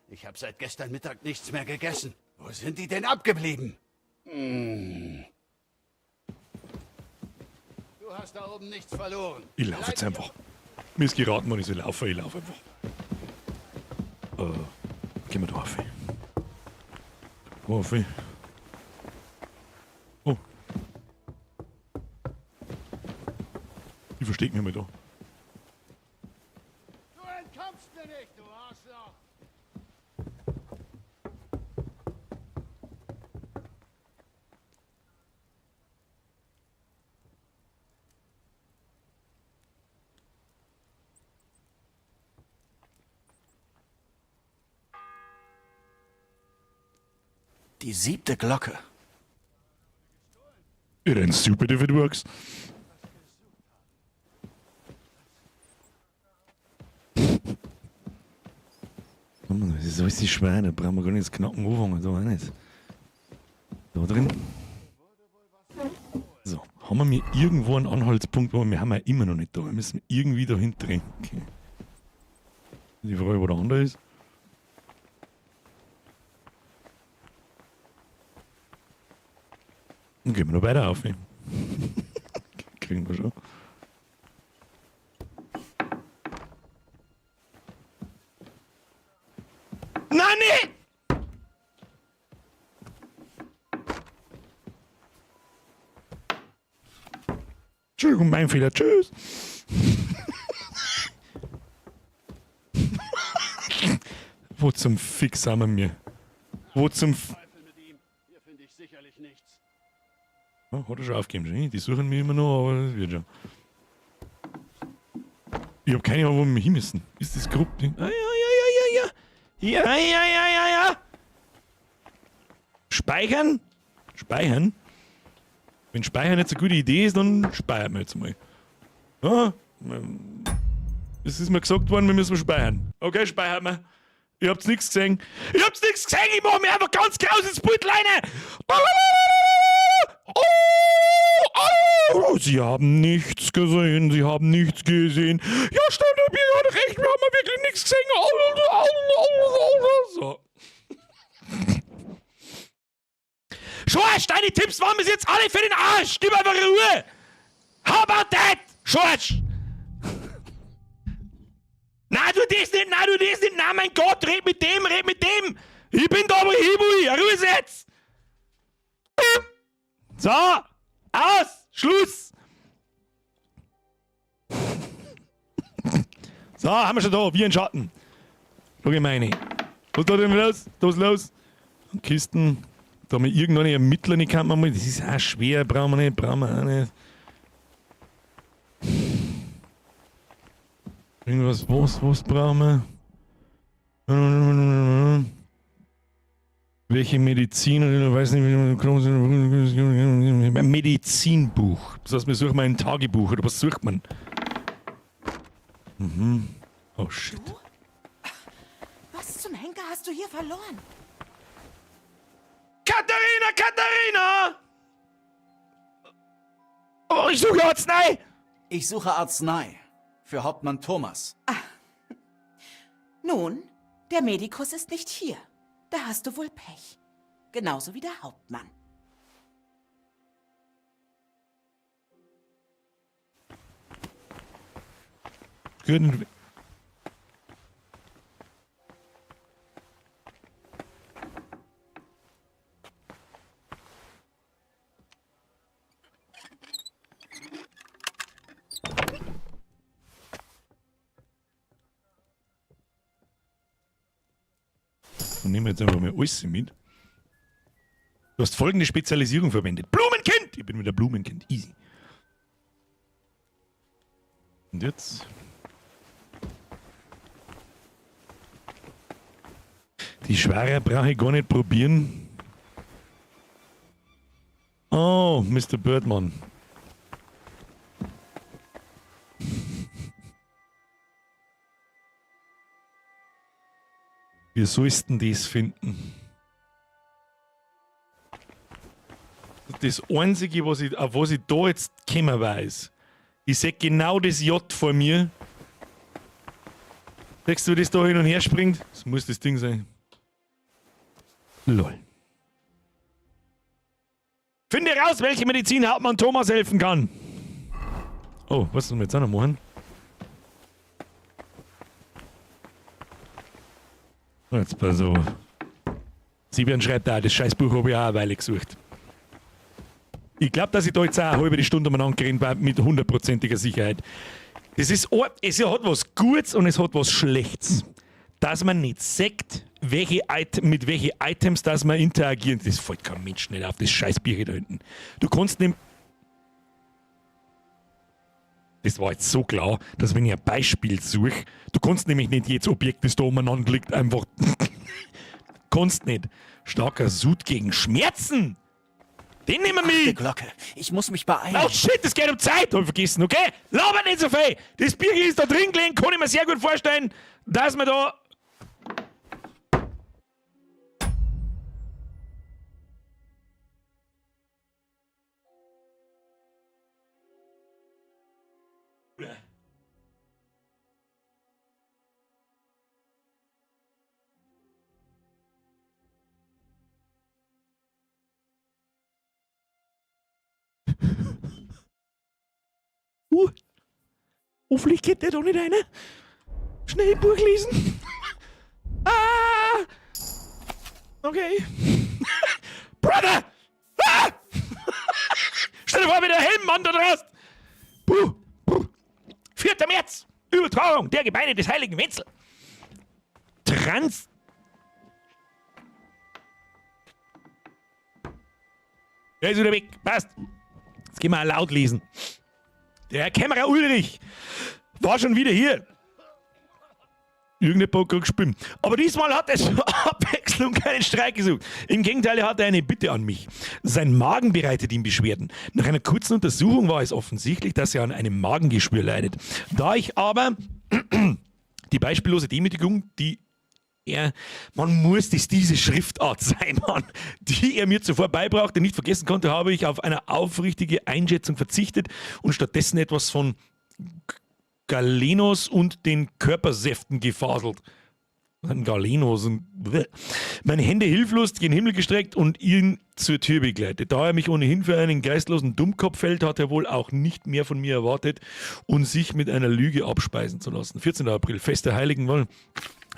Ich habe seit gestern Mittag nichts mehr gegessen. Wo sind die denn abgeblieben? Hm. Du hast da oben nichts verloren. Ich laufe jetzt einfach. Mir ist geraten worden, ich soll laufen. Ich laufe einfach. Gehen wir da rauf. Rauf. Oh. Ich versteck mich mal da. Du entkommst mir nicht, du Arschloch! Die 7. Glocke. It ain't stupid if it works. Das ist alles die Schweine, da brauchen wir gar nicht das Knacken anfangen, da auch nicht. Da drin. So, haben wir irgendwo einen Anhaltspunkt, aber wir haben ja immer noch nicht da. Wir müssen irgendwie dahinter rein. Okay. Die Frage, wo der andere ist. Dann gehen wir noch weiter auf. Kriegen wir schon. Nein, nee! Entschuldigung, mein Fehler. Tschüss. Wo zum Fix haben wir? Wo zum Hier finde ich sicherlich nichts. Oh, hat er schon aufgegeben. Die suchen mich immer noch, aber das wird schon. Ich habe keine Ahnung, wo wir hin müssen. Ist das Gruppe? Ah, ja. Ja. Speichern? Speichern? Wenn Speichern jetzt eine gute Idee ist, dann speichern wir jetzt mal. Ja, es ist mir gesagt worden, wir müssen speichern. Okay, speichern wir. Ihr habt's nichts gesehen. Ich mach mir einfach ganz kraus ins Pult rein. Oh, Sie haben nichts gesehen, Sie haben nichts gesehen. Ja, stimmt, ich hab recht, wir haben wirklich nichts gesehen. So. Schorsch, deine Tipps waren bis jetzt alle für den Arsch. Gib einfach Ruhe. How about that? Schorsch. Nein, du das nicht, nein, mein Gott, red mit dem. Ich bin da, wo ich hin will. Ruhe jetzt. So, aus, Schluss. So, haben wir schon da, wie ein Schatten. Schau ich meine. Was ist da denn los? Da ist los. Kisten. Da haben wir irgendwann Ermittler nicht kann man mal. Das ist auch schwer, brauchen wir auch nicht. Irgendwas, was brauchen wir? Welche Medizin? Ich weiß nicht, ein Medizinbuch. Das heißt, wir suchen mal ein Tagebuch, oder was sucht man? Oh shit. Du? Was zum Henker hast du hier verloren? Katharina! Oh, ich suche Arznei! Ich suche Arznei. Für Hauptmann Thomas. Nun, der Medikus ist nicht hier. Da hast du wohl Pech. Genauso wie der Hauptmann. Gut. Und nehmen wir jetzt einfach mal alles mit. Du hast folgende Spezialisierung verwendet. Blumenkind! Ich bin wieder Blumenkind. Easy. Und jetzt? Die Schwere brauche ich gar nicht probieren. Oh, Mr. Birdman. Wie sollst du denn das finden? Das Einzige, auf was ich da jetzt kommen weiß, ich sehe genau das J vor mir. Siehst du, das da hin und her springt? Das muss das Ding sein. Lol. Finde raus, welche Medizin Hauptmann Thomas helfen kann. Oh, was sollen wir jetzt auch noch machen? Jetzt pass auf. Siebjörn schreibt da, das Scheißbuch habe ich auch eine Weile gesucht. Ich glaube, dass ich da jetzt auch eine halbe Stunde umeinander geredet habe, mit 100%iger Sicherheit. Es hat was Gutes und es hat was Schlechtes. Dass man nicht sagt, mit welchen Items dass man interagieren. Das fällt kein Mensch nicht auf, das Scheißbier da hinten. Du kannst nicht... Das war jetzt so klar, dass wenn ich ein Beispiel suche, du kannst nämlich nicht jedes Objekt, das da umeinander liegt, einfach... kannst nicht. Starker Sud gegen Schmerzen! Den nehmen wir mit! Glocke, ich muss mich beeilen. Oh shit, es geht um Zeit! Hab ich vergessen, okay? Laber nicht so viel! Das Bier ist da drin gelegen, kann ich mir sehr gut vorstellen, dass wir da... Hoffentlich geht der doch nicht einer. Schnell Buch lesen. Ah! Okay. Brother! Ah! Stell dir vor, wie der Helmmann da draußen. 4. März. Übertragung der Gebeine des heiligen Wenzel. Der ist wieder weg. Passt. Jetzt gehen wir auch laut lesen. Der Herr Kämmerer Ulrich war schon wieder hier. Irgendein Poker gespielt. Aber diesmal hat er zur Abwechslung keinen Streik gesucht. Im Gegenteil, er hatte eine Bitte an mich. Sein Magen bereitet ihm Beschwerden. Nach einer kurzen Untersuchung war es offensichtlich, dass er an einem Magengeschwür leidet. Da ich aber die beispiellose Demütigung, man muss das diese Schriftart sein, Mann, die er mir zuvor beibrachte, nicht vergessen konnte, habe ich auf eine aufrichtige Einschätzung verzichtet und stattdessen etwas von Galenos und den Körpersäften gefaselt. Galenos und meine Hände hilflos gen Himmel gestreckt und ihn zur Tür begleitet. Da er mich ohnehin für einen geistlosen Dummkopf hält, hat er wohl auch nicht mehr von mir erwartet und sich mit einer Lüge abspeisen zu lassen. 14. April, Fest der Heiligen Wollen.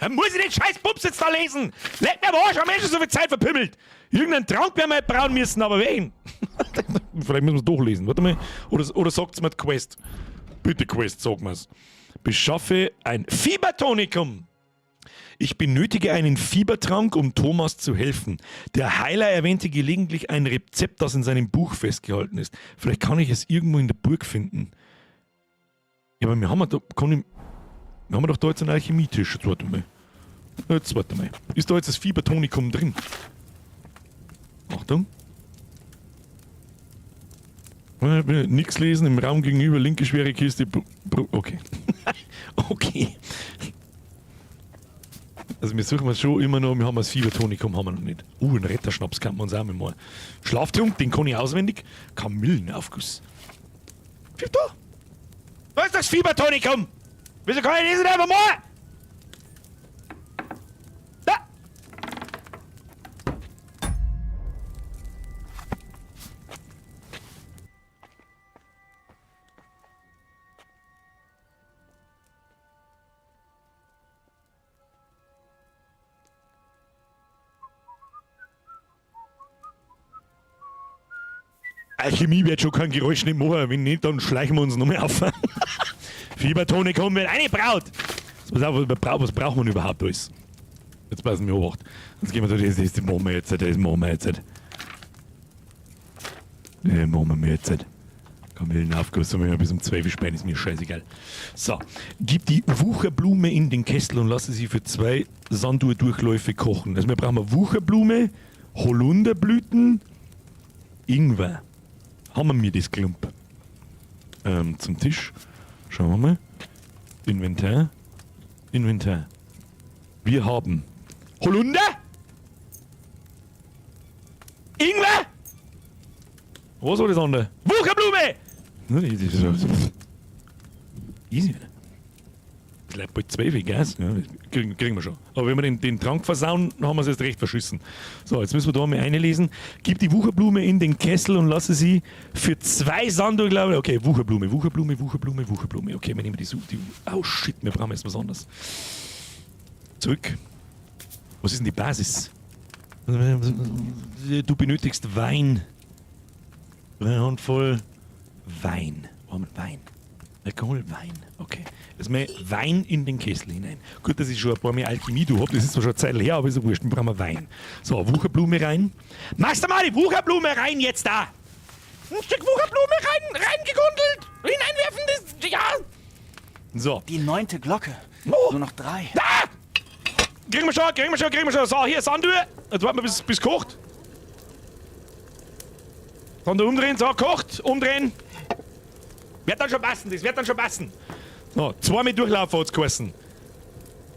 Muss ich den scheiß Bums jetzt da lesen? Leck mir am Arsch, haben Menschen so viel Zeit verpimmelt. Irgendeinen Trank werden wir halt brauen müssen, aber wen? Vielleicht müssen wir es durchlesen, warte mal. Oder sagt's mir Quest. Bitte Quest, sag mir's. Beschaffe ein Fiebertonikum. Ich benötige einen Fiebertrank, um Thomas zu helfen. Der Heiler erwähnte gelegentlich ein Rezept, das in seinem Buch festgehalten ist. Vielleicht kann ich es irgendwo in der Burg finden. Ja, aber wir haben doch da jetzt einen Alchemietisch. Jetzt warte mal. Ist da jetzt das Fiebertonikum drin? Achtung. Nix lesen, im Raum gegenüber, linke schwere Kiste. Okay. Okay. Also wir suchen schon immer noch, wir haben das Fiebertonikum, haben wir noch nicht. Einen Retterschnaps kann man uns auch mal. Schlaftrunk, den kann ich auswendig. Kamillenaufguss. Da! Da ist das Fiebertonikum! Wieso kann ich das nicht einfach mal? Da! Alchemie wird schon kein Geräusch nicht machen, wenn nicht, dann schleichen wir uns noch mehr auf. Fiebertonikum wird eingebraut. Was braucht man überhaupt alles? Jetzt passen wir auf. Jetzt gehen wir da, das machen wir jetzt. Nee, machen wir mir jetzt nicht. Kamillenaufguss haben wir ja bis um 12 Uhr spät, ist mir scheißegal. So, gib die Wucherblume in den Kessel und lasse sie für 2 Sanduhr-Durchläufe kochen. Also wir brauchen Wucherblume, Holunderblüten, Ingwer. Haben wir das Klump? Zum Tisch. Schauen wir mal. Inventar. Inventar. Wir haben Holunder, Ingwer. Was war das andere? Wucherblume! Easy. Das bleibt bald 12 Uhr, gell? Ja, kriegen wir schon. Aber wenn wir den Trank versauen, dann haben wir es erst recht verschissen. So, jetzt müssen wir da mal einlesen. Gib die Wucherblume in den Kessel und lasse sie für 2 Sanduhr, glaube ich. Okay, Wucherblume. Okay, wir nehmen die oh shit, wir brauchen jetzt was anderes. Zurück. Was ist denn die Basis? Du benötigst Wein. 3 Handvoll Wein. Wein. Alkohol, Wein. Okay. Jetzt mal Wein in den Kessel hinein. Gut, dass ich schon ein paar mehr Alchemie habe. Das ist zwar schon eine Zeit her, aber ist ja wurscht. Dann brauchen wir Wein. So, Wucherblume rein. Machst du mal die Wucherblume rein jetzt da? Ein Stück Wucherblume reingegundelt. Hineinwerfen, das, ja. So. Die 9. Glocke. Oh. Nur noch 3. Da! Kriegen wir schon. So, hier, Sanduhr. Jetzt warten wir, bis kocht. Sanduhr umdrehen, so, kocht, umdrehen. Wird dann schon passen. So, 2 mit Durchlaufen hat's geheißen.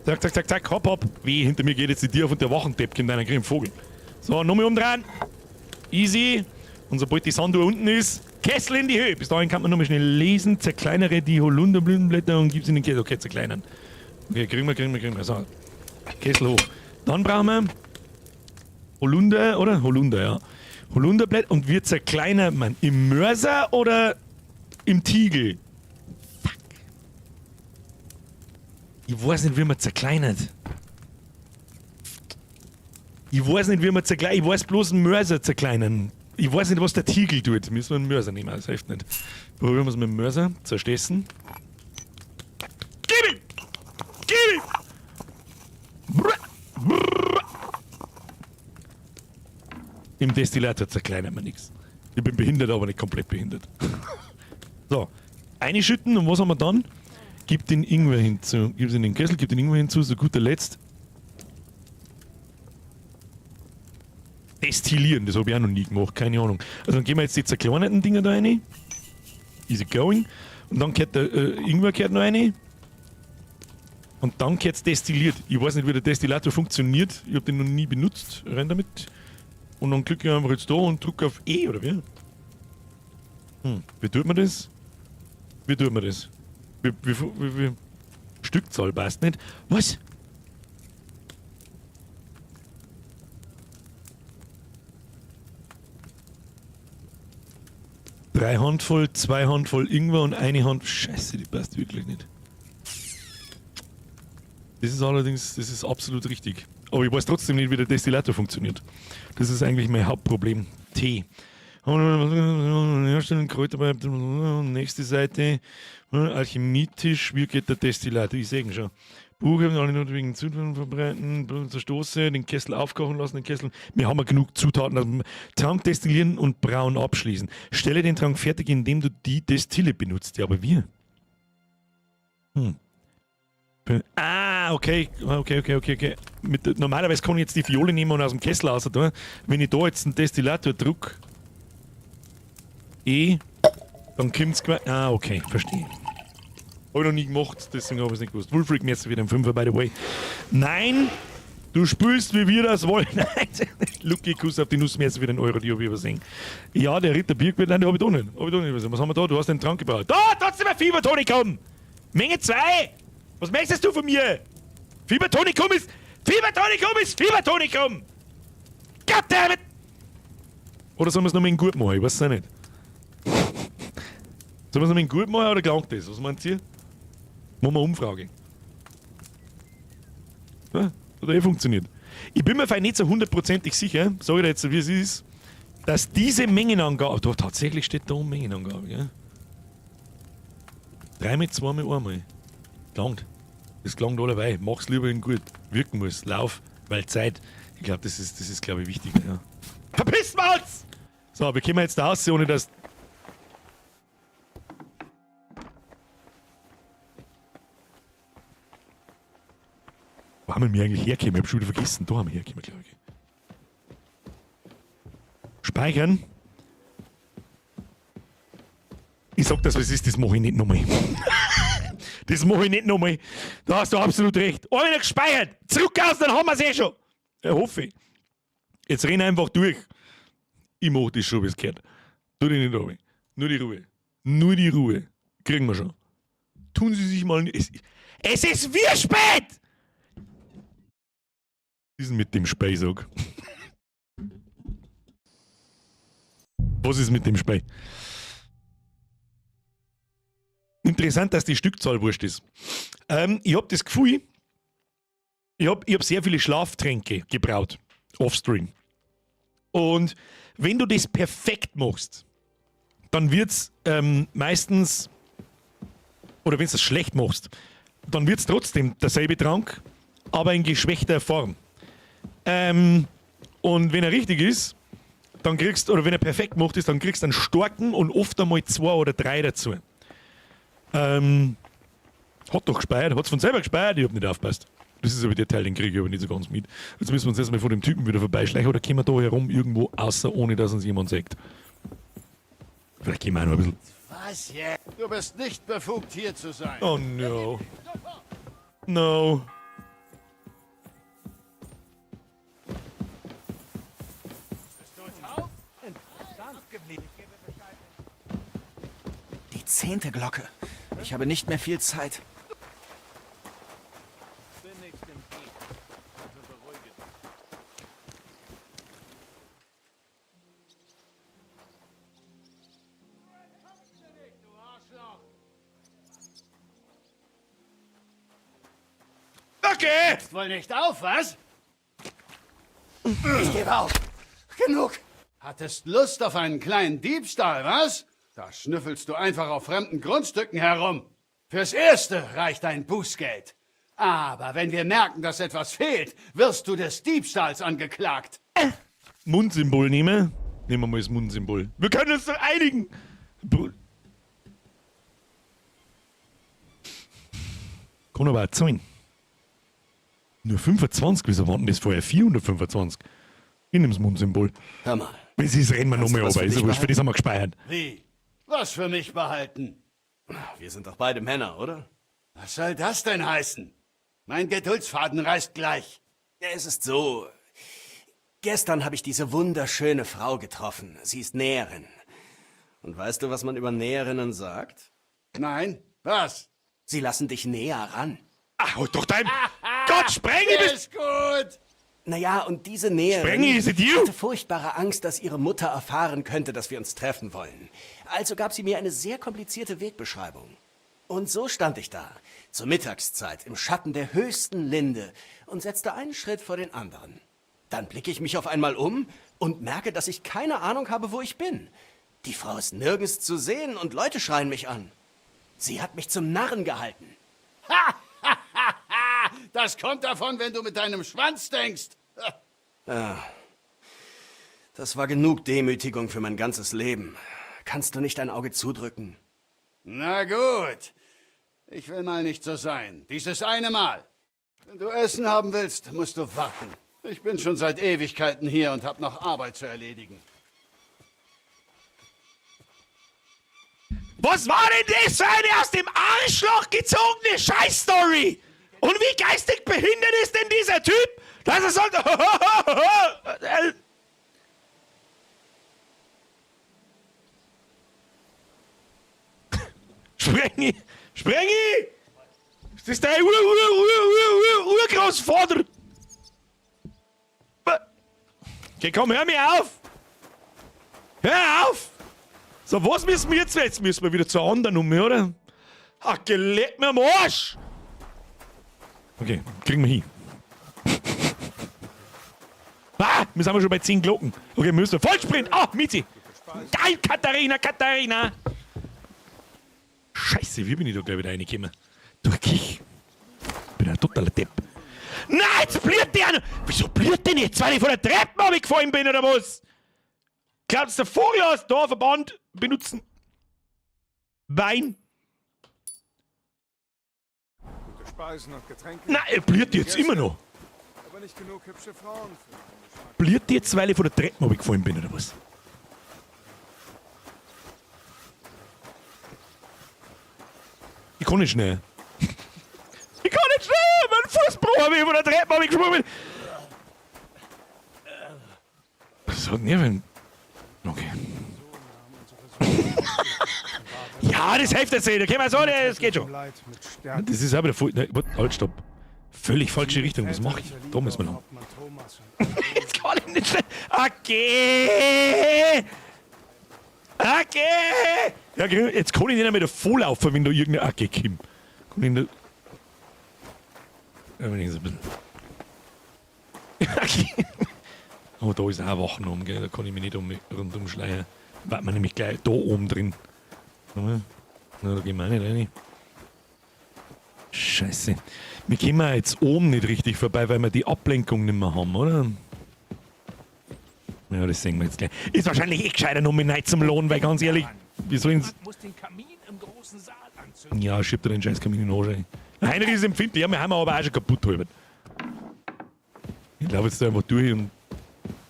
Zack, hopp. Wie, hinter mir geht jetzt die Tür auf und der Wachenteppchen in deiner grünen Vogel. So, nochmal umdrehen. Easy. Und sobald die Sanduhr unten ist, Kessel in die Höhe. Bis dahin kann man nochmal schnell lesen. Zerkleinere die Holunderblütenblätter und gib's in den Kessel. Okay, zerkleinern. Okay, kriegen wir. So, Kessel hoch. Dann brauchen wir Holunder, oder? Holunder, ja. Holunderblätter und wir zerkleinern man im Mörser oder im Tiegel? Fuck. Ich weiß nicht, wie man zerkleinert. Ich weiß bloß einen Mörser zerkleinern. Ich weiß nicht, was der Tiegel tut. Müssen wir einen Mörser nehmen, das hilft nicht. Probieren wir es mit dem Mörser. Zerstessen. Gib ihm! Im Destillator zerkleinert man nichts. Ich bin behindert, aber nicht komplett behindert. So, einschütten und was haben wir dann? Gib den Ingwer hinzu. Gib es in den Kessel, gib den Ingwer hinzu, so guter Letzt. Destillieren, das habe ich auch noch nie gemacht, keine Ahnung. Also dann gehen wir jetzt die zerkleinerten Dinger da rein. Easy going. Und dann gehört der Ingwer noch rein. Und dann gehört es destilliert. Ich weiß nicht, wie der Destillator funktioniert. Ich habe den noch nie benutzt. Rein damit. Und dann klicke ich einfach jetzt da und drücke auf E, oder wie? Wie tut man das? Wie Stückzahl passt nicht. Was? Drei Handvoll, 2 Handvoll Ingwer und 1 Hand. Scheiße, die passt wirklich nicht. Das ist allerdings, das ist absolut richtig. Aber ich weiß trotzdem nicht, wie der Destillator funktioniert. Das ist eigentlich mein Hauptproblem. Tee. Herstellen, Kräuter, nächste Seite. Alchemietisch, wie geht der Destillator? Ich sehe ihn schon. Buch, alle notwendigen Zutaten verbreiten, zerstoßen, den Kessel aufkochen lassen, den Kessel. Wir haben ja genug Zutaten. Also Trank destillieren und braun abschließen. Stelle den Trank fertig, indem du die Destille benutzt. Ja, aber wir. Okay. Normalerweise kann ich jetzt die Fiole nehmen und aus dem Kessel raus tun. Wenn ich da jetzt einen Destillator drücke, dann kommt es quasi. Okay, verstehe. Habe ich noch nie gemacht, deswegen habe ich es nicht gewusst. Wolfric jetzt wieder ein 5er, by the way. Nein, du spülst, wie wir das wollen. Nein, Lucky, Kuss auf die Nussmesser für den Euro, die habe ich übersehen. Ja, der Ritter Birkwirt, nein, den habe ich da nicht. Was haben wir da? Du hast den Trank gebraut. Da, trotzdem ein Fiebertonikum! Menge 2! Was möchtest du von mir? Fiebertonikum ist Fiebertonikum! Goddammit! Oder sollen wir es nochmal in gut machen? Ich weiß es auch nicht. Sollen wir es nochmal in gut machen oder gelangt das? Was meint ihr? Machen wir eine Umfrage. Ja, hat funktioniert. Ich bin mir vielleicht nicht so 100% sicher, sage ich dir jetzt, wie es ist, dass diese Mengenangabe, da tatsächlich steht da Mengenangabe, gell? 3 mit 2 mit 1 Gelangt. Das gelangt allerweil. Mach's lieber in gut. Wirken muss. Lauf, weil Zeit. Ich glaube, das ist glaube ich, wichtig. Ja. Verpisst wir uns! So, wir kommen jetzt da raus, ohne dass... Wo haben wir eigentlich hergekommen? Ich hab schon wieder vergessen. Da haben wir hergekommen, glaube ich. Speichern. Ich sag das, was es ist, das mache ich nicht nochmal. Das mache ich nicht nochmal. Da hast du absolut recht. Einer gespeichert. Zurück aus, dann haben wir es eh schon. Ich hoffe. Jetzt renn einfach durch. Ich mach das schon, wie es gehört. Tu dich nicht runter. Nur die Ruhe. Nur die Ruhe. Kriegen wir schon. Tun Sie sich mal nicht. Es ist wie spät! Was ist denn mit dem Speisog? Was ist mit dem Spei? Interessant, dass die Stückzahl wurscht ist. Ich habe das Gefühl, ich hab sehr viele Schlaftränke gebraut. Offstream. Und wenn du das perfekt machst, dann wird es meistens, oder wenn du es schlecht machst, dann wird es trotzdem derselbe Trank, aber in geschwächter Form. Und wenn er richtig ist, dann kriegst, oder wenn er perfekt gemacht ist, dann kriegst du einen starken und oft einmal 2 oder 3 dazu. Hat doch gespeiert, hat es von selber gespeiert, ich hab nicht aufgepasst. Das ist aber der Teil, den kriege ich aber nicht so ganz mit. Jetzt müssen wir uns erstmal von dem Typen wieder vorbeischleichen oder kommen wir da herum irgendwo außer, ohne dass uns jemand sagt. Vielleicht gehen wir auch noch ein bisschen. Was jetzt? Du bist nicht befugt, hier zu sein. Oh no. No. Die 10. Glocke. Ich habe nicht mehr viel Zeit. Okay! Jetzt wohl nicht auf, was? Ich gebe auf. Genug. Hattest Lust auf einen kleinen Diebstahl, was? Da schnüffelst du einfach auf fremden Grundstücken herum. Fürs Erste reicht ein Bußgeld. Aber wenn wir merken, dass etwas fehlt, wirst du des Diebstahls angeklagt. Mundsymbol nehmen. Nehmen wir mal das Mundsymbol. Wir können uns doch einigen. Kann aber auch zahlen. Nur 25, wieso waren denn das vorher 425? Ich nehme das Mundsymbol. Hör mal. Wenn sie es rennen wir nochmal was aber ist wurscht, für das haben wir gespeichert. Wie? Was für mich behalten? Wir sind doch beide Männer, oder? Was soll das denn heißen? Mein Geduldsfaden reißt gleich. Es ist so. Gestern habe ich diese wunderschöne Frau getroffen. Sie ist Näherin. Und weißt du, was man über Näherinnen sagt? Nein. Was? Sie lassen dich näher ran. Ach, halt doch dein... Gott, Sprengi ist gut! Naja, und diese Näherin Sprengi, is it you? hatte furchtbare Angst, dass ihre Mutter erfahren könnte, dass wir uns treffen wollen. Also gab sie mir eine sehr komplizierte Wegbeschreibung. Und so stand ich da, zur Mittagszeit, im Schatten der höchsten Linde und setzte einen Schritt vor den anderen. Dann blicke ich mich auf einmal um und merke, dass ich keine Ahnung habe, wo ich bin. Die Frau ist nirgends zu sehen und Leute schreien mich an. Sie hat mich zum Narren gehalten. Ha! Das kommt davon, wenn du mit deinem Schwanz denkst. Ja. Das war genug Demütigung für mein ganzes Leben. Kannst du nicht ein Auge zudrücken? Na gut. Ich will mal nicht so sein. Dieses eine Mal. Wenn du Essen haben willst, musst du warten. Ich bin schon seit Ewigkeiten hier und habe noch Arbeit zu erledigen. Was war denn das für eine aus dem Arschloch gezogene Scheißstory? Und wie geistig behindert ist denn dieser Typ, dass er sagt... Sprengi! Sprengi! Das ist dein Urgroßvater! Okay, komm, hör mir auf! Hör auf! So, was müssen wir jetzt? Jetzt müssen wir wieder zur anderen oder? Ach, gelegt mir am Arsch! Okay, kriegen wir hin. Ah, wir sind schon bei 10 Glocken. Okay, müssen wir Vollsprint! Ah, Mizi! Geil, Katharina! Scheiße, wie bin ich da gleich wieder reingekommen? Durch dich. Ich bin ein totaler Depp. Nein, jetzt blüht der! Wieso blüht denn jetzt? Weil ich von der Treppe runtergefallen bin, oder was? Glaubst du, der Vogel aus Dorfverband benutzen Wein? Gute Speisen und Getränke. Nein, er blüht jetzt immer noch. Aber nicht genug hübsche Frauen für meinen Geschmack. Blüht jetzt, weil ich von der Treppe runtergefallen bin, oder was? Ich kann nicht schnell. Ich kann nicht schnell! Mein Fußbruch, wie ich von der Treppe runtergesprungen bin. Das hat Nerven. Okay. Ja, das hilft jetzt nicht. Okay, mal so, das geht schon. Das ist aber der halt, stopp. Völlig falsche Richtung. Was mache ich? Da müssen wir lang. Jetzt kann ich nicht schnell. Okay! Okay! Ja, jetzt kann ich nicht mehr volllaufen, wenn da irgendeine Acke kommt. Kann ich nicht. Ja, wenn ich so ein bisschen. Okay. Aber da ist auch Wachen um, gell? Da kann ich mich nicht rundum schleichen. War man nämlich gleich da oben drin. Na, da gehen wir auch nicht rein. Scheiße. Wir kommen jetzt oben nicht richtig vorbei, weil wir die Ablenkung nicht mehr haben, oder? Ja, das sehen wir jetzt gleich. Ist wahrscheinlich eh gescheiter noch mit zum Lohn, weil ganz ehrlich, wie sollen sie. Muss den Kamin im großen Saal anzünden. Ja, schiebt er den scheiß Kamin in den Arsch rein. Heinrich ist empfindlich, ja, wir haben aber auch schon kaputt halbert. Ich laufe jetzt da einfach durch und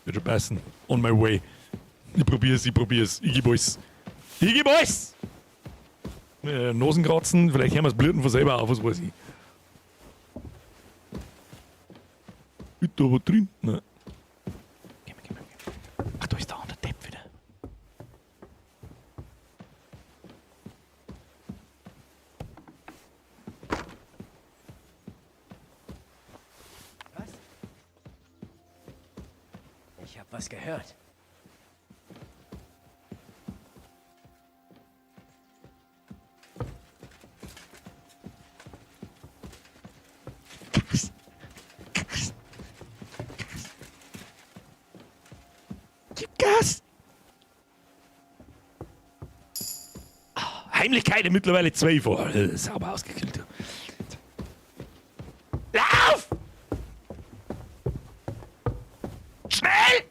wird schon passen. On my way. Ich probier's. Ich gebe alles. Ich gebe alles! Nosen kratzen, vielleicht haben wir das Blüten von selber auf, was weiß ich. Ist da was drin? Nein. Geh mal. Ach, da ist der andere Depp wieder. Was? Ich hab was gehört. Gas! Oh, Heimlichkeiten mittlerweile 2 vor. Sauber ausgekühlt. Lauf! Schnell!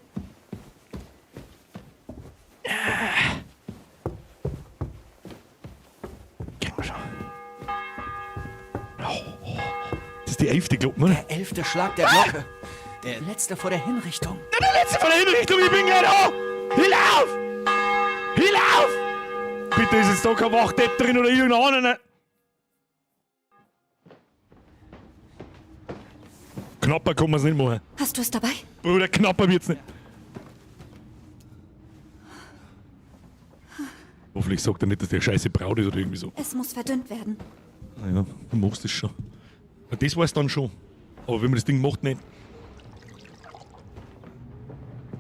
Kriegen wir schon. Das ist die 11. Glocke, ne? Der 11. Schlag der Glocke. Der letzte vor der Hinrichtung. Der letzte vor der Hinrichtung, ich bin gleich da! Hilauf! Hilauf! Bitte ist jetzt da kein Wachdepp drin oder irgendeiner. Knapper kann man es nicht machen. Hast du es dabei? Bruder, knapper wird's nicht. Hoffentlich sagt er nicht, dass der scheiße Braut ist oder irgendwie so. Es muss verdünnt werden. Naja, du machst es schon. Das weiß dann schon. Aber wenn man das Ding macht, nicht.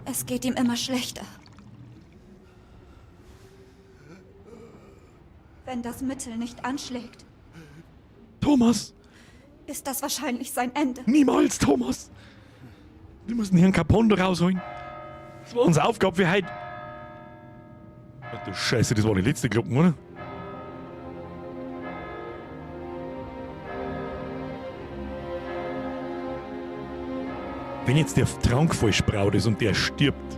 Es geht ihm immer schlechter. Wenn das Mittel nicht anschlägt, Thomas! ist das wahrscheinlich sein Ende. Niemals, Thomas! Wir müssen Herrn Capondo rausholen. Das war unsere Aufgabe für heute. Ach du Scheiße, das war die letzte Glocke, oder? Wenn jetzt der Trank falsch braut ist und der stirbt.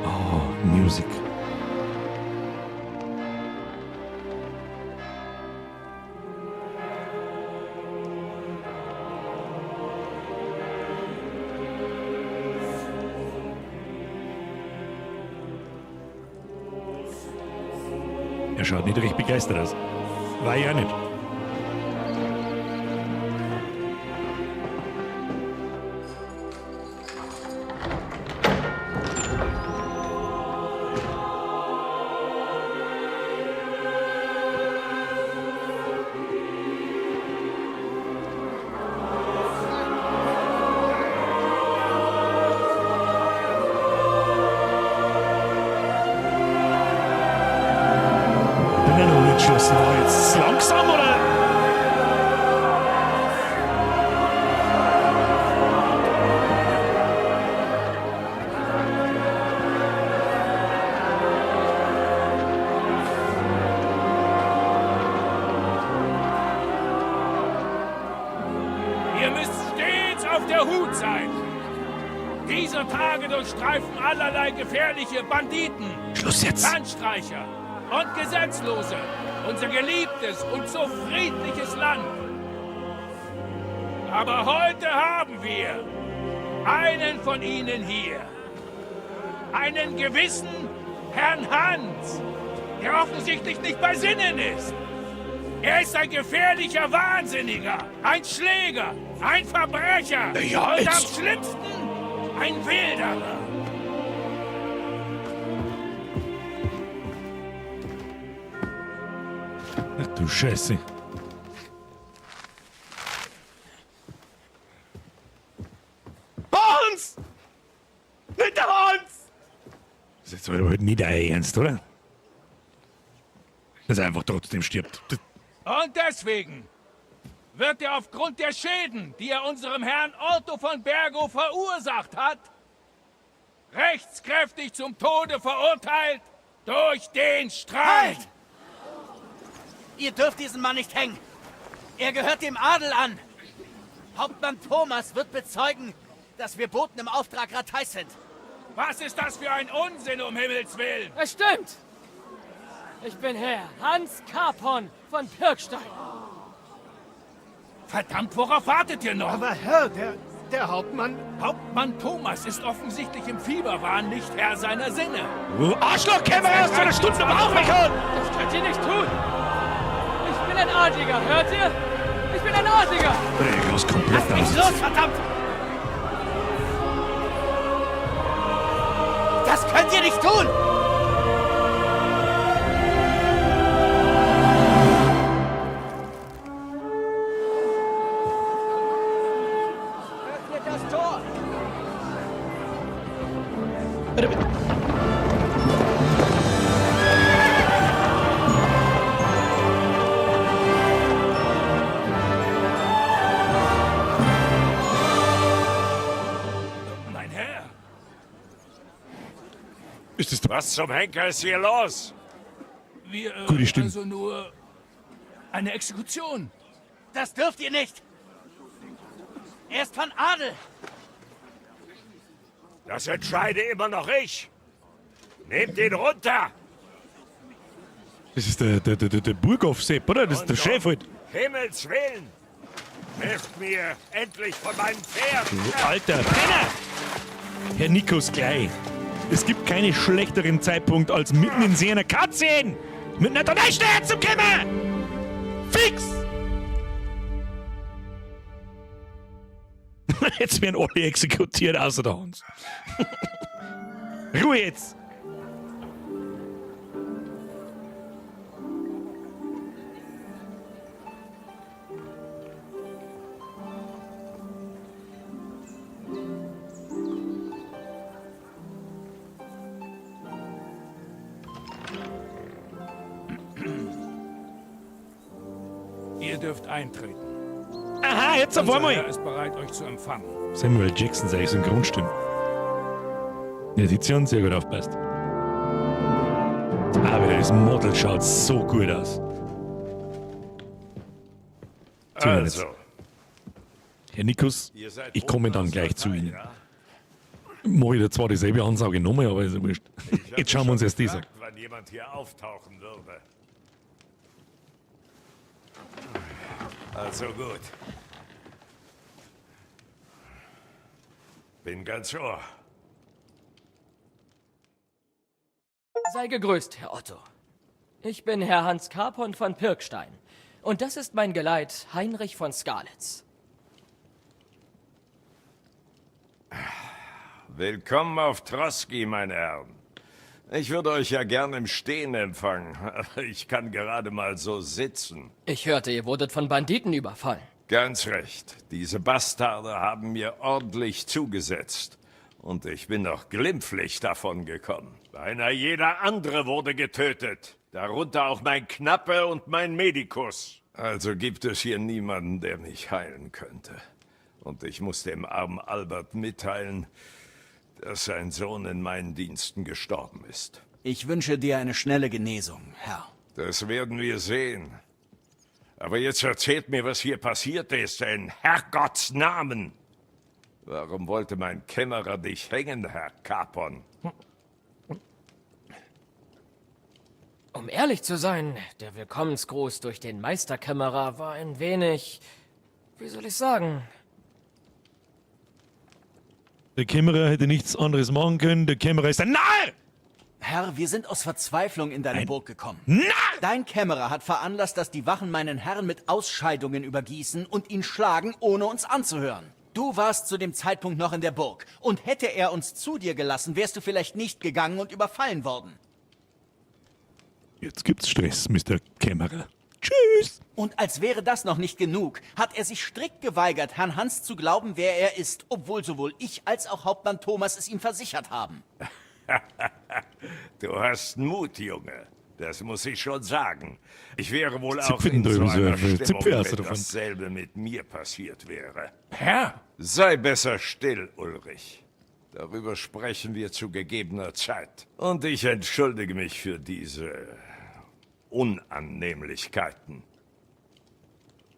Oh, Musik. Er schaut nicht recht begeistert aus. War ja nicht. Schluss war jetzt langsam oder? Ihr müsst stets auf der Hut sein. Dieser Tag Wir durchstreifen allerlei gefährliche Banditen, Schluss jetzt. Landstreicher und Gesetzlose. Unser geliebtes und so friedliches Land. Aber heute haben wir einen von ihnen hier. Einen gewissen Herrn Hans, der offensichtlich nicht bei Sinnen ist. Er ist ein gefährlicher Wahnsinniger, ein Schläger, ein Verbrecher Ja, und am jetzt. schlimmsten ein Wilderer. Ach du Scheiße. Hans! Nicht der Hans! Das ist jetzt aber halt nicht dein Ernst, oder? Dass er einfach trotzdem stirbt. Und deswegen wird er aufgrund der Schäden, die er unserem Herrn Otto von Bergo verursacht hat, rechtskräftig zum Tode verurteilt durch den Streit. Halt! Ihr dürft diesen Mann nicht hängen. Er gehört dem Adel an. Hauptmann Thomas wird bezeugen, dass wir Boten im Auftrag Rateis sind. Was ist das für ein Unsinn, um Himmels Willen? Es stimmt! Ich bin Herr Hans Carpon von Pirkstein. Verdammt, worauf wartet ihr noch? Aber Herr, der Hauptmann... Hauptmann Thomas ist offensichtlich im Fieberwahn nicht Herr seiner Sinne. Du Arschloch, käme erst vor einer Stunde am Bauch weghauen! Das könnt ihr nicht tun! Ich bin ein Adliger, hört ihr? Ich bin ein Adliger! Ich muss komplett Lass mich los, verdammt! Das könnt ihr nicht tun! Öffnet das Tor! Mein Herr! Ist das Was zum Henker ist hier los? Wir, Gut, die stimmt. also nur eine Exekution. Das dürft ihr nicht! Er ist von Adel! Das entscheide immer noch ich. Nehmt ihn runter! Das ist der Burghoff-Sepp, oder? Das ist der Chef halt. Himmels Willen! Helft mir endlich von meinem Pferd! Du alter Penner! Herr Nikos gleich. Es gibt keinen schlechteren Zeitpunkt, als mitten in so einer Cutscene mit einer Donation herzukommen! Fix! Jetzt werden alle exekutiert, außer der Hans. Ruhe jetzt! Ihr dürft eintreten. Aha, jetzt auf Unser einmal! Herr ist bereit, euch zu empfangen. Samuel Jackson, seine Synchronstimme. Die Edition sehr gut aufpasst. Aber das Model schaut so gut aus. Also, Herr Nikos, ihr seid ich komme dann Boten aus gleich zu Ratei, Ihnen. ja? Mache ich da zwar dieselbe Ansage nochmal, aber ist ja wurscht. Ich hab Jetzt schauen wir uns erst diese. gefragt, wann jemand hier auftauchen würde. Also gut. Bin ganz ohr. Sei gegrüßt, Herr Otto. Ich bin Herr Hans Carpon von Pirkstein. Und das ist mein Geleit, Heinrich von Skalitz. Willkommen auf Troski, meine Herren. Ich würde euch ja gern im Stehen empfangen, aber ich kann gerade mal so sitzen. Ich hörte, ihr wurdet von Banditen überfallen. Ganz recht. Diese Bastarde haben mir ordentlich zugesetzt. Und ich bin noch glimpflich davon gekommen. Beinahe jeder andere wurde getötet. Darunter auch mein Knappe und mein Medikus. Also gibt es hier niemanden, der mich heilen könnte. Und ich muss dem armen Albert mitteilen, dass sein Sohn in meinen Diensten gestorben ist. Ich wünsche dir eine schnelle Genesung, Herr. Das werden wir sehen. Aber jetzt erzählt mir, was hier passiert ist, in Herrgotts Namen. Warum wollte mein Kämmerer dich hängen, Herr Capon? Um ehrlich zu sein, der Willkommensgruß durch den Meisterkämmerer war ein wenig... Wie soll ich sagen? Der Kämmerer hätte nichts anderes machen können. Der Kämmerer ist ein Narr! Herr, wir sind aus Verzweiflung in deine Burg gekommen. Narr! Dein Kämmerer hat veranlasst, dass die Wachen meinen Herrn mit Ausscheidungen übergießen und ihn schlagen, ohne uns anzuhören. Du warst zu dem Zeitpunkt noch in der Burg. Und hätte er uns zu dir gelassen, wärst du vielleicht nicht gegangen und überfallen worden. Jetzt gibt's Stress, Mr. Kämmerer. Tschüss! Und als wäre das noch nicht genug, hat er sich strikt geweigert, Herrn Hans zu glauben, wer er ist, obwohl sowohl ich als auch Hauptmann Thomas es ihm versichert haben. Du hast Mut, Junge. Das muss ich schon sagen. Ich wäre wohl auch Zipfen in so drüben, einer so, Stimmung, Zipfe hast du wenn davon. dasselbe mit mir passiert wäre. Herr! Sei besser still, Ulrich. Darüber sprechen wir zu gegebener Zeit. Und ich entschuldige mich für diese Unannehmlichkeiten.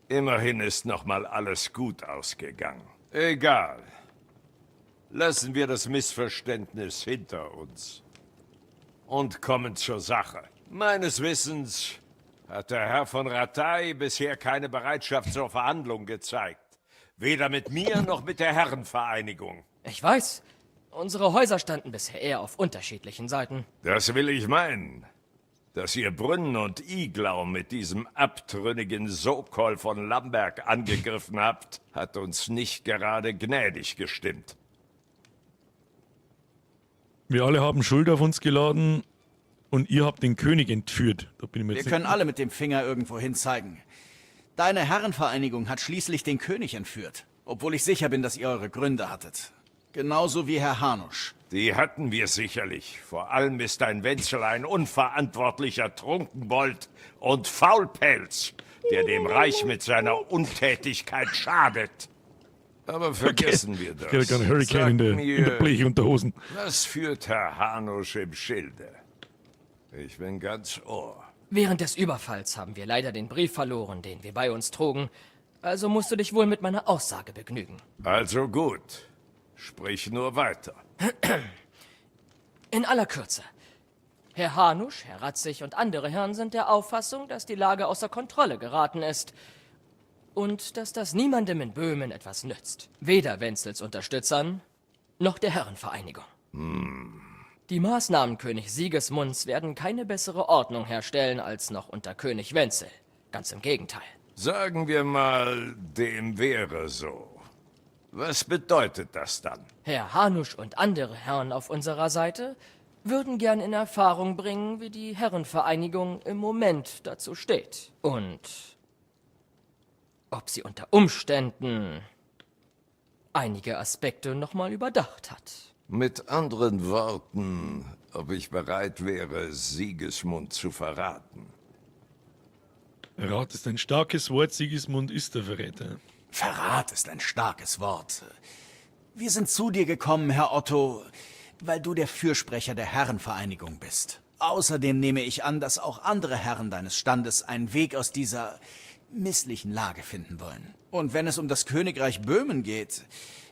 Immerhin ist noch mal alles gut ausgegangen. Egal. Lassen wir das Missverständnis hinter uns. Und kommen zur Sache. Meines Wissens hat der Herr von Rattay bisher keine Bereitschaft zur Verhandlung gezeigt. Weder mit mir noch mit der Herrenvereinigung. Ich weiß. Unsere Häuser standen bisher eher auf unterschiedlichen Seiten. Das will ich meinen. Dass ihr Brünn und Iglau mit diesem abtrünnigen Sokol von Lamberg angegriffen habt, hat uns nicht gerade gnädig gestimmt. Wir alle haben Schuld auf uns geladen und ihr habt den König entführt. Da bin ich mir Wir jetzt können nicht- alle mit dem Finger irgendwo hin zeigen. Deine Herrenvereinigung hat schließlich den König entführt, obwohl ich sicher bin, dass ihr eure Gründe hattet. Genauso wie Herr Hanusch. Die hatten wir sicherlich. Vor allem ist ein Wenzel ein unverantwortlicher Trunkenbold und Faulpelz, der dem Reich mit seiner Untätigkeit schadet. Aber vergessen wir das. Ich krieg einen Hurricane Sag in der mir, Blechunterhosen. was führt Herr Hanusch im Schilde? Ich bin ganz Ohr. Während des Überfalls haben wir leider den Brief verloren, den wir bei uns trugen. Also musst du dich wohl mit meiner Aussage begnügen. Also gut. Sprich nur weiter. In aller Kürze. Herr Hanusch, Herr Ratzig und andere Herren sind der Auffassung, dass die Lage außer Kontrolle geraten ist. Und dass das niemandem in Böhmen etwas nützt. Weder Wenzels Unterstützern, noch der Herrenvereinigung. Die Maßnahmen König Sigismunds werden keine bessere Ordnung herstellen als noch unter König Wenzel. Ganz im Gegenteil. Sagen wir mal, dem wäre so. Was bedeutet das dann? Herr Hanusch und andere Herren auf unserer Seite würden gern in Erfahrung bringen, wie die Herrenvereinigung im Moment dazu steht. Und ob sie unter Umständen einige Aspekte nochmal überdacht hat. Mit anderen Worten, ob ich bereit wäre, Sigismund zu verraten. Rat ist ein starkes Wort, Sigismund ist der Verräter. Verrat ist ein starkes Wort. Wir sind zu dir gekommen, Herr Otto, weil du der Fürsprecher der Herrenvereinigung bist. Außerdem nehme ich an, dass auch andere Herren deines Standes einen Weg aus dieser misslichen Lage finden wollen. Und wenn es um das Königreich Böhmen geht,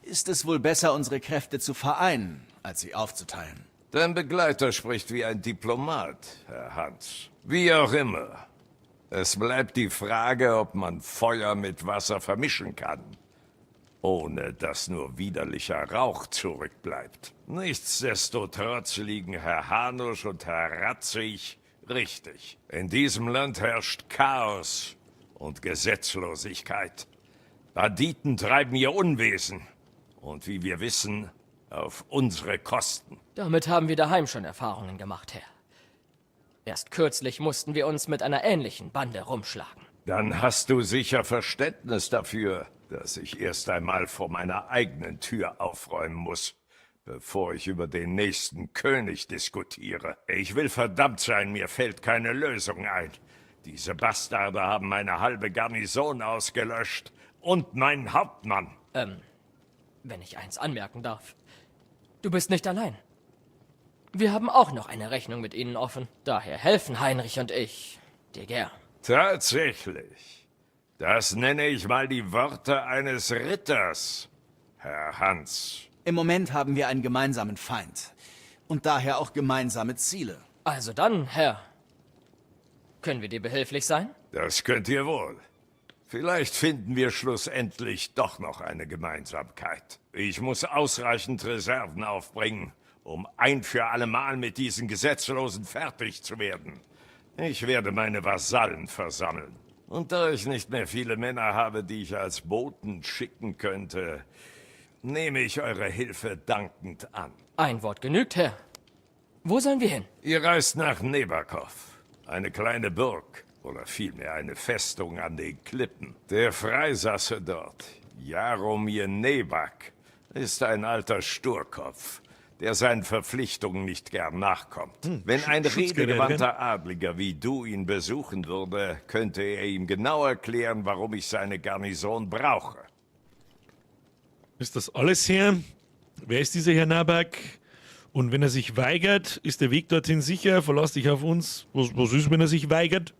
ist es wohl besser, unsere Kräfte zu vereinen, als sie aufzuteilen. Dein Begleiter spricht wie ein Diplomat, Herr Hans. Wie auch immer. Es bleibt die Frage, ob man Feuer mit Wasser vermischen kann, ohne dass nur widerlicher Rauch zurückbleibt. Nichtsdestotrotz liegen Herr Hanusch und Herr Ratzig richtig. In diesem Land herrscht Chaos und Gesetzlosigkeit. Banditen treiben ihr Unwesen. Und wie wir wissen, auf unsere Kosten. Damit haben wir daheim schon Erfahrungen gemacht, Herr. Erst kürzlich mussten wir uns mit einer ähnlichen Bande rumschlagen. Dann hast du sicher Verständnis dafür, dass ich erst einmal vor meiner eigenen Tür aufräumen muss, bevor ich über den nächsten König diskutiere. Ich will verdammt sein, mir fällt keine Lösung ein. Diese Bastarde haben meine halbe Garnison ausgelöscht und meinen Hauptmann. Wenn ich eins anmerken darf. Du bist nicht allein. Wir haben auch noch eine Rechnung mit ihnen offen. Daher helfen Heinrich und ich dir gern. Tatsächlich. Das nenne ich mal die Worte eines Ritters. Herr Hans. Im Moment haben wir einen gemeinsamen Feind. Und daher auch gemeinsame Ziele. Also dann, Herr. Können wir dir behilflich sein? Das könnt ihr wohl. Vielleicht finden wir schlussendlich doch noch eine Gemeinsamkeit. Ich muss ausreichend Reserven aufbringen, um ein für allemal mit diesen Gesetzlosen fertig zu werden. Ich werde meine Vasallen versammeln. Und da ich nicht mehr viele Männer habe, die ich als Boten schicken könnte, nehme ich eure Hilfe dankend an. Ein Wort genügt, Herr. Wo sollen wir hin? Ihr reist nach Nebakov, eine kleine Burg, oder vielmehr eine Festung an den Klippen. Der Freisasse dort, Jaromir Nebak, ist ein alter Sturkopf, der seinen Verpflichtungen nicht gern nachkommt. Wenn ein redegewandter Adliger wie du ihn besuchen würde, könnte er ihm genau erklären, warum ich seine Garnison brauche. Ist das alles her? Wer ist dieser Herr Nebak? Und wenn er sich weigert, ist der Weg dorthin sicher? Verlass dich auf uns. Was ist, wenn er sich weigert?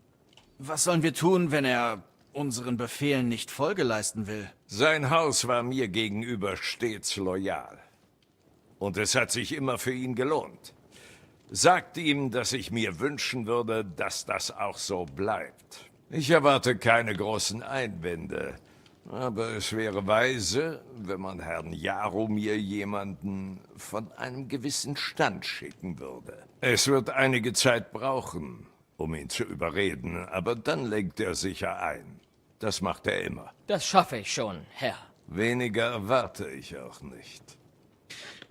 Was sollen wir tun, wenn er unseren Befehlen nicht Folge leisten will? Sein Haus war mir gegenüber stets loyal. Und es hat sich immer für ihn gelohnt. Sagt ihm, dass ich mir wünschen würde, dass das auch so bleibt. Ich erwarte keine großen Einwände. Aber es wäre weise, wenn man Herrn Jaromir jemanden von einem gewissen Stand schicken würde. Es wird einige Zeit brauchen, um ihn zu überreden, aber dann lenkt er sicher ein. Das macht er immer. Das schaffe ich schon, Herr. Weniger erwarte ich auch nicht.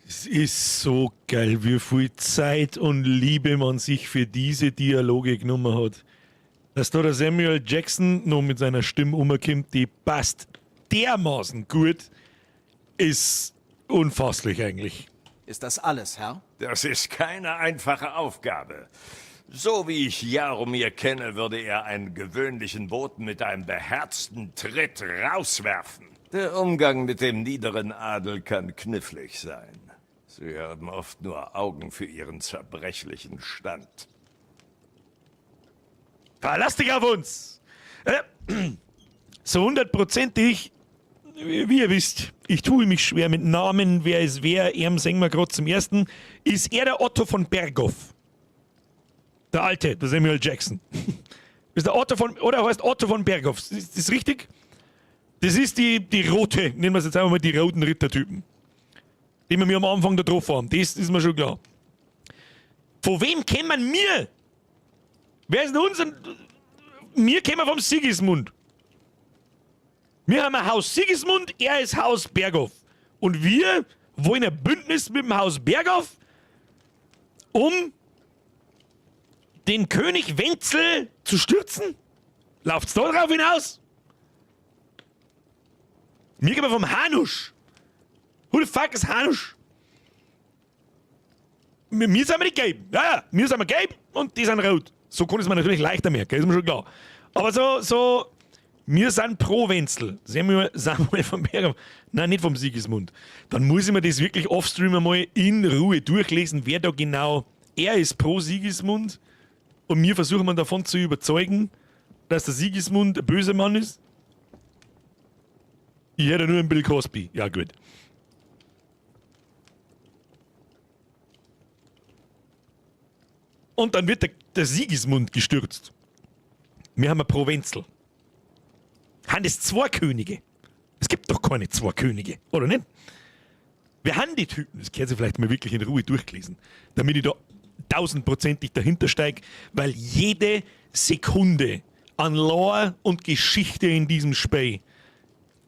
Es ist so geil, wie viel Zeit und Liebe man sich für diese Dialoge genommen hat. Dass da der Samuel Jackson noch mit seiner Stimme umkommt, die passt dermaßen gut, ist unfasslich eigentlich. Ist das alles, Herr? Das ist keine einfache Aufgabe. So wie ich Jaromir kenne, würde er einen gewöhnlichen Boten mit einem beherzten Tritt rauswerfen. Der Umgang mit dem niederen Adel kann knifflig sein. Sie haben oft nur Augen für ihren zerbrechlichen Stand. Verlass dich auf uns! So 100%ig, wie ihr wisst, ich tue mich schwer mit Namen, wer ist wer, singen wir gerade zum ersten, ist er der Otto von Berghoff. Der Alte, der Samuel Jackson. Ist der Otto von, oder heißt Otto von Berghoff, ist das richtig? Das ist die rote, nennen wir es jetzt einfach mal die roten Rittertypen, die wir mir am Anfang da drauf haben, das ist mir schon klar. Von wem kennen wir? Wer ist denn unser... Wir kommen vom Sigismund. Wir haben ein Haus Sigismund, er ist Haus Berghoff. Und wir wollen ein Bündnis mit dem Haus Berghoff, um den König Wenzel zu stürzen? Läuft's da drauf hinaus? Wir kommen vom Hanusch. Who the fuck is Hanusch? Wir sind die Gelb. Ja, wir sind gelb und die sind rot. So kann es man natürlich leichter merken, ist mir schon klar. Aber wir sind pro Wenzel. Samuel von Berghoff. Nein, nicht vom Sigismund. Dann muss ich mir das wirklich offstream einmal in Ruhe durchlesen, wer da genau... Er ist pro Sigismund und wir versuchen davon zu überzeugen, dass der Sigismund ein böser Mann ist. Ich hätte nur einen Bill Cosby. Ja, gut. Und dann wird der Sigismund gestürzt. Wir haben ein Provenzel. Haben es zwei Könige? Es gibt doch keine zwei Könige, oder nicht? Wir haben die Typen, das können Sie vielleicht mal wirklich in Ruhe durchlesen, damit ich da 1000%ig dahinter steige, weil jede Sekunde an Lore und Geschichte in diesem Spiel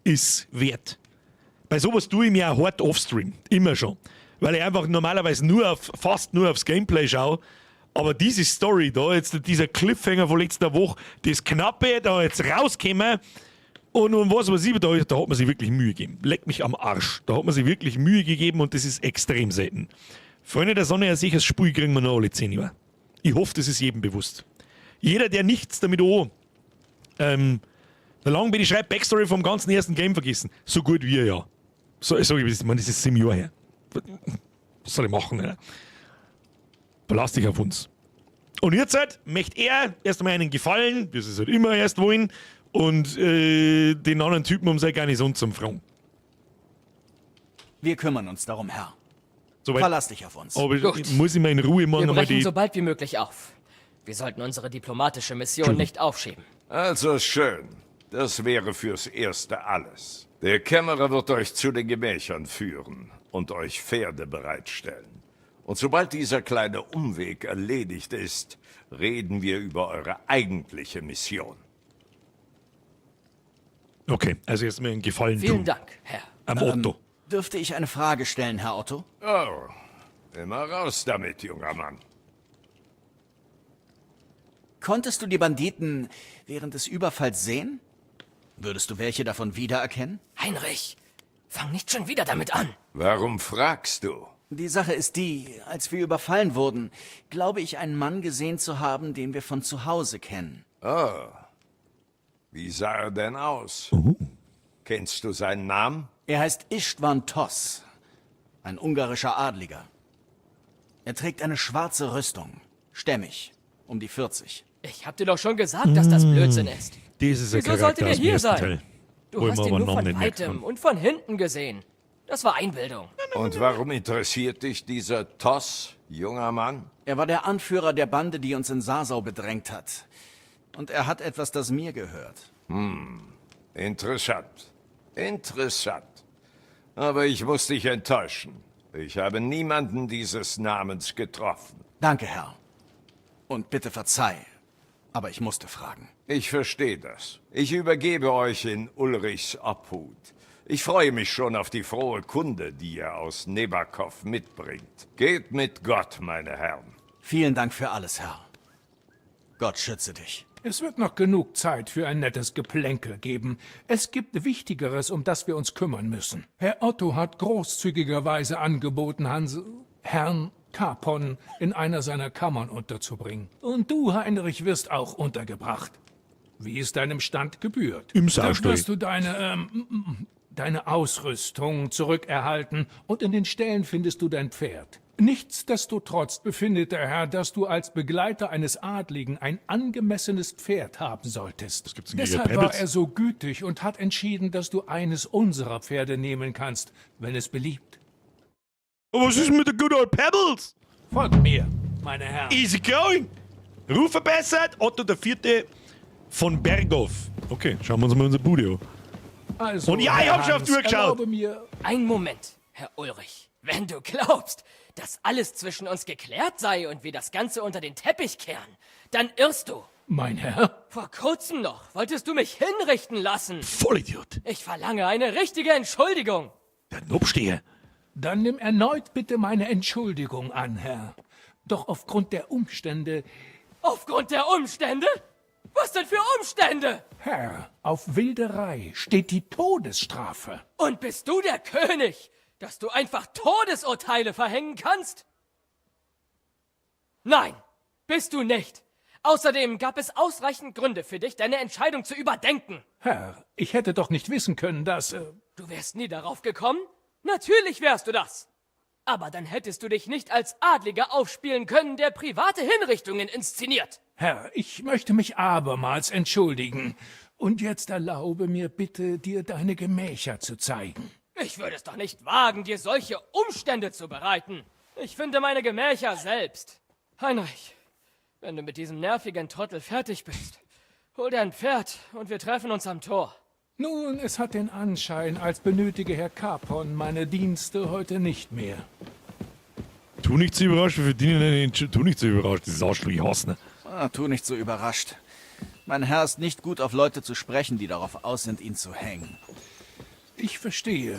ist wert. Bei sowas tue ich mir auch hart offstream, immer schon. Weil ich einfach normalerweise fast nur aufs Gameplay schaue. Aber diese Story da, jetzt dieser Cliffhanger von letzter Woche, das Knappe da jetzt rauskommen und was weiß ich, da hat man sich wirklich Mühe gegeben. Leck mich am Arsch. Da hat man sich wirklich Mühe gegeben und das ist extrem selten. Freunde der Sonne, ein sicheres Spiel kriegen wir noch alle 10 Jahre. Ich hoffe, das ist jedem bewusst. Jeder, der nichts damit der Langbein schreibt Backstory vom ganzen ersten Game vergessen. So gut wie er ja. Das ist 7 Jahre her. Was soll ich machen, ne? Verlass dich auf uns. Und jetzt möchte er erst einmal einen Gefallen, wie sie es halt immer erst wollen, und den anderen Typen um seine Garnison zum fragen. Wir kümmern uns darum, Herr. Soweit. Verlass dich auf uns. Aber Gut. muss ich mal in Ruhe machen, Wir einmal brechen die... so bald wie möglich auf. Wir sollten unsere diplomatische Mission nicht aufschieben. Also schön. Das wäre fürs Erste alles. Der Kämmerer wird euch zu den Gemächern führen und euch Pferde bereitstellen. Und sobald dieser kleine Umweg erledigt ist, reden wir über eure eigentliche Mission. Okay, also jetzt mir einen Gefallen Vielen tun. Dank, Herr. Am Otto. Dürfte ich eine Frage stellen, Herr Otto? Oh, immer raus damit, junger Mann. Konntest du die Banditen während des Überfalls sehen? Würdest du welche davon wiedererkennen? Heinrich, fang nicht schon wieder damit an. Warum fragst du? Die Sache ist die, als wir überfallen wurden, glaube ich, einen Mann gesehen zu haben, den wir von zu Hause kennen. Oh, wie sah er denn aus? Kennst du seinen Namen? Er heißt István Toss, ein ungarischer Adliger. Er trägt eine schwarze Rüstung, stämmig, um die 40. Ich hab dir doch schon gesagt, dass das Blödsinn ist. Dieses Wieso sollte der hier sein? Teil. Du hast ihn nur von weitem und von hinten gesehen. Das war Einbildung. Und warum interessiert dich dieser Toss, junger Mann? Er war der Anführer der Bande, die uns in Sasau bedrängt hat. Und er hat etwas, das mir gehört. Interessant. Interessant. Aber ich muss dich enttäuschen. Ich habe niemanden dieses Namens getroffen. Danke, Herr. Und bitte verzeih, aber ich musste fragen. Ich verstehe das. Ich übergebe euch in Ulrichs Obhut. Ich freue mich schon auf die frohe Kunde, die ihr aus Nebakow mitbringt. Geht mit Gott, meine Herren. Vielen Dank für alles, Herr. Gott schütze dich. Es wird noch genug Zeit für ein nettes Geplänkel geben. Es gibt Wichtigeres, um das wir uns kümmern müssen. Herr Otto hat großzügigerweise angeboten, Herrn Capon in einer seiner Kammern unterzubringen. Und du, Heinrich, wirst auch untergebracht. Wie es deinem Stand gebührt. Im Dann Saarstuhl. wirst du deine Ausrüstung zurückerhalten und in den Ställen findest du dein Pferd. Nichtsdestotrotz befindet der Herr, dass du als Begleiter eines Adligen ein angemessenes Pferd haben solltest. Deshalb war er so gütig und hat entschieden, dass du eines unserer Pferde nehmen kannst, wenn es beliebt. Aber was ist mit den Good Old Pebbles? Folgt mir, meine Herren. Easy going. Ruf verbessert, Otto IV. von Berghoff. Okay, schauen wir uns mal unsere Bude an. Also, Und ja, ich hab schon auf die Uhr geschaut. erlaube mir... Einen Moment, Herr Ulrich. Wenn du glaubst, dass alles zwischen uns geklärt sei und wir das Ganze unter den Teppich kehren, dann irrst du. Mein Herr? Vor kurzem noch wolltest du mich hinrichten lassen. Vollidiot. Ich verlange eine richtige Entschuldigung. Dann abstehe. Dann nimm erneut bitte meine Entschuldigung an, Herr. Doch aufgrund der Umstände... Aufgrund der Umstände? Was denn für Umstände? Herr, auf Wilderei steht die Todesstrafe. Und bist du der König, dass du einfach Todesurteile verhängen kannst? Nein, bist du nicht. Außerdem gab es ausreichend Gründe für dich, deine Entscheidung zu überdenken. Herr, ich hätte doch nicht wissen können, dass... Du wärst nie darauf gekommen? Natürlich wärst du das. Aber dann hättest du dich nicht als Adliger aufspielen können, der private Hinrichtungen inszeniert. Herr, ich möchte mich abermals entschuldigen. Und jetzt erlaube mir bitte, dir deine Gemächer zu zeigen. Ich würde es doch nicht wagen, dir solche Umstände zu bereiten. Ich finde meine Gemächer selbst. Heinrich, wenn du mit diesem nervigen Trottel fertig bist, hol dir ein Pferd und wir treffen uns am Tor. Nun, es hat den Anschein, als benötige Herr Capon meine Dienste heute nicht mehr. Tu nicht so überrascht, wir verdienen eine Entschuldigung. Tu nicht so überrascht, dieses Arschloch, ich hasse ihn. Tu nicht so überrascht. Mein Herr ist nicht gut auf Leute zu sprechen, die darauf aus sind, ihn zu hängen. Ich verstehe,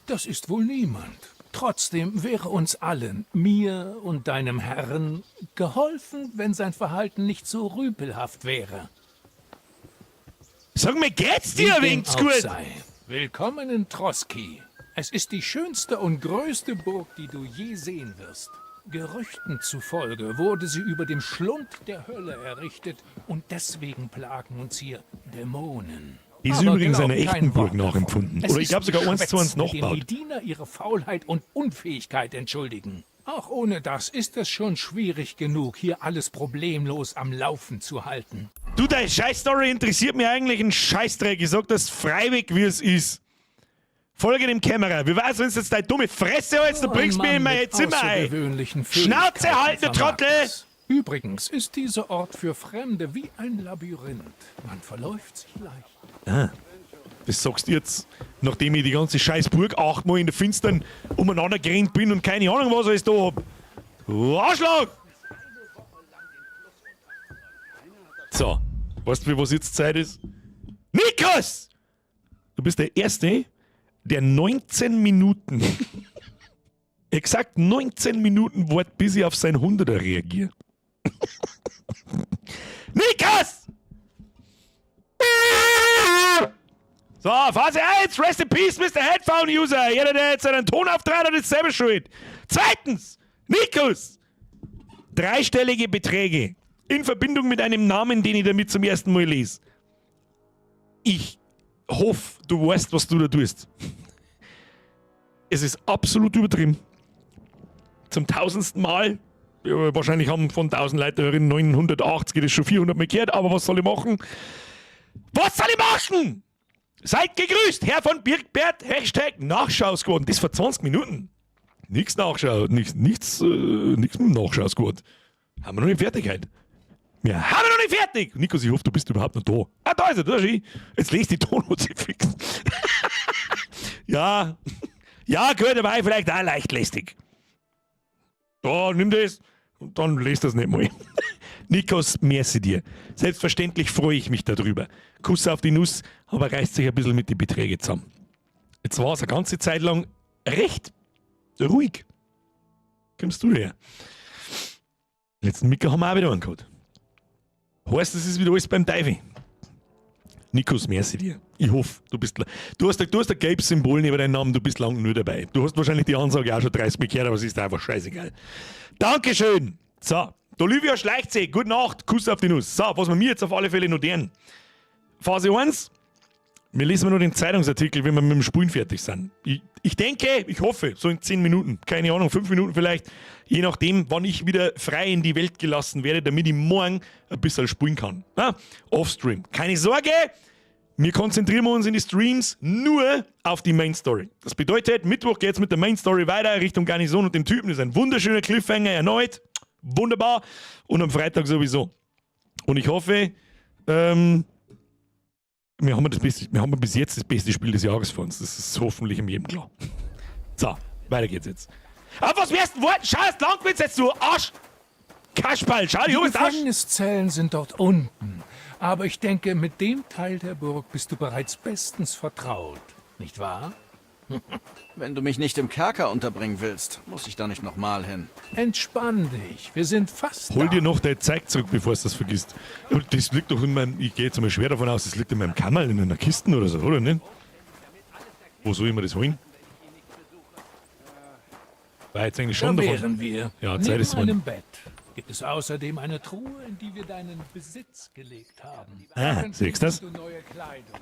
das ist wohl niemand. Trotzdem wäre uns allen, mir und deinem Herrn, geholfen, wenn sein Verhalten nicht so rüpelhaft wäre. Sag mir, geht's dir wenigstens gut? Sei. Willkommen in Troski. Es ist die schönste und größte Burg, die du je sehen wirst. Gerüchten zufolge wurde sie über dem Schlund der Hölle errichtet und deswegen plagen uns hier Dämonen. Die ist Aber übrigens glaub einer kein echten Burg Wort davon. nachempfunden. Es Oder ich ist glaube sogar Geschwätz, 1:1 mit dem nachgebaut. die Diener ihre Faulheit und Unfähigkeit entschuldigen. Auch ohne das ist es schon schwierig genug, hier alles problemlos am Laufen zu halten. Du, deine Scheißstory interessiert mich eigentlich einen Scheißdreck. Ich sag das freiweg, wie es ist. Folge dem Kämmerer. Wie weiß, wenn du jetzt deine dumme Fresse hältst, du bringst mich in mein Zimmer ein. Schnauze halten, du Trottel! Übrigens ist dieser Ort für Fremde wie ein Labyrinth. Man verläuft sich leicht. Ah, das sagst du jetzt, nachdem ich die ganze scheiß Burg 8-mal in der Finstern umeinander gerannt bin und keine Ahnung, was ich da hab. Du Arschloch! So, weißt du, für was jetzt Zeit ist? Nikos! Du bist der Erste, der 19 Minuten, exakt 19 Minuten wartet, bis ich auf sein 100er reagiere. Nikos! So, Phase 1, Rest in Peace, Mr. Headphone User. Jeder, der jetzt einen Ton auftreibt, hat, ist selber schuld. Zweitens, Nikos! 3-stellige Beträge in Verbindung mit einem Namen, den ich damit zum ersten Mal lese. Ich hoffe, du weißt, was du da tust. Es ist absolut übertrieben. Zum 1000. Mal. Ja, wahrscheinlich haben von 1000 Leuten 980 das schon 400 Mal gehört, aber was soll ich machen? Was soll ich machen? Seid gegrüßt, Herr von Birkbert, Hashtag Nachschau-Squad. Das vor 20 Minuten. Nichts Nachschau, nichts mit dem Nachschau-Squad. Haben wir noch nicht fertig heute? Ja, haben wir noch nicht fertig! Nikos, ich hoffe, du bist überhaupt noch da. Ah, da ist er, da ist er. Jetzt lest die Tonhose fix. Ja, gut, dabei vielleicht auch leicht lästig. Da, nimm das und dann lest das nicht mal. Nikos, merci dir. Selbstverständlich freue ich mich darüber. Kuss auf die Nuss, aber reißt sich ein bisschen mit den Beträgen zusammen. Jetzt war es eine ganze Zeit lang recht ruhig. Kommst du her? Letzten Mittwoch haben wir auch wieder einen gehabt. Heißt, das ist wieder alles beim Teufel. Nikos, merci dir. Ich hoffe, du hast ein gelbes Symbol neben deinem Namen, du bist lang nur dabei. Du hast wahrscheinlich die Ansage auch schon 30 Mal gehört, aber es ist einfach scheißegal. Dankeschön. So, der Olivia Schleichzee, gute Nacht, Kuss auf die Nuss. So, was wir mir jetzt auf alle Fälle notieren. Phase 1, wir lesen nur den Zeitungsartikel, wenn wir mit dem Spulen fertig sind. Ich denke, ich hoffe, so in 10 Minuten, keine Ahnung, 5 Minuten vielleicht, je nachdem, wann ich wieder frei in die Welt gelassen werde, damit ich morgen ein bisschen spulen kann. Ja? Offstream. Keine Sorge, wir konzentrieren uns in die Streams nur auf die Main Story. Das bedeutet, Mittwoch geht es mit der Main Story weiter Richtung Garnison und dem Typen. Das ist ein wunderschöner Cliffhanger erneut. Wunderbar. Und am Freitag sowieso. Und ich hoffe, wir haben bis jetzt das beste Spiel des Jahres vor uns. Das ist hoffentlich jedem klar. So, weiter geht's jetzt. Aber was wärst du Worten? Schau, es lang willst jetzt, du Arsch! Kasperl, schau, Die du bist Arsch! Gefängniszellen sind dort unten. Aber ich denke, mit dem Teil der Burg bist du bereits bestens vertraut. Nicht wahr? Wenn du mich nicht im Kerker unterbringen willst, muss ich da nicht nochmal hin. Entspann dich, wir sind fast Hol dir noch dein Zeug zurück, bevor du das vergisst. Das liegt doch in meinem, ich gehe jetzt mal schwer davon aus, das liegt in meinem Kammerl, in einer Kiste oder so, oder nicht? Wo soll ich mir das holen? War jetzt eigentlich schon da davon. wären wir. Ja, Zeit Neben ist einem Bett gibt es außerdem eine Truhe, in die wir deinen Besitz gelegt haben. Siehst du das? Neue Kleidung.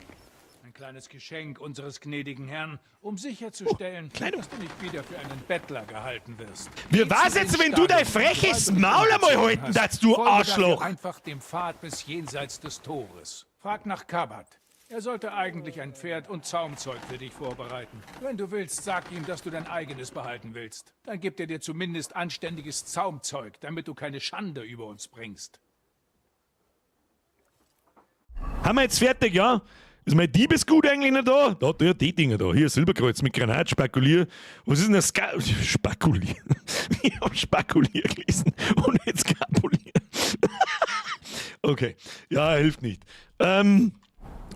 Ein kleines Geschenk unseres gnädigen Herrn, um sicherzustellen, dass du nicht wieder für einen Bettler gehalten wirst. Wie war's jetzt, wenn du dein freches Maul einmal halten darfst, du Arschloch? Einfach dem Pfad bis jenseits des Tores. Frag nach Kabat. Er sollte eigentlich ein Pferd und Zaumzeug für dich vorbereiten. Wenn du willst, sag ihm, dass du dein eigenes behalten willst. Dann gibt er dir zumindest anständiges Zaumzeug, damit du keine Schande über uns bringst. Haben wir jetzt fertig, ja? Ist mein Diebesgut eigentlich noch da? Da, die Dinger da. Hier, Silberkreuz mit Granat, Spakulier. Was ist denn das? Spakulier. Ich hab Spakulier gelesen und jetzt Skapulier. Okay. Ja, hilft nicht.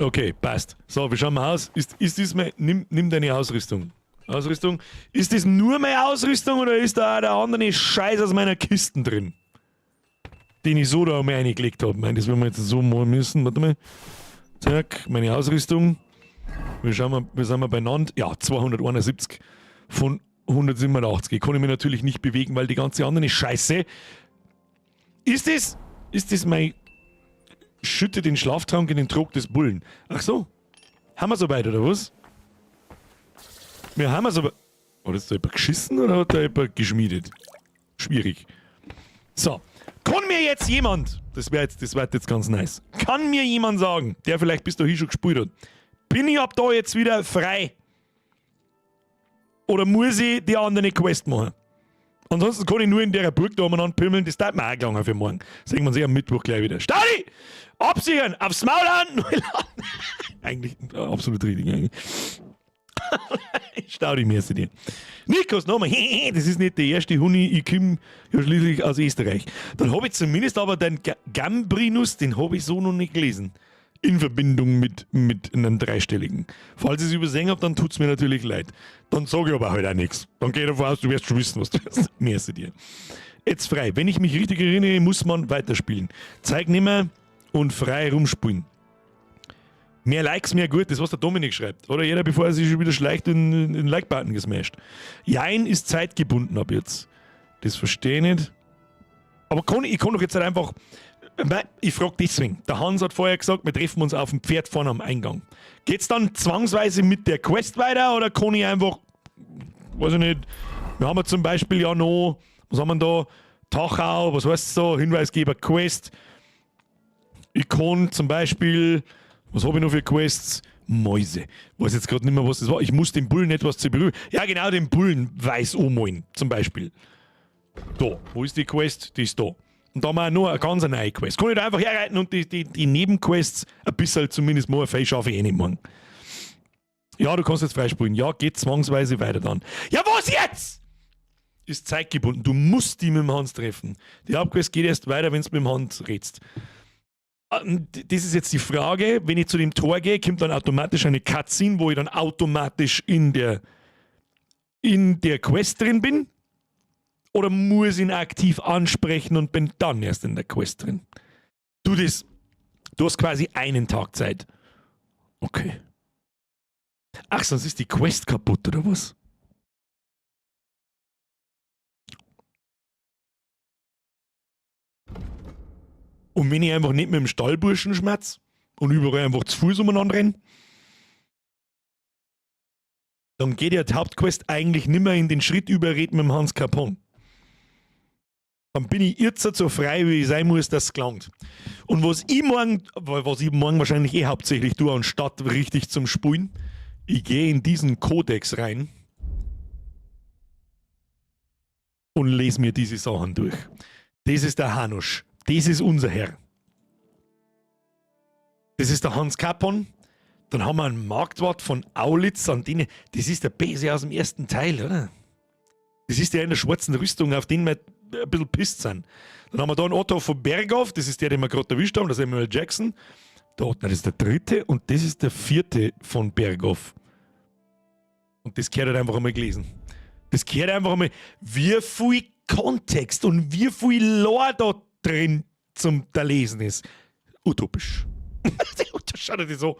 Okay, passt. So, wie schauen wir aus? Ist das nimm deine Ausrüstung. Ausrüstung. Ist das nur meine Ausrüstung oder ist da auch der andere Scheiß aus meiner Kiste drin? Den ich so da mal reingelegt habe. Ich meine, das werden wir jetzt so machen müssen. Warte mal. Zack, meine Ausrüstung. Wir sind wir beieinander. Ja, 271 von 187. Ich kann mich natürlich nicht bewegen, weil die ganze andere Scheiße. Ist das mein Schütte den Schlaftrank in den Trog des Bullen? Ach so. Haben wir soweit, oder was? Wir haben so. Hat jetzt da jemand geschissen oder hat da jemand geschmiedet? Schwierig. So. Kann mir jetzt jemand, das wird jetzt ganz nice, kann mir jemand sagen, der vielleicht bis dahin schon gespielt hat, bin ich ab da jetzt wieder frei? Oder muss ich die andere Quest machen? Ansonsten kann ich nur in der Burg da umeinander pimmeln, das dauert mir auch gegangen für morgen. Sehen wir uns am Mittwoch gleich wieder. Stadi! Absichern! Aufs Maul an! Eigentlich absolut richtig. Eigentlich. Staudi mir dir. Nikos, nochmal, das ist nicht der erste Huni, ich komme ja schließlich aus Österreich. Dann habe ich zumindest aber den Gambrinus, den habe ich so noch nicht gelesen. In Verbindung mit einem dreistelligen. Falls ich es übersehen habe, dann tut es mir natürlich leid. Dann sage ich aber halt auch nichts. Dann gehe ich davon aus, du wirst schon wissen, was du hast. Merci dir. Jetzt frei. Wenn ich mich richtig erinnere, muss man weiterspielen. Zeig nimmer und frei rumspielen. Mehr Likes, mehr gut, das was der Dominik schreibt. Oder jeder, bevor er sich schon wieder schleicht, den Like-Button gesmasht. Jein ist zeitgebunden ab jetzt. Das verstehe ich nicht. Aber ich kann doch jetzt halt einfach... Ich frage deswegen. Der Hans hat vorher gesagt, wir treffen uns auf dem Pferd vorne am Eingang. Geht's dann zwangsweise mit der Quest weiter oder kann ich einfach... Weiß ich nicht. Wir haben ja zum Beispiel ja noch... Was haben wir da? Tachau, was heißt so? Hinweisgeber Quest. Ich kann zum Beispiel... Was habe ich noch für Quests? Mäuse. Ich weiß jetzt gerade nicht mehr, was das war. Ich muss dem Bullen etwas zu berühren. Ja, genau, den Bullen weiß anmalen, zum Beispiel. Da, wo ist die Quest? Die ist da. Und da haben wir noch eine ganz neue Quest. Kann ich da einfach herreiten und die Nebenquests ein bisschen zumindest mal ein schaffe ich eh nicht morgen. Ja, du kannst jetzt freispielen. Ja, geht zwangsweise weiter dann. Ja, was jetzt? Ist zeitgebunden. Du musst die mit dem Hans treffen. Die Hauptquest geht erst weiter, wenn du mit dem Hans redst. Das ist jetzt die Frage, wenn ich zu dem Tor gehe, kommt dann automatisch eine Cutscene, wo ich dann automatisch in der Quest drin bin? Oder muss ich ihn aktiv ansprechen und bin dann erst in der Quest drin? Du hast quasi einen Tag Zeit. Okay. Ach, sonst ist die Quest kaputt, oder was? Und wenn ich einfach nicht mit dem Stallburschen schmerz und überall einfach zu Fuß umeinander renne, dann geht ja die Hauptquest eigentlich nicht mehr in den Schritt überreden mit dem Hans Capon. Dann bin ich jetzt so frei, wie ich sein muss, dass es gelangt. Und was ich morgen wahrscheinlich hauptsächlich tue, anstatt richtig zum Spulen, ich gehe in diesen Kodex rein und lese mir diese Sachen durch. Das ist der Hanusch. Das ist unser Herr. Das ist der Hans Capon. Dann haben wir einen Marktwart von Aulitz an denen. Das ist der Bese aus dem ersten Teil, oder? Das ist der in der schwarzen Rüstung, auf den wir ein bisschen pisst sind. Dann haben wir da einen Otto von Berghoff. Das ist der, den wir gerade erwischt haben, der Samuel Jackson. Das ist der dritte und das ist der vierte von Berghoff. Und das gehört halt einfach einmal gelesen. Das gehört einfach einmal, wie viel Kontext und wie viel Lore da drin zum da Lesen ist. Utopisch. Schau dir das so.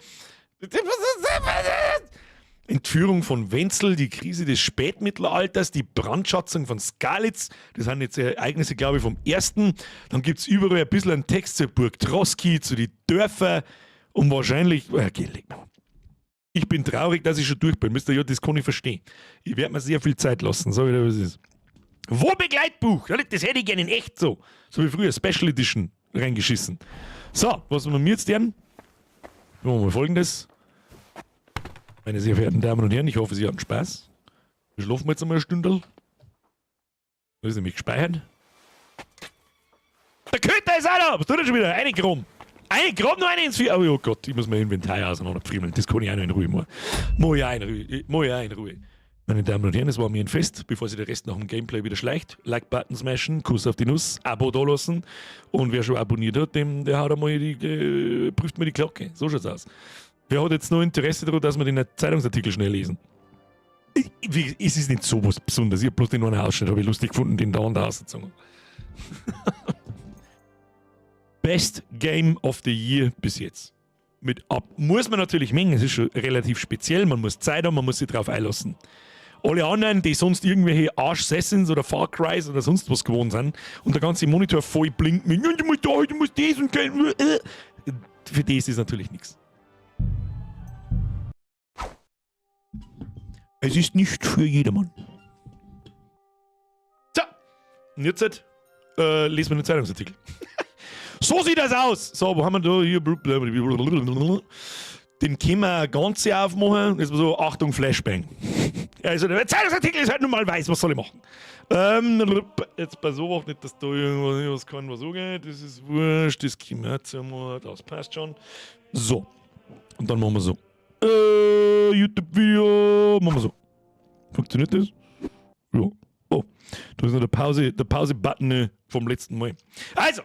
Entführung von Wenzel, die Krise des Spätmittelalters, die Brandschatzung von Skalitz, das sind jetzt Ereignisse, glaube ich, vom ersten. Dann gibt es überall ein bisschen einen Text zur Burg Troski, zu den Dörfern und wahrscheinlich... Ich bin traurig, dass ich schon durch bin. Müsst ihr, ja, das kann ich verstehen. Ich werde mir sehr viel Zeit lassen, sag ich dir, was es ist. Wo Begleitbuch? Das hätte ich gerne in echt so. So wie früher, Special Edition reingeschissen. So, was machen wir jetzt denn? Machen wir mal Folgendes. Meine sehr verehrten Damen und Herren, ich hoffe, Sie hatten Spaß. Wir schlafen jetzt einmal eine Stunde. Da ist nämlich gespeichert. Der Köter ist auch da! Was tut er schon wieder? Eine Krumm. Eine Krumm, nur eine ins Vier. Oh Gott, ich muss mein Inventar auseinanderpfriemeln. Das kann ich auch noch in Ruhe machen. Mach ich auch in Ruhe. Meine Damen und Herren, es war mir ein Fest, bevor sich der Rest nach dem Gameplay wieder schleicht. Like-Button smashen, Kuss auf die Nuss, Abo da lassen. Und wer schon abonniert hat, der haut einmal prüft mal die Glocke. So schaut's aus. Wer hat jetzt noch Interesse daran, dass wir den Zeitungsartikel schnell lesen? Es ist nicht so was Besonderes. Ich habe bloß den einen Ausschnitt, habe ich lustig gefunden, den da und da ausgezogen. Best Game of the Year bis jetzt. Muss man natürlich mengen, es ist schon relativ speziell, man muss Zeit haben, man muss sich drauf einlassen. Alle anderen, die sonst irgendwelche Arsch-Assassins oder Far Crys oder sonst was gewohnt sind und der ganze Monitor voll blinkt mit du musst da, du musst das und für das ist natürlich nichts. Es ist nicht für jedermann. So, und jetzt lesen wir den Zeitungsartikel. So sieht das aus. So, wo haben wir da? Hier. Den können wir ganz aufmachen. Das war so, Achtung, Flashbang. Also der Zeitungsartikel ist halt nun mal weiß, was soll ich machen? Jetzt pass auf, nicht, dass da irgendwas kann, was angeht. Das ist wurscht, das können wir jetzt einmal, das passt schon. So. Und dann machen wir so. YouTube-Video, machen wir so. Funktioniert das? Ja. Oh, da ist noch der Pause-Button vom letzten Mal. Also,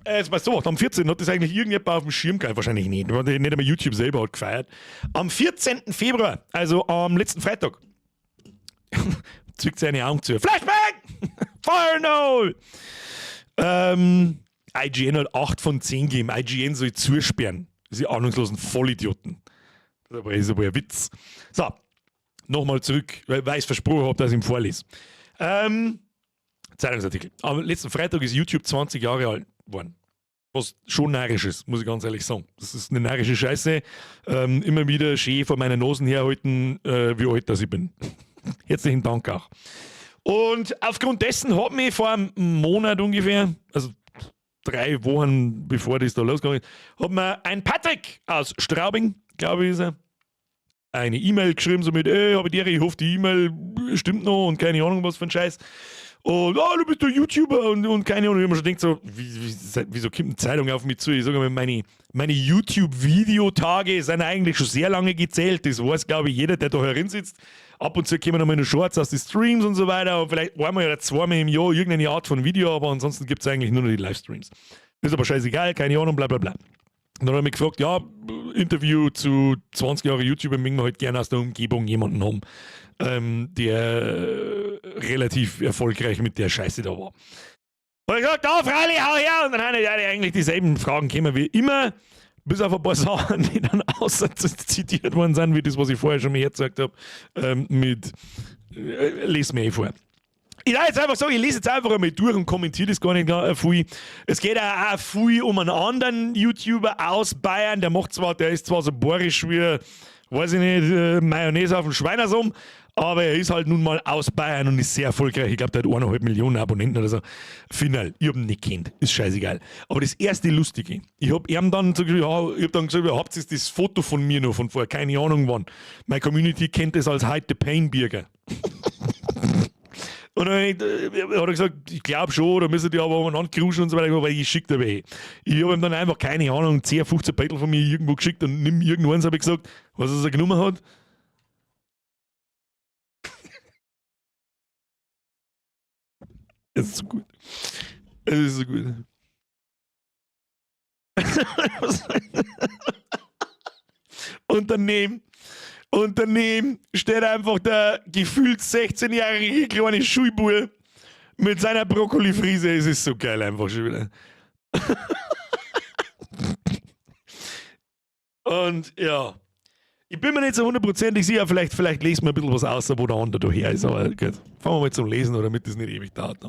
jetzt mal so, am 14. hat das eigentlich irgendjemand auf dem Schirm gehabt? Wahrscheinlich nicht, weil nicht einmal YouTube selber hat gefeiert. Am 14. Februar, also am letzten Freitag, zückt seine Augen zu. Flashbang! Fire no! IGN hat 8 von 10 gegeben. IGN soll zusperren. Diese ahnungslosen Vollidioten. Das ist aber ein Witz. So, nochmal zurück, weil ich es versprochen habe, dass ich ihn vorlese. Zeitungsartikel. Am letzten Freitag ist YouTube 20 Jahre alt geworden. Was schon närrisch ist, muss ich ganz ehrlich sagen. Das ist eine närrische Scheiße. Immer wieder schön vor meiner Nase herhalten, wie alt das ich bin. Herzlichen Dank auch. Und aufgrund dessen hat mich vor einem Monat ungefähr, also 3 Wochen bevor das da losgegangen ist, hat mir ein Patrick aus Straubing, glaube ich, ist er, eine E-Mail geschrieben, so mit, habe ich hoffe, die E-Mail stimmt noch und keine Ahnung, was für ein Scheiß. Und du bist doch YouTuber und keine Ahnung. Ich habe mir schon gedacht, so, wieso kommt eine Zeitung auf mich zu? Ich sage mal, meine YouTube-Videotage sind eigentlich schon sehr lange gezählt. Das weiß, glaube ich, jeder, der da herin sitzt. Ab und zu kommen noch mal Shorts aus den Streams und so weiter. Und vielleicht einmal oder zweimal im Jahr irgendeine Art von Video, aber ansonsten gibt es eigentlich nur noch die Livestreams. Ist aber scheißegal, keine Ahnung, bla bla bla. Und dann habe ich mich gefragt, ja, Interview zu 20 Jahre YouTuber, möchten wir halt gerne aus der Umgebung jemanden haben, der relativ erfolgreich mit der Scheiße da war. Und ich gesagt, freilich, hau her! Und dann haben die eigentlich dieselben Fragen gekommen wie immer, bis auf ein paar Sachen, die dann außer zitiert worden sind, wie das, was ich vorher schon mal hergezeigt habe, lese mir vor. Ich darf jetzt einfach sagen, ich lese jetzt einfach einmal durch und kommentiere das gar nicht viel. Es geht auch viel um einen anderen YouTuber aus Bayern, der ist zwar so bohrisch wie, weiß ich nicht, Mayonnaise auf dem Schweinersum, aber er ist halt nun mal aus Bayern und ist sehr erfolgreich. Ich glaube, der hat 1,5 Millionen Abonnenten oder so. Final, ich habe ihn nicht kennt, ist scheißegal. Aber das erste Lustige, ich habe ihm dann so gesagt, habt ihr das Foto von mir noch von vorher, keine Ahnung wann. Meine Community kennt das als Hide the Pain Burger. Und dann hat er gesagt, ich glaube schon, da müssen die aber umeinander kruschen und so weiter, weil ich schicke dabei. Ich habe ihm dann einfach, keine Ahnung, 10, 15 Bettel von mir irgendwo geschickt und nimm irgendwann, habe ich gesagt, was er so genommen hat. Es ist so gut. Es ist so gut. Und daneben steht einfach der gefühlt 16-jährige kleine Schulbub mit seiner Brokkolifriese. Es ist so geil einfach schon wieder. Und ja, ich bin mir nicht so 100% sicher, vielleicht lesen wir ein bisschen was aus, wo der andere daher ist. Aber gut, fangen wir mal zum Lesen, damit das nicht ewig dauert.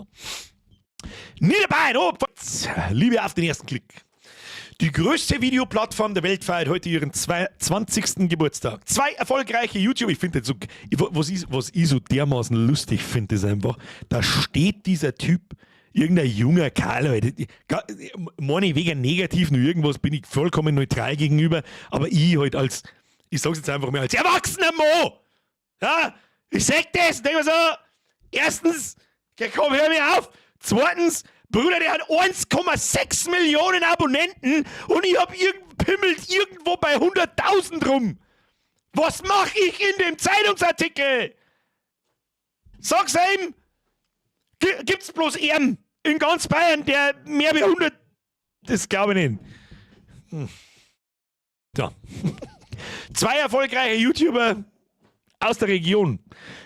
Niederbayern, Liebe auf den ersten Klick. Die größte Videoplattform der Welt feiert heute ihren 20. Geburtstag. 2 erfolgreiche YouTuber. Ich finde das so, was ich so dermaßen lustig finde, ist einfach, da steht dieser Typ, irgendein junger Kerl, meine ich wegen negativ nur irgendwas, bin ich vollkommen neutral gegenüber, aber ich halt ich sag's jetzt einfach mal, als erwachsener Mo, ja, ich sag das, denke mir so, erstens, komm, hör mir auf, zweitens, Bruder, der hat 1,6 Millionen Abonnenten und ich hab pimmelt irgendwo bei 100.000 rum. Was mach ich in dem Zeitungsartikel? Sag's ihm, gibt's bloß einen in ganz Bayern, der mehr wie 100... Das glaube ich nicht. So. 2 erfolgreiche YouTuber aus der Region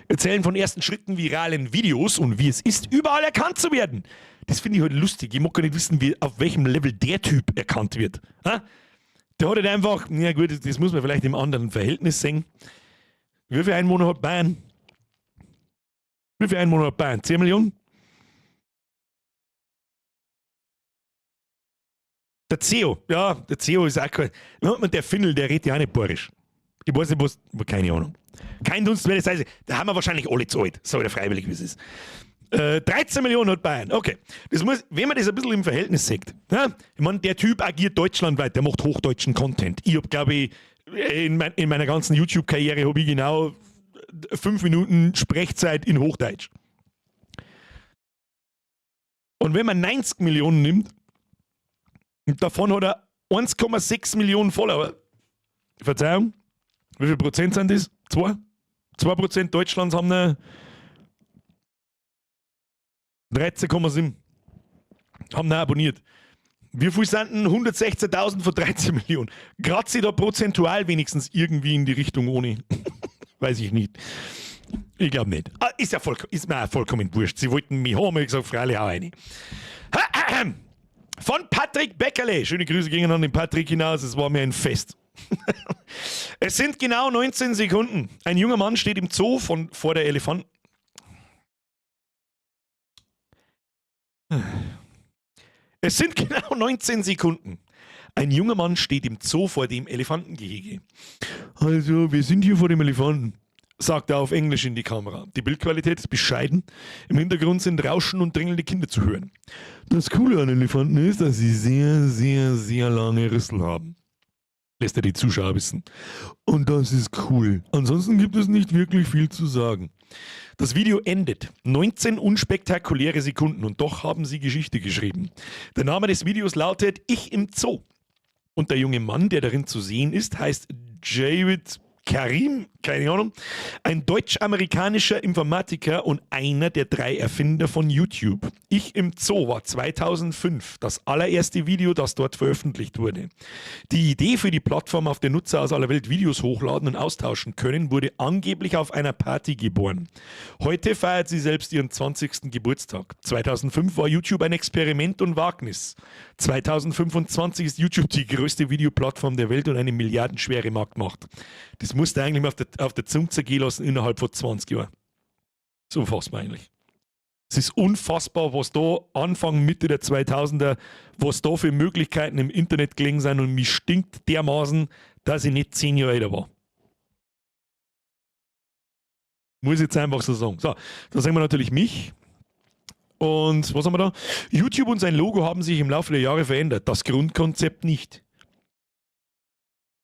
erzählen von ersten Schritten viralen Videos und wie es ist, überall erkannt zu werden. Das finde ich halt lustig. Ich mag gar nicht wissen, auf welchem Level der Typ erkannt wird. Ha? Der hat halt einfach, ja gut, das muss man vielleicht im anderen Verhältnis sehen. Wie viel Einwohner hat Bayern? 10 Millionen? Der CEO, ja, der CEO ist auch kein... Der Findel, der redet ja auch nicht bayerisch. Ich weiß nicht, keine Ahnung. Kein Dunst, wer das heißt. Da haben wir wahrscheinlich alle zu alt. So oder freiwillig, wie es ist. 13 Millionen hat Bayern. Okay. Das muss, wenn man das ein bisschen im Verhältnis sieht. Ja? Ich meine, der Typ agiert deutschlandweit, der macht hochdeutschen Content. Ich habe, glaube ich, in meiner ganzen YouTube-Karriere habe ich genau 5 Minuten Sprechzeit in Hochdeutsch. Und wenn man 90 Millionen nimmt, und davon hat er 1,6 Millionen Follower. Verzeihung, wie viel Prozent sind das? 2? 2% Deutschlands haben eine 13,7. Haben ihn abonniert. Wie viel sind denn 116.000 von 13 Millionen? Kratzt sie da prozentual wenigstens irgendwie in die Richtung ohne? Weiß ich nicht. Ich glaube nicht. Ist mir auch vollkommen wurscht. Sie wollten mich haben, ich gesagt, freilich auch eine. Von Patrick Beckerle. Schöne Grüße gingen an den Patrick hinaus. Es war mir ein Fest. Es sind genau 19 Sekunden. Ein junger Mann steht im Zoo vor der Elefanten. Es sind genau 19 Sekunden. Ein junger Mann steht im Zoo vor dem Elefantengehege. Also, wir sind hier vor dem Elefanten, sagt er auf Englisch in die Kamera. Die Bildqualität ist bescheiden. Im Hintergrund sind Rauschen und dringelnde Kinder zu hören. Das Coole an Elefanten ist, dass sie sehr, sehr, sehr lange Rüssel haben. Lässt er die Zuschauer wissen. Und das ist cool. Ansonsten gibt es nicht wirklich viel zu sagen. Das Video endet. 19 unspektakuläre Sekunden und doch haben sie Geschichte geschrieben. Der Name des Videos lautet Ich im Zoo. Und der junge Mann, der darin zu sehen ist, heißt Javid Karim, keine Ahnung, ein deutsch-amerikanischer Informatiker und einer der 3 Erfinder von YouTube. Ich im Zoo war 2005 das allererste Video, das dort veröffentlicht wurde. Die Idee für die Plattform, auf der Nutzer aus aller Welt Videos hochladen und austauschen können, wurde angeblich auf einer Party geboren. Heute feiert sie selbst ihren 20. Geburtstag. 2005 war YouTube ein Experiment und Wagnis. 2025 ist YouTube die größte Videoplattform der Welt und eine milliardenschwere Marktmacht. Das musste eigentlich mal auf der Zunge zergehen lassen innerhalb von 20 Jahren. So unfassbar eigentlich. Es ist unfassbar, was da Anfang, Mitte der 2000er, was da für Möglichkeiten im Internet gelegen sind und mich stinkt dermaßen, dass ich nicht 10 Jahre älter war. Muss ich jetzt einfach so sagen. So, da sehen wir natürlich mich. Und was haben wir da? YouTube und sein Logo haben sich im Laufe der Jahre verändert. Das Grundkonzept nicht.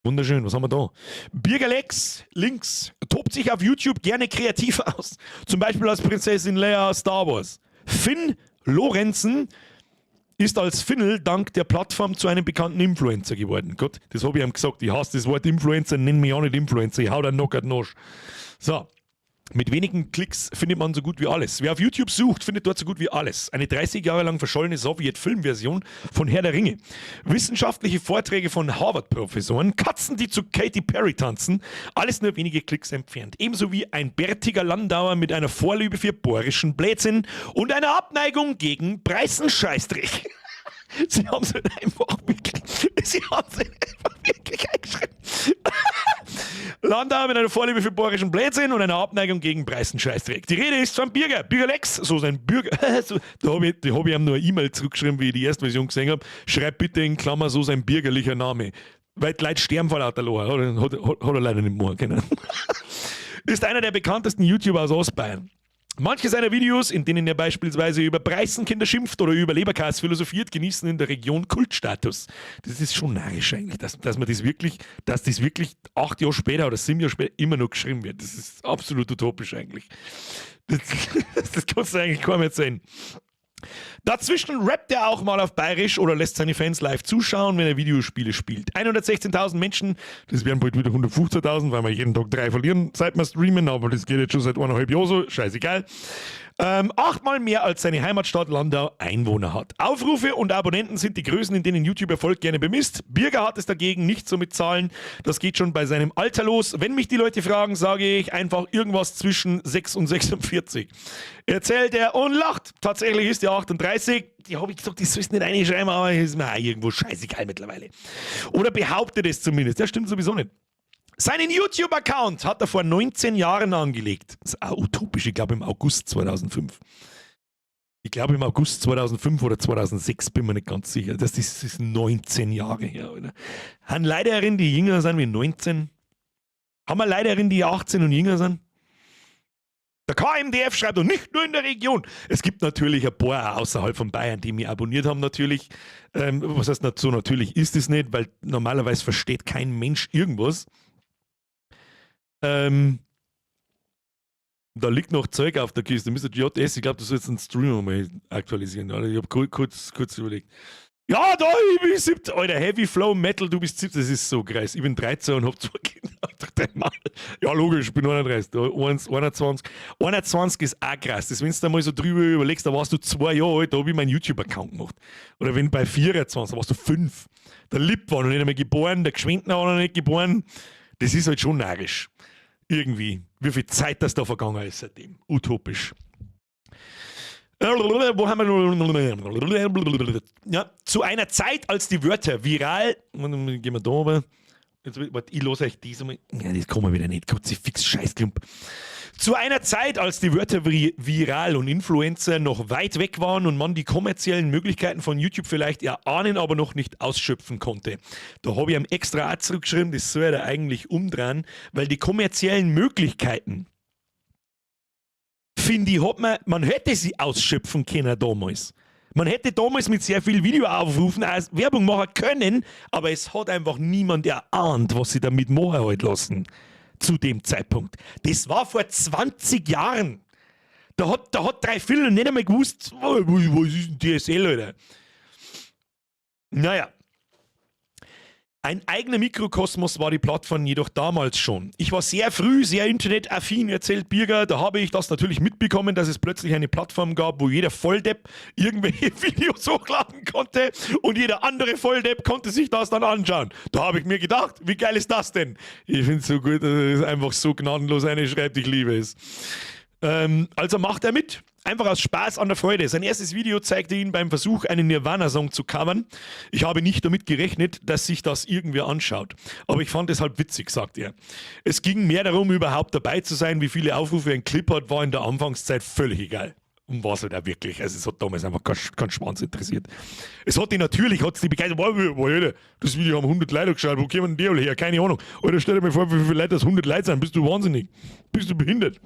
Wunderschön, was haben wir da? Birgerlex, links, tobt sich auf YouTube gerne kreativ aus. Zum Beispiel als Prinzessin Leia aus Star Wars. Finn Lorenzen ist als Finnel dank der Plattform zu einem bekannten Influencer geworden. Gott, das habe ich ihm gesagt. Ich hasse das Wort Influencer, nenn mich auch nicht Influencer. Ich hau da knockert Nosch. So. Mit wenigen Klicks findet man so gut wie alles. Wer auf YouTube sucht, findet dort so gut wie alles. Eine 30 Jahre lang verschollene Sowjet-Filmversion von Herr der Ringe. Wissenschaftliche Vorträge von Harvard-Professoren, Katzen, die zu Katy Perry tanzen, alles nur wenige Klicks entfernt. Ebenso wie ein bärtiger Landauer mit einer Vorliebe für bohrischen Blödsinn und einer Abneigung gegen Preisenscheißdreck. Sie haben es einfach wirklich eingeschrieben. Landauer mit einer Vorliebe für bohrischen Blödsinn und einer Abneigung gegen Preisenscheißdreck. Die Rede ist von Birger. Birgerlex, so sein Bürger. Da habe ich ihm nur eine E-Mail zurückgeschrieben, wie ich die erste Version gesehen habe. Schreib bitte in Klammer so sein bürgerlicher Name. Weil die Leute sterben vor lauter Lohr. Hat er leider nicht mehr können. Ist einer der bekanntesten YouTuber aus Ostbayern. Manche seiner Videos, in denen er beispielsweise über Preißenkinder schimpft oder über Leberkas philosophiert, genießen in der Region Kultstatus. Das ist schon narrisch eigentlich, dass das wirklich 8 Jahre später oder 7 Jahre später immer noch geschrieben wird. Das ist absolut utopisch eigentlich. Das kannst du eigentlich kaum erzählen. Dazwischen rappt er auch mal auf Bayerisch oder lässt seine Fans live zuschauen, wenn er Videospiele spielt. 116.000 Menschen, das wären bald wieder 115.000, weil wir jeden Tag 3 verlieren, seit wir streamen, aber das geht jetzt schon seit 1,5 Jahren so, scheißegal. 8-mal mehr als seine Heimatstadt Landau Einwohner hat. Aufrufe und Abonnenten sind die Größen, in denen YouTube Erfolg gerne bemisst. Birger hat es dagegen nicht so mit Zahlen. Das geht schon bei seinem Alter los. Wenn mich die Leute fragen, sage ich einfach irgendwas zwischen 6 und 46. Erzählt er und lacht. Tatsächlich ist er 38. Die habe ich gesagt, das sollst nicht reinschreiben, aber ist mir auch irgendwo scheißegal mittlerweile. Oder behauptet es zumindest. Das stimmt sowieso nicht. Seinen YouTube-Account hat er vor 19 Jahren angelegt. Das ist auch utopisch, ich glaube im August 2005. Ich glaube im August 2005 oder 2006, bin mir nicht ganz sicher. Das ist 19 Jahre her. Oder? Haben Leiderinnen, die jünger sind wie 19? Haben wir Leiderinnen, die 18 und jünger sind? Der KMDF schreibt, und nicht nur in der Region. Es gibt natürlich ein paar außerhalb von Bayern, die mich abonniert haben natürlich. Was heißt so, natürlich ist es nicht, weil normalerweise versteht kein Mensch irgendwas. Da liegt noch Zeug auf der Kiste. Mr. JS, ich glaube, du sollst den Streamer mal aktualisieren. Alter. Ich habe kurz überlegt. Ja, da, ich bin 17. Alter, Heavy Flow Metal, du bist 17. Das ist so krass. Ich bin 13 und hab 2 Kinder. Ja, logisch, ich bin 31. 21 ist auch krass. Das, wenn du da mal so drüber überlegst, da warst du 2 Jahre alt, da habe ich meinen YouTube-Account gemacht. Oder wenn bei 24, da warst du 5. Der Lipp war noch nicht einmal geboren, der Geschwindner war noch nicht geboren. Das ist halt schon narrisch. Irgendwie. Wie viel Zeit das da vergangen ist seitdem. Utopisch. Wo haben wir? Ja, zu einer Zeit, als die Wörter viral. Gehen wir da oben. Jetzt, warte, ich lasse euch diese mal. Ja, das kann man wieder nicht. Kruzifix, Scheißklump. Zu einer Zeit, als die Wörter viral und Influencer noch weit weg waren und man die kommerziellen Möglichkeiten von YouTube vielleicht erahnen, aber noch nicht ausschöpfen konnte. Da habe ich am extra auch zurückgeschrieben, das soll er eigentlich umdrehen, weil die kommerziellen Möglichkeiten, finde ich, man hätte sie ausschöpfen können damals. Man hätte damals mit sehr viel Videoaufrufen als Werbung machen können, aber es hat einfach niemand erahnt, was sie damit machen halt lassen. Zu dem Zeitpunkt. Das war vor 20 Jahren. Da hat 3/4 nicht einmal gewusst, was ist ein DSL, Alter. Naja. Ein eigener Mikrokosmos war die Plattform jedoch damals schon. Ich war sehr früh, sehr internetaffin, erzählt Birger. Da habe ich das natürlich mitbekommen, dass es plötzlich eine Plattform gab, wo jeder Volldepp irgendwelche Videos hochladen konnte und jeder andere Volldepp konnte sich das dann anschauen. Da habe ich mir gedacht, wie geil ist das denn? Ich finde es so gut, dass es einfach so gnadenlos eine schreibt, ich liebe es. Also macht er mit. Einfach aus Spaß an der Freude. Sein erstes Video zeigte ihn beim Versuch, einen Nirvana-Song zu covern. Ich habe nicht damit gerechnet, dass sich das irgendwer anschaut. Aber ich fand es halt witzig, sagt er. Es ging mehr darum, überhaupt dabei zu sein. Wie viele Aufrufe ein Clip hat, war in der Anfangszeit völlig egal. Und war es halt auch wirklich. Also es hat damals einfach keinen Schwanz interessiert. Es hat die natürlich, die begeistert, das Video haben 100 Leute geschaut, wo kommen denn die alle her? Keine Ahnung. Oder stell dir mal vor, wie viele Leute das 100 Leute sind. Bist du wahnsinnig? Bist du behindert?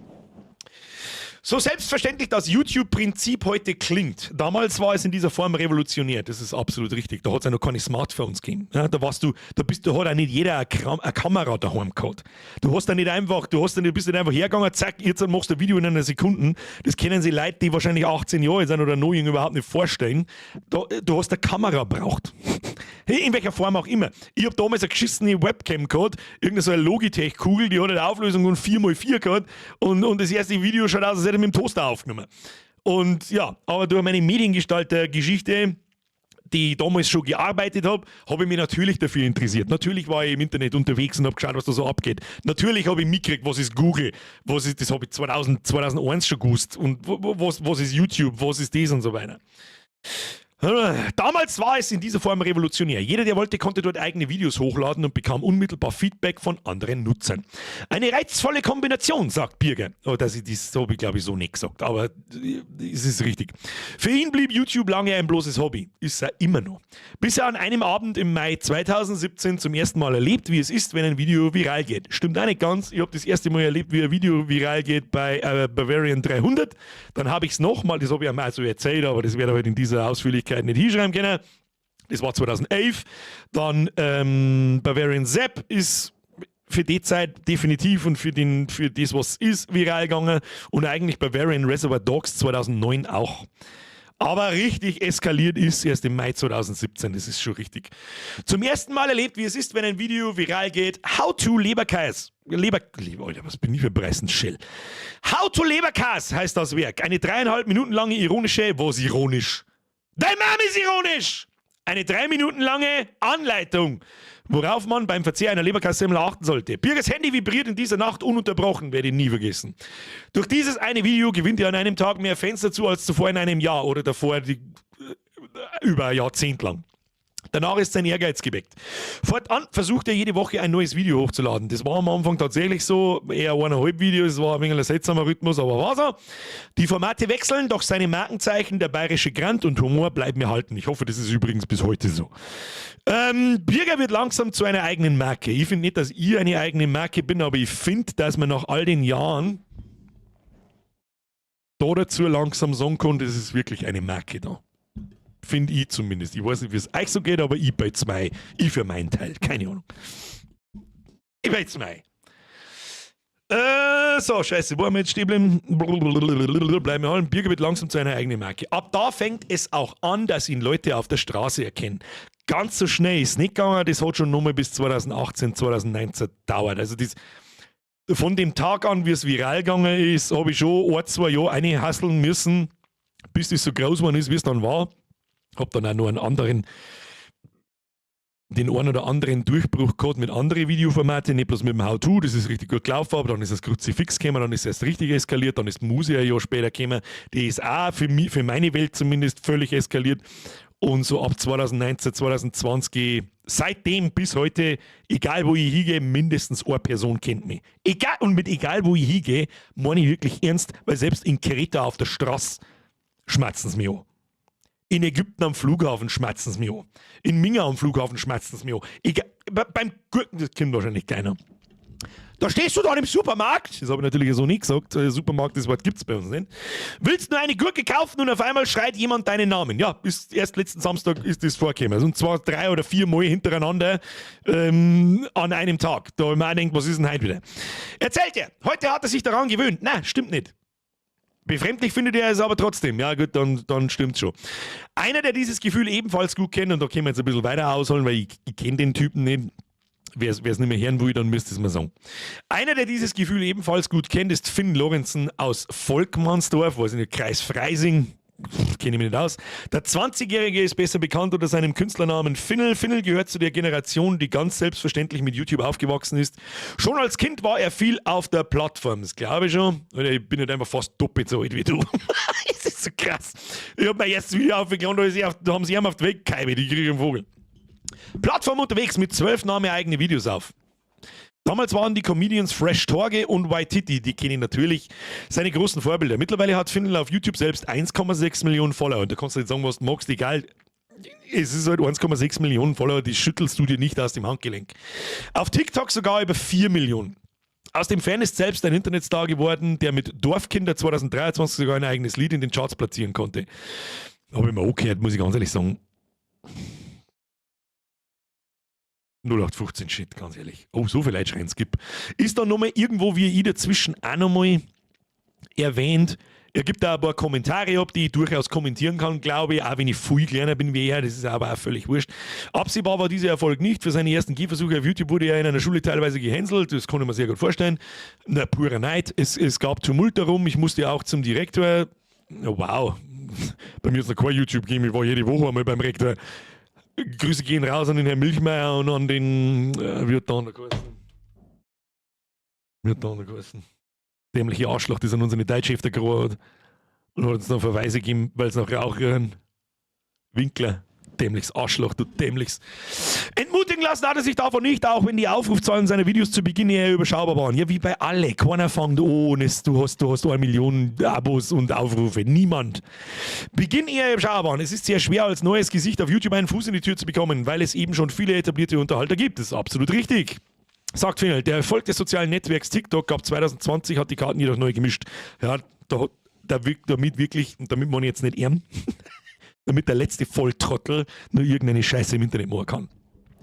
So selbstverständlich das YouTube-Prinzip heute klingt. Damals war es in dieser Form revolutionär. Das ist absolut richtig. Da hat es ja noch keine Smartphones gegeben. Ja, da hat auch nicht jeder eine Kamera daheim gehabt. Du bist nicht einfach hergegangen, zack, jetzt machst du ein Video in einer Sekunde. Das kennen sie Leute, die wahrscheinlich 18 Jahre sind oder noch überhaupt nicht vorstellen. Du hast eine Kamera braucht. In welcher Form auch immer. Ich habe damals eine geschissene Webcam gehabt, irgendeine so eine Logitech-Kugel, die hat eine Auflösung von 4x4 gehabt und das erste Video schaut aus, als hätte ich mit dem Toaster aufgenommen. Und ja, aber durch meine Mediengestalter-Geschichte, die ich damals schon gearbeitet habe, habe ich mich natürlich dafür interessiert. Natürlich war ich im Internet unterwegs und habe geschaut, was da so abgeht. Natürlich habe ich mitgekriegt, was ist Google, das habe ich 2001 schon gewusst. Und was ist YouTube, was ist das und so weiter. Damals war es in dieser Form revolutionär. Jeder, der wollte, konnte dort eigene Videos hochladen und bekam unmittelbar Feedback von anderen Nutzern. Eine reizvolle Kombination, sagt Birger. Oh, das habe ich, glaube ich, so nicht gesagt, aber es ist richtig. Für ihn blieb YouTube lange ein bloßes Hobby. Ist er immer noch. Bis er an einem Abend im Mai 2017 zum ersten Mal erlebt, wie es ist, wenn ein Video viral geht. Stimmt auch nicht ganz. Ich habe das erste Mal erlebt, wie ein Video viral geht bei Bavarian 300. Dann habe ich es nochmal, das habe ich einmal so erzählt, aber das werde ich heute in dieser Ausführlichkeit nicht hinschreiben können. Das war 2011. Dann Bavarian Sepp ist für die Zeit definitiv und für das, was ist, viral gegangen. Und eigentlich Bavarian Reservoir Dogs 2009 auch. Aber richtig eskaliert ist erst im Mai 2017, das ist schon richtig. Zum ersten Mal erlebt, wie es ist, wenn ein Video viral geht. How to Leberkäse. Alter, was bin ich für ein Preisenschill. How to Leberkäse heißt das Werk. Eine 3,5 Minuten lange ironische, was ironisch? Dein Mann ist ironisch! Eine 3 Minuten lange Anleitung, worauf man beim Verzehr einer Leberkassemmel achten sollte. Birgers Handy vibriert in dieser Nacht ununterbrochen, werde ich nie vergessen. Durch dieses eine Video gewinnt er an einem Tag mehr Fans dazu als zuvor in einem Jahr oder davor über ein Jahrzehnt lang. Danach ist sein Ehrgeiz geweckt. Fortan versucht er jede Woche ein neues Video hochzuladen. Das war am Anfang tatsächlich so, eher 1,5 Videos, es war ein wenig ein seltsamer Rhythmus, aber war so. Die Formate wechseln, doch seine Markenzeichen, der bayerische Grand und Humor bleiben erhalten. Ich hoffe, das ist übrigens bis heute so. Birger wird langsam zu einer eigenen Marke. Ich finde nicht, dass ich eine eigene Marke bin, aber ich finde, dass man nach all den Jahren da dazu langsam sagen kann, das ist wirklich eine Marke da. Finde ich zumindest. Ich weiß nicht, wie es euch so geht, aber ich bei 2. Ich für meinen Teil. Keine Ahnung. Ich bei 2. So, scheiße, wo haben wir jetzt stehen bleiben? Bleiben wir halt. Birger wird langsam zu einer eigenen Marke. Ab da fängt es auch an, dass ihn Leute auf der Straße erkennen. Ganz so schnell ist es nicht gegangen, das hat schon nochmal bis 2018, 2019 gedauert. Also von dem Tag an, wie es viral gegangen ist, habe ich schon 1-2 Jahre reinhasseln müssen, bis das so groß geworden ist, wie es dann war. Habe dann auch noch den einen oder anderen Durchbruch gehabt mit anderen Videoformaten, nicht bloß mit dem How-To, das ist richtig gut gelaufen, aber dann ist das Kruzifix gekommen, dann ist es erst richtig eskaliert, dann ist die Musik ein Jahr später gekommen, die ist auch für meine Welt zumindest völlig eskaliert. Und so ab 2019, 2020, seitdem bis heute, egal wo ich hingehe, mindestens eine Person kennt mich. Egal wo ich hingehe, meine ich wirklich ernst, weil selbst in Kreta auf der Straße schmerzen sie mich an. In Ägypten am Flughafen schmerzen sie mich an. In Minga am Flughafen schmerzen sie mich an. Beim Gurken, das kennt wahrscheinlich keiner. Da stehst du dann im Supermarkt, das habe ich natürlich so nie gesagt, Supermarkt, das Wort gibt es bei uns nicht. Willst nur eine Gurke kaufen und auf einmal schreit jemand deinen Namen. Ja, erst letzten Samstag ist das vorgekommen. Und zwar 3 oder 4 Mal hintereinander an einem Tag. Da habe ich mir auch gedacht, was ist denn heute wieder? Erzählt er, heute hat er sich daran gewöhnt. Nein, stimmt nicht. Befremdlich findet er es aber trotzdem. Ja gut, dann stimmt's schon. Einer, der dieses Gefühl ebenfalls gut kennt, und da können wir jetzt ein bisschen weiter ausholen, weil ich kenne den Typen nicht. Wer es nicht mehr hören will, dann müsst ihr es mal sagen. Einer, der dieses Gefühl ebenfalls gut kennt, ist Finn Lorenzen aus Volkmannsdorf, weiß ich nicht, Kreis Freising. Kenne ich mich nicht aus. Der 20-Jährige ist besser bekannt unter seinem Künstlernamen Finnel. Finnel gehört zu der Generation, die ganz selbstverständlich mit YouTube aufgewachsen ist. Schon als Kind war er viel auf der Plattform, das glaube ich schon. Ich bin nicht einfach fast doppelt so alt wie du. Das ist so krass. Ich habe mein erstes Video aufgeladen, da haben sie ihm auf die Wegkeibe, die kriegen einen Vogel. Plattform unterwegs, mit 12 nahm er eigene Videos auf. Damals waren die Comedians Fresh Torge und Waititi, die kenne ich natürlich, seine großen Vorbilder. Mittlerweile hat Finnel auf YouTube selbst 1,6 Millionen Follower. Und da kannst du jetzt sagen, was du magst, egal. Es ist halt 1,6 Millionen Follower, die schüttelst du dir nicht aus dem Handgelenk. Auf TikTok sogar über 4 Millionen. Aus dem Fan ist selbst ein Internetstar geworden, der mit Dorfkinder 2023 sogar ein eigenes Lied in den Charts platzieren konnte. Habe ich mir auch gehört, muss ich ganz ehrlich sagen. 0815 Shit, ganz ehrlich. Oh, so viel Leute schreien es gibt. Ist da nochmal irgendwo wie ich dazwischen auch nochmal erwähnt. Er gibt da ein paar Kommentare ab, die ich durchaus kommentieren kann, glaube ich, auch wenn ich viel kleiner bin wie er, das ist aber auch völlig wurscht. Absehbar war dieser Erfolg nicht. Für seine ersten Gehversuche auf YouTube wurde er in einer Schule teilweise gehänselt, das kann ich mir sehr gut vorstellen. Na, purer Neid. Es gab Tumult darum, ich musste auch zum Direktor. Oh, wow, bei mir ist noch kein YouTube gegeben, ich war jede Woche einmal beim Rektor. Grüße gehen raus an den Herrn Milchmeier und an den, wie hat der andere geheißen? Dämliche Arschloch, das an unsere Deutschhefter gerät hat. Und hat uns noch Verweise gegeben, weil es noch Rauchern. Winkler, dämliches Arschloch, du dämliches. Entmutigen lassen hat er sich davon nicht, auch wenn die Aufrufzahlen seiner Videos zu Beginn eher überschaubar waren. Ja, wie bei alle. Keiner fängt an, du hast 1 Million Abos und Aufrufe. Niemand. Beginn eher überschaubar. Es ist sehr schwer, als neues Gesicht auf YouTube einen Fuß in die Tür zu bekommen, weil es eben schon viele etablierte Unterhalter gibt. Das ist absolut richtig. Sagt Finnel, der Erfolg des sozialen Netzwerks TikTok gab 2020, hat die Karten jedoch neu gemischt. Ja, damit wirklich, und damit man jetzt nicht ehren, damit der letzte Volltrottel nur irgendeine Scheiße im Internet machen kann.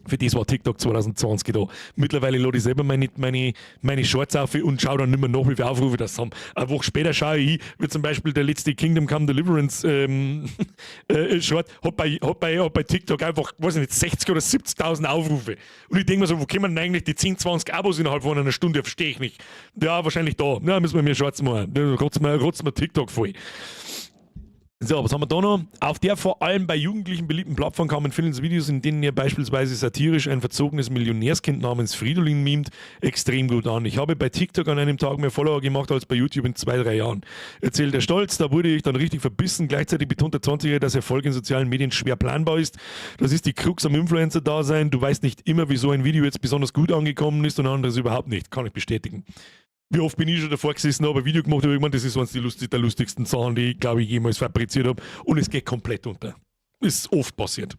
Für das war TikTok 2020 da. Mittlerweile lade ich selber meine Shorts auf und schaue dann nicht mehr nach, wie viele Aufrufe das haben. Eine Woche später schaue ich, wie zum Beispiel der letzte Kingdom Come Deliverance Short hat bei TikTok einfach, weiß ich nicht, 60 oder 70.000 Aufrufe. Und ich denke mir so, wo kommen denn eigentlich die 10, 20 Abos innerhalb von einer Stunde? Verstehe ich nicht. Ja, wahrscheinlich da. Ja, müssen wir mir Shorts machen. Da rotzt mir TikTok voll. So, was haben wir da noch? Auf der vor allem bei Jugendlichen beliebten Plattform kamen Finnels Videos, in denen er beispielsweise satirisch ein verzogenes Millionärskind namens Fridolin mimt, extrem gut an. Ich habe bei TikTok an einem Tag mehr Follower gemacht als bei YouTube in 2-3 Jahren. Erzählt er stolz, da wurde ich dann richtig verbissen. Gleichzeitig betont der 20-Jährige, dass Erfolg in sozialen Medien schwer planbar ist. Das ist die Krux am Influencer-Dasein. Du weißt nicht immer, wieso ein Video jetzt besonders gut angekommen ist und anderes überhaupt nicht. Kann ich bestätigen. Wie oft bin ich schon davor gesessen, habe ein Video gemacht, aber irgendwann, das ist eines der lustigsten Sachen, die ich, glaube ich, jemals fabriziert habe. Und es geht komplett unter. Ist oft passiert.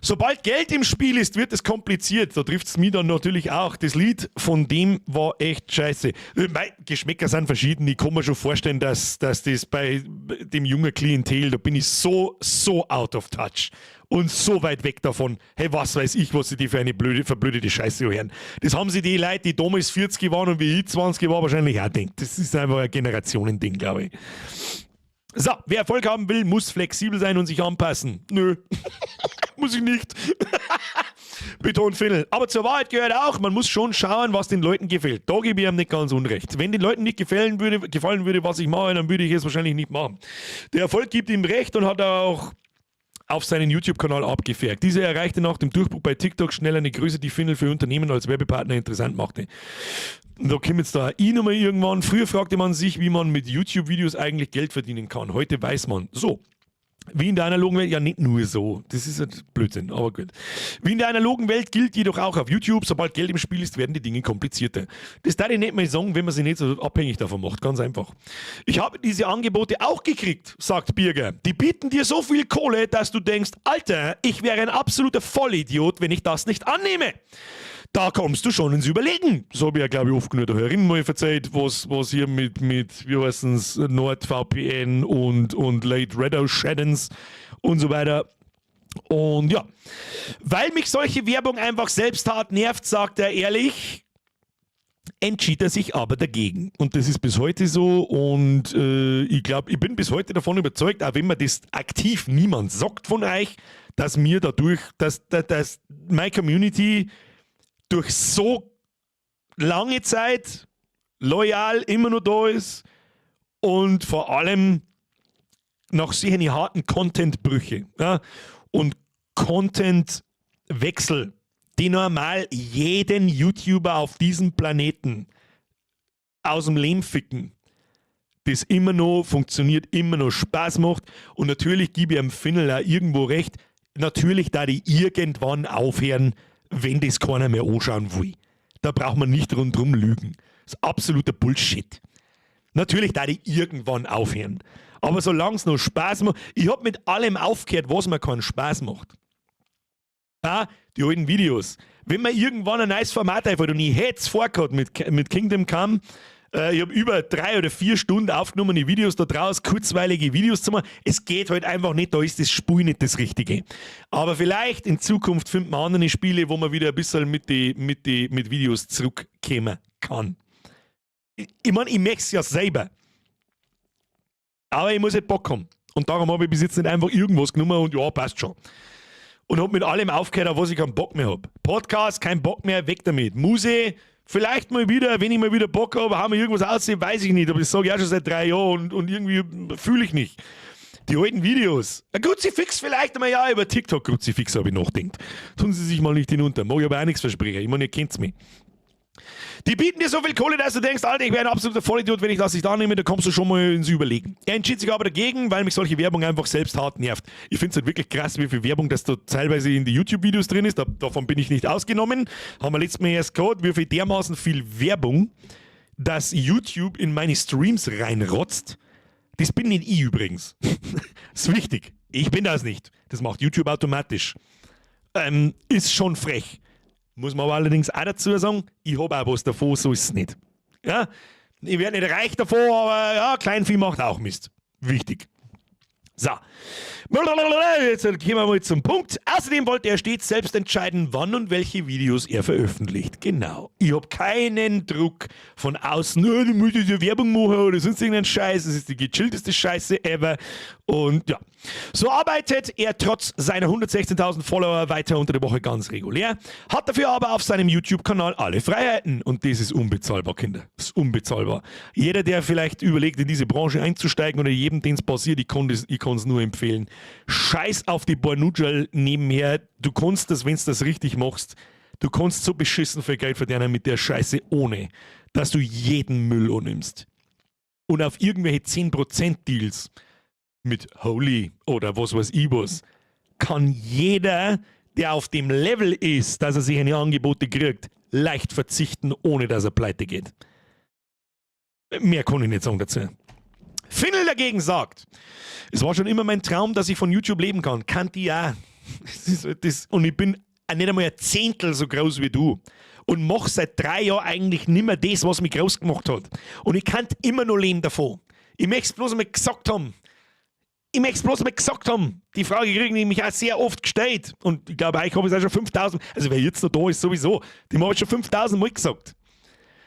Sobald Geld im Spiel ist, wird es kompliziert. Da trifft es mich dann natürlich auch. Das Lied von dem war echt scheiße. Meine Geschmäcker sind verschieden. Ich kann mir schon vorstellen, dass das bei dem jungen Klientel, da bin ich so out of touch und so weit weg davon. Hey, was weiß ich, was sie die für eine verblödete Scheiße hören. Das haben sie die Leute, die damals 40 waren und wie ich 20 war, wahrscheinlich auch gedacht. Das ist einfach ein Generationending, glaube ich. So, wer Erfolg haben will, muss flexibel sein und sich anpassen. Nö, muss ich nicht. Betont Phil. Aber zur Wahrheit gehört auch, man muss schon schauen, was den Leuten gefällt. Da gebe ich ihm nicht ganz unrecht. Wenn den Leuten nicht gefallen würde, was ich mache, dann würde ich es wahrscheinlich nicht machen. Der Erfolg gibt ihm recht und hat auch auf seinen YouTube-Kanal abgefärbt. Dieser erreichte nach dem Durchbruch bei TikTok schnell eine Größe, die Findel für Unternehmen als Werbepartner interessant machte. Und da kommt jetzt da ich nochmal irgendwann. Früher fragte man sich, wie man mit YouTube-Videos eigentlich Geld verdienen kann. Heute weiß man. So. Wie in der analogen Welt, ja nicht nur so, das ist halt Blödsinn, aber gut. Wie in der analogen Welt gilt jedoch auch auf YouTube, sobald Geld im Spiel ist, werden die Dinge komplizierter. Das darf ich nicht mal sagen, wenn man sie nicht so abhängig davon macht, ganz einfach. Ich habe diese Angebote auch gekriegt, sagt Birger. Die bieten dir so viel Kohle, dass du denkst, Alter, ich wäre ein absoluter Vollidiot, wenn ich das nicht annehme. Da kommst du schon ins Überlegen. So habe ich ja, glaube ich, oft genug der Hörerin mal verzeiht, was hier mit wie heißt es, NordVPN und Late Shadow Shaddens und so weiter. Und ja, weil mich solche Werbung einfach selbst hart nervt, sagt er ehrlich, entschied er sich aber dagegen. Und das ist bis heute so und ich glaube, ich bin bis heute davon überzeugt, auch wenn mir das aktiv niemand sagt von euch, dass mir dadurch, dass meine Community durch so lange Zeit loyal immer noch da ist und vor allem nach solchen harten Content-Brüche, ja, und Content-Wechsel, die normal jeden YouTuber auf diesem Planeten aus dem Leben ficken, das immer noch funktioniert, immer noch Spaß macht und natürlich gebe ich am Finnel auch irgendwo recht, natürlich da die irgendwann aufhören, wenn das keiner mehr anschauen will. Da braucht man nicht rundherum lügen. Das ist absoluter Bullshit. Natürlich da die irgendwann aufhören. Aber solange es noch Spaß macht, ich habe mit allem aufgehört, was mir keinen Spaß macht. Ja, die alten Videos. Wenn man irgendwann ein neues Format einfällt und ich hätte es vorgehabt mit Kingdom Come, ich habe über 3 oder 4 Stunden aufgenommene Videos da draus, kurzweilige Videos zu machen. Es geht halt einfach nicht, da ist das Spiel nicht das Richtige. Aber vielleicht in Zukunft findet man andere Spiele, wo man wieder ein bisschen mit Videos zurückkommen kann. Ich meine, ich möchte es ja selber. Aber ich muss halt Bock haben. Und darum habe ich bis jetzt nicht einfach irgendwas genommen und ja, passt schon. Und habe mit allem aufgehört, auf was ich keinen Bock mehr habe. Podcast, kein Bock mehr, weg damit. Musik, vielleicht mal wieder, wenn ich mal wieder Bock habe, haben wir irgendwas aussehen, weiß ich nicht. Aber das sage ich auch schon seit 3 Jahren und irgendwie fühle ich nicht. Die alten Videos. Ein Kruzifix vielleicht einmal, ja, über TikTok-Kruzifix habe ich nachgedacht. Tun Sie sich mal nicht hinunter. Mag ich aber auch nichts versprechen. Ich meine, ihr kennt's mich. Die bieten dir so viel Kohle, dass du denkst, Alter, ich wäre ein absoluter Vollidiot, wenn ich das nicht annehme, da kommst du schon mal ins Überlegen. Er entschied sich aber dagegen, weil mich solche Werbung einfach selbst hart nervt. Ich finde es halt wirklich krass, wie viel Werbung das da teilweise in die YouTube-Videos drin ist. Davon bin ich nicht ausgenommen. Haben wir letztes Mal erst gehört, wie viel dermaßen viel Werbung, dass YouTube in meine Streams reinrotzt. Das bin nicht ich übrigens. Das ist wichtig. Ich bin das nicht. Das macht YouTube automatisch. Ist schon frech. Muss man aber allerdings auch dazu sagen, ich habe auch was davon, so ist es nicht. Ja? Ich werde nicht reich davon, aber ja, Kleinvieh macht auch Mist. Wichtig. So. Jetzt gehen wir mal zum Punkt. Außerdem wollte er stets selbst entscheiden, wann und welche Videos er veröffentlicht. Genau. Ich habe keinen Druck von außen, du musst diese Werbung machen oder sonst irgendeinen Scheiß. Das ist die gechillteste Scheiße ever. Und ja. So arbeitet er trotz seiner 116.000 Follower weiter unter der Woche ganz regulär, hat dafür aber auf seinem YouTube-Kanal alle Freiheiten. Und das ist unbezahlbar, Kinder. Das ist unbezahlbar. Jeder, der vielleicht überlegt, in diese Branche einzusteigen oder jedem, den es passiert, ich kann es nur empfehlen. Scheiß auf die Bornudjal nebenher. Du kannst das, wenn du das richtig machst, du kannst so beschissen viel Geld verdienen mit der Scheiße, ohne dass du jeden Müll annimmst. Und auf irgendwelche 10% Deals mit Holy oder was weiß ich was, kann jeder, der auf dem Level ist, dass er sich eine Angebote kriegt, leicht verzichten, ohne dass er pleite geht. Mehr kann ich nicht sagen dazu. Finnel dagegen sagt, es war schon immer mein Traum, dass ich von YouTube leben kann. Kannte ja. Und ich bin nicht einmal ein Zehntel so groß wie du. Und mache seit 3 Jahren eigentlich nicht mehr das, was mich groß gemacht hat. Und ich kann immer noch leben davon. Ich möchte es bloß einmal gesagt haben. Die Frage kriege ich mich auch sehr oft gestellt. Und ich glaube, ich habe es auch schon 5000, also wer jetzt noch da ist, sowieso, die habe ich schon 5000 Mal gesagt.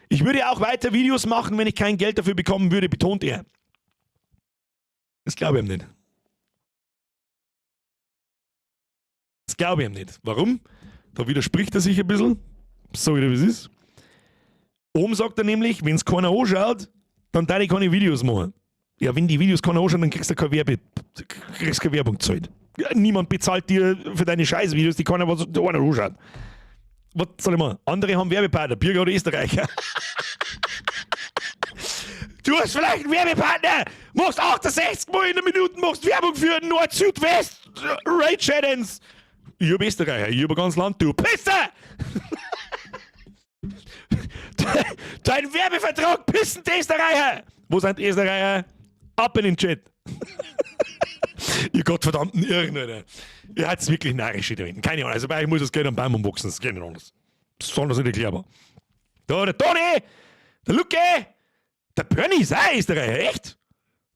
Ich würde auch weiter Videos machen, wenn ich kein Geld dafür bekommen würde, betont er. Das glaube ich ihm nicht. Das glaube ich ihm nicht. Warum? Da widerspricht er sich ein bisschen. So wie es ist. Oben sagt er nämlich, wenn es keiner anschaut, dann darf ich keine Videos machen. Ja, wenn die Videos keiner anschaut, dann kriegst du keine Werbung gezahlt. Ja, niemand bezahlt dir für deine Scheißvideos, die keiner anschaut. Was soll ich machen? Andere haben Werbepartner, Bürger oder Österreicher. Du hast vielleicht einen Werbepartner, machst 68 Mal in der Minute, machst Werbung für Nord-Süd-West, Raid Shaddons. Ich hab Österreicher, ich hab ein ganzes Land, du Pisser! Dein Werbevertrag, pissend Österreicher! Wo sind die Österreicher? Ab in den Chat. Ihr gottverdammten Irren, Alter. Ihr habt wirklich narrische reden. Keine Ahnung, also bei euch muss das Geld am Baum umwachsen, das geht nicht anders. Besonders nicht erklärbar. Da, der Toni, der Luke, der Bernie ist auch Österreicher, echt?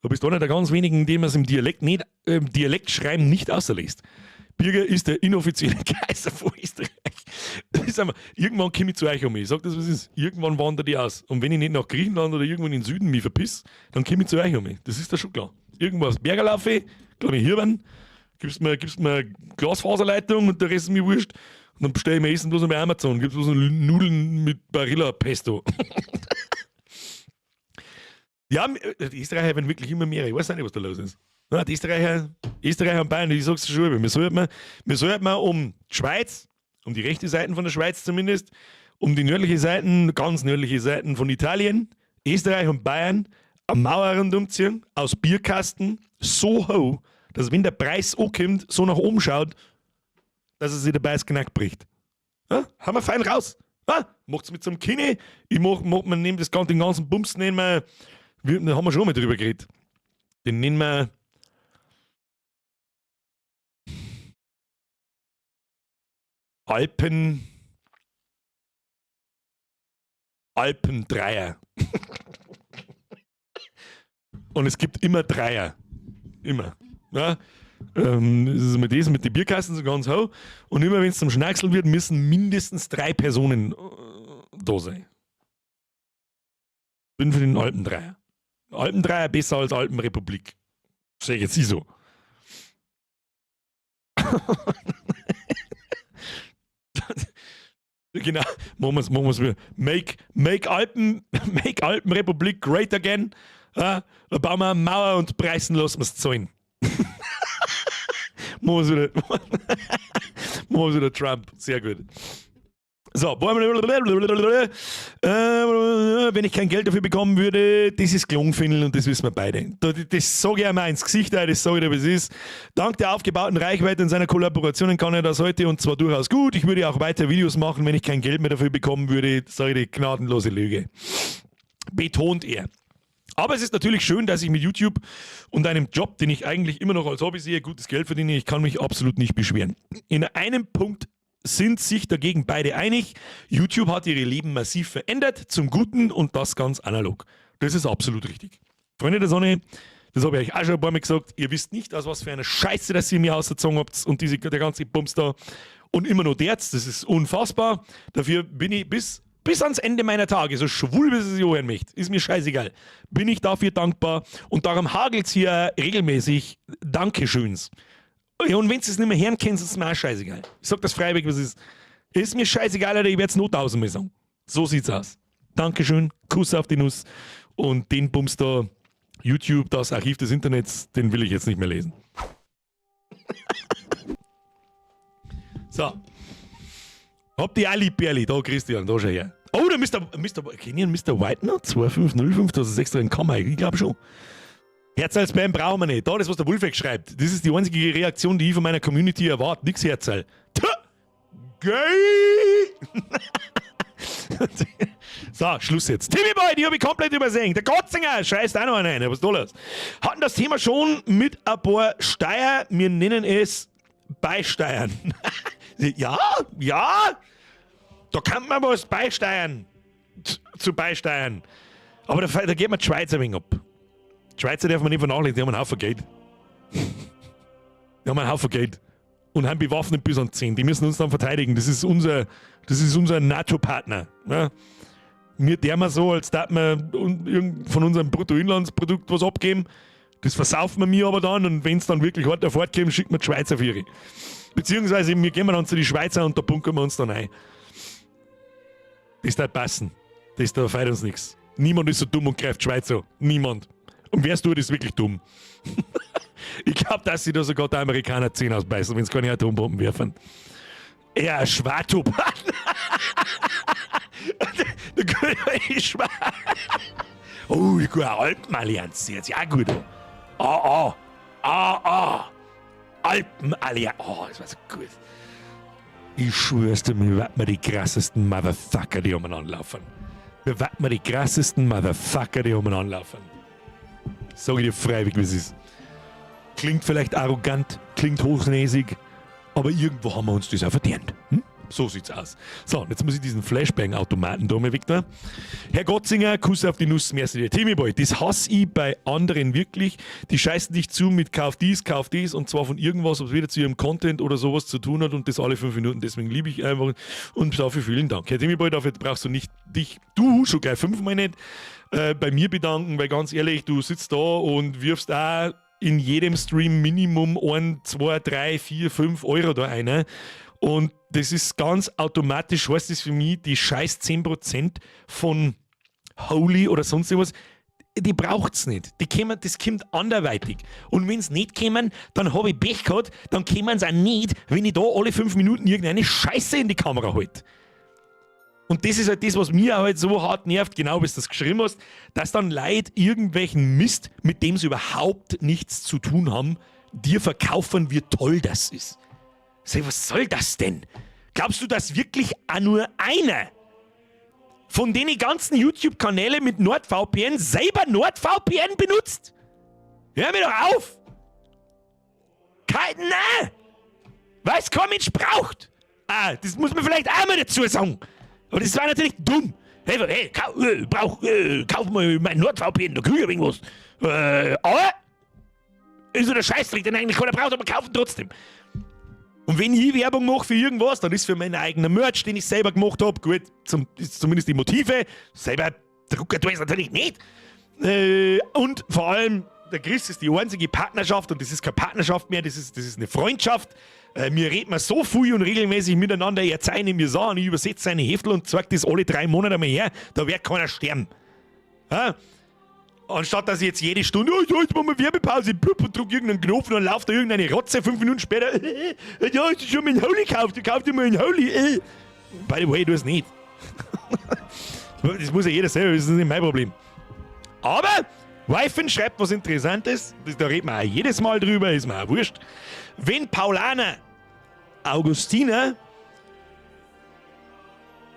Du bist einer der ganz wenigen, dem man es im Dialekt schreiben nicht außerlässt. Birger ist der inoffizielle Kaiser von Österreich. Irgendwann komme ich zu euch um. Ich sag das, was ist. Irgendwann wandert ich aus. Und wenn ich nicht nach Griechenland oder irgendwann in den Süden mich verpiss, dann komme ich zu euch um. Das ist da schon klar. Irgendwas Bergerlaufe, glaube ich, hier werden. Gibst mir Glasfaserleitung und der Rest ist mir wurscht. Und dann bestelle ich mir Essen bloß bei Amazon. Gibst bloß Nudeln mit Barilla-Pesto. Ja, die Österreicher werden wirklich immer mehr. Ich weiß nicht, was da los ist. Ja, die Österreicher und Bayern, ich sag's schon, wir sollten um die Schweiz, um die rechte Seite von der Schweiz zumindest, um die nördliche Seiten, ganz nördliche Seiten von Italien, Österreich und Bayern, eine Mauer rundum ziehen, aus Bierkasten, so hoch, dass wenn der Preis ankommt, so nach oben schaut, dass er sich der Beißknack bricht. Ja, haben wir fein raus. Ja, macht's mit so einem Kine, man nimmt den ganzen Bums, da haben wir schon mal drüber geredet. Den nennen wir Alpendreier. Und es gibt immer Dreier. Immer. Ja? Das ist immer das mit den Bierkasten so ganz hoch. Und immer wenn es zum Schnackseln wird, müssen mindestens 3 Personen da sein. Bin für den Alpendreier. Alpendreier besser als Alpenrepublik. Sehe ich jetzt nicht so. Genau, machen wir's wieder. Make Alpenrepublik great again. Dann bauen wir eine Mauer und preisen lassen wir es zahlen. Machen wir wieder Trump. Sehr gut. So, wenn ich kein Geld dafür bekommen würde, das ist Klungfindeln und das wissen wir beide. Das sage ich einmal ins Gesicht, das sage ich dir, wie es ist. Dank der aufgebauten Reichweite und seiner Kollaborationen kann er das heute und zwar durchaus gut. Ich würde auch weiter Videos machen, wenn ich kein Geld mehr dafür bekommen würde. Sage ich die gnadenlose Lüge. Betont er. Aber es ist natürlich schön, dass ich mit YouTube und einem Job, den ich eigentlich immer noch als Hobby sehe, gutes Geld verdiene. Ich kann mich absolut nicht beschweren. In einem Punkt sind sich dagegen beide einig. YouTube hat ihre Leben massiv verändert, zum Guten und das ganz analog. Das ist absolut richtig. Freunde der Sonne, das habe ich euch auch schon ein paar Mal gesagt, ihr wisst nicht, aus was für einer Scheiße, dass ihr mir ausgezogen habt und der ganze Bums da und immer noch derz, das ist unfassbar. Dafür bin ich bis ans Ende meiner Tage, so schwul bis es hören möchte, ist mir scheißegal, bin ich dafür dankbar und darum hagelt es hier regelmäßig Dankeschöns. Ja, und wenn sie es nicht mehr hören können, ist es mir auch scheißegal. Ich sag das freiwillig, was ist. Ist mir scheißegal, Alter, ich werde es nur 1000-mal sagen. So sieht's aus. Dankeschön, Kuss auf die Nuss. Und den Bums da, YouTube, das Archiv des Internets, den will ich jetzt nicht mehr lesen. So. Habt ihr auch lieb, Berli? Da, Christian, da schau her. Oh, der kennt ihr Mr. White noch? 2505, das ist extra in Kammer, ich glaube schon. Herzal-Spam brauchen wir nicht. Da, das, was der Wulfeck schreibt, das ist die einzige Reaktion, die ich von meiner Community erwarte. Nix Herzal. Gay! So, Schluss jetzt. Timmy Boy, die habe ich komplett übersehen. Der Gotzinger scheißt auch noch einen rein. Was ist da los? Hatten das Thema schon mit ein paar Steier. Wir nennen es beisteuern. Ja, da kann man was beisteuern. Zu beisteuern. Aber da geht man die Schweiz ein wenig ab. Die Schweizer darf man nicht vernachlässigen, die haben einen Haufen Geld. Die haben einen Haufen Geld. Und haben bewaffnet bis an die 10. Die müssen uns dann verteidigen. Das ist unser NATO-Partner. Ja? Wir dürfen so, als dass wir von unserem Bruttoinlandsprodukt was abgeben. Das versaufen wir mir aber dann und wenn es dann wirklich hart fortkommt, schicken wir die Schweizer für ihre. Beziehungsweise wir gehen dann zu den Schweizer und da bunkern wir uns dann ein. Das darf passen. Da feiert uns nichts. Niemand ist so dumm und greift die Schweiz an. Niemand. Und wer es tut, ist wirklich dumm. Ich glaube, dass sie da sogar der Amerikaner 10 ausbeißen, wenn sie keine Atombomben werfen. Ja, Schwartup. Oh, die gute Alpenallianz. Die jetzt ja gut. Alpenallianz. Oh, das war so gut. Ich schwör's dir, wir werden die krassesten Motherfucker, die umeinander laufen. Wir werden die krassesten Motherfucker, die umeinander laufen. Sag ich dir freiwillig, wie es ist. Klingt vielleicht arrogant, klingt hochnäsig, aber irgendwo haben wir uns das auch verdient. So sieht's aus. So, jetzt muss ich diesen Flashbang-Automaten da mal weg da. Herr Gotzinger, Kuss auf die Nuss, merci dir. Timmy-Boy, das hasse ich bei anderen wirklich. Die scheißen dich zu mit kauf dies, und zwar von irgendwas, was wieder zu ihrem Content oder sowas zu tun hat und das alle 5 Minuten. Deswegen liebe ich einfach und dafür vielen Dank. Herr Timmy-Boy, dafür brauchst du nicht du schon gleich 5-mal nicht bei mir bedanken, weil ganz ehrlich, du sitzt da und wirfst auch in jedem Stream Minimum 1, 2, 3, 4, 5 Euro da rein. Und das ist ganz automatisch, heißt das für mich, die scheiß 10% von Holy oder sonst irgendwas, die braucht's nicht. Das kommt anderweitig. Und wenn es nicht kommen, dann habe ich Pech gehabt, dann kommen sie auch nicht, wenn ich da alle 5 Minuten irgendeine Scheiße in die Kamera halte. Und das ist halt das, was mir halt so hart nervt, genau wie du das geschrieben hast, dass dann Leute irgendwelchen Mist, mit dem sie überhaupt nichts zu tun haben, dir verkaufen, wie toll das ist. Sag, was soll das denn? Glaubst du, dass wirklich auch nur einer von den ganzen YouTube-Kanälen mit NordVPN selber NordVPN benutzt? Hör mir doch auf! Nein! Weil es kein Mensch braucht! Das muss man vielleicht auch mal dazu sagen. Aber das war natürlich dumm. Hey, kauf mal mein NordVPN, da krieg ich irgendwas. Aber ist so der Scheißdreck, den eigentlich keiner braucht, aber kaufen trotzdem. Und wenn ich Werbung mache für irgendwas, dann ist für meinen eigenen Merch, den ich selber gemacht habe, gut, ist zumindest die Motive, selber drucken tue ich es natürlich nicht. Und vor allem, der Chris ist die einzige Partnerschaft und das ist keine Partnerschaft mehr, das ist eine Freundschaft. Wir reden so viel und regelmäßig miteinander, er zeigt mir so und ich übersetze seine Heftel und zeige das alle 3 Monate mal her, da wird keiner sterben. Ja? Anstatt dass ich jetzt jede Stunde, jetzt machen wir Werbepause, und drücke irgendeinen Knopf und dann läuft da irgendeine Rotze 5 Minuten später, ja, hast du schon mal einen Holy gekauft, du kaufst dir mal einen Holy. By the way, du es nicht. Das muss ja jeder selber wissen, das ist nicht mein Problem. Aber Weifen schreibt was Interessantes, da reden wir auch jedes Mal drüber, ist mir auch wurscht. Wenn Paulana Augustina,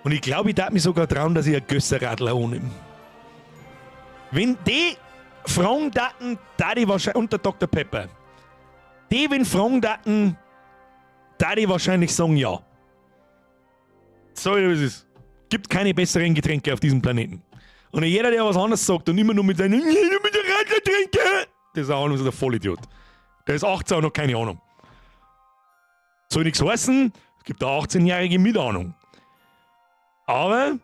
und ich glaube, ich darf mich sogar trauen, dass ich ein Gösserradler annehme. Wenn die fragen daten, da die wahrscheinlich, und der Dr. Pepper, die, wenn fragen daten, da die wahrscheinlich sagen ja. So wie es ist. Gibt keine besseren Getränke auf diesem Planeten. Und jeder, der was anderes sagt und immer nur mit seinen, mit der Radler trinke, das ist auch einer so der Vollidiot. Der ist 18 und noch keine Ahnung. Soll nichts heißen, es gibt auch 18-Jährige mit Ahnung. Aber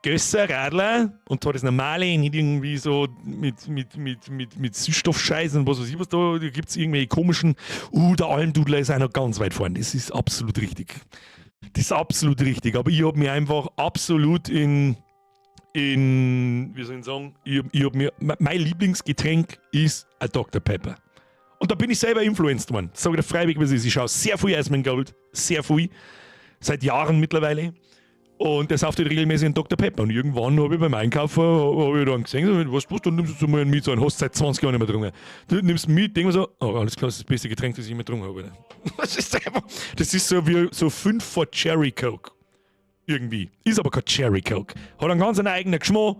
Gösser, Radler und zwar das normale, nicht irgendwie so mit Süßstoffscheiß und was weiß ich was da gibt es irgendwelche komischen, der Almdudler ist auch noch ganz weit vorne. Das ist absolut richtig. Das ist absolut richtig. Aber ich habe mir einfach absolut wie soll ich sagen, mein Lieblingsgetränk ist ein Dr. Pepper. Und da bin ich selber influenced worden. Das sage ich dir freiwillig, was es ist. Ich schaue sehr viel Eisman Gold. Sehr viel. Seit Jahren mittlerweile. Und der sauft halt regelmäßig einen Dr. Pepper. Und irgendwann habe ich beim Einkaufen dann gesehen, was dann nimmst du mal einen mit, so einen hast seit 20 Jahren nicht mehr getrunken. Du nimmst mit, denk mir so, alles klar, das ist das beste Getränk, das ich immer getrunken habe. Das ist so wie so 5 vor Cherry Coke. Irgendwie. Ist aber kein Cherry Coke. Hat einen ganz eigenen Geschmack.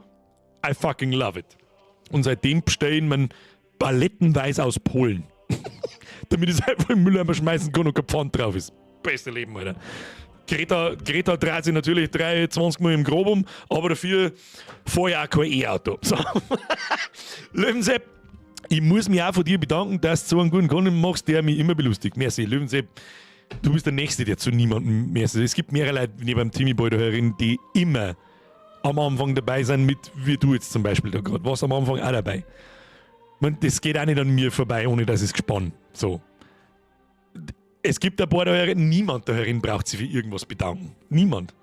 I fucking love it. Und seitdem bestellen man palettenweise aus Polen. damit ich es einfach im Mülleimer schmeißen kann und kein Pfand drauf ist. Beste Leben, Alter. Greta dreht sich natürlich 23 Mal im Grab um, aber dafür fahre ich auch kein E-Auto. So. Löwensepp, ich muss mich auch von dir bedanken, dass du so einen guten Content machst, der mich immer belustigt. Merci, Löwensepp. Du bist der Nächste, der zu niemandem mehr ist. Es gibt mehrere Leute neben Timmy Boy da herin, die immer am Anfang dabei sind, mit wie du jetzt zum Beispiel da gerade. Warst am Anfang auch dabei. Das geht auch nicht an mir vorbei, ohne dass es gespannt. So. Es gibt ein paar da herin, niemand da herin braucht sich für irgendwas bedanken. Niemand.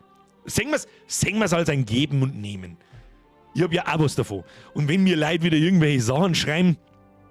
Sehen wir es als ein Geben und Nehmen. Ich habe ja auch was davon. Und wenn mir Leute wieder irgendwelche Sachen schreiben,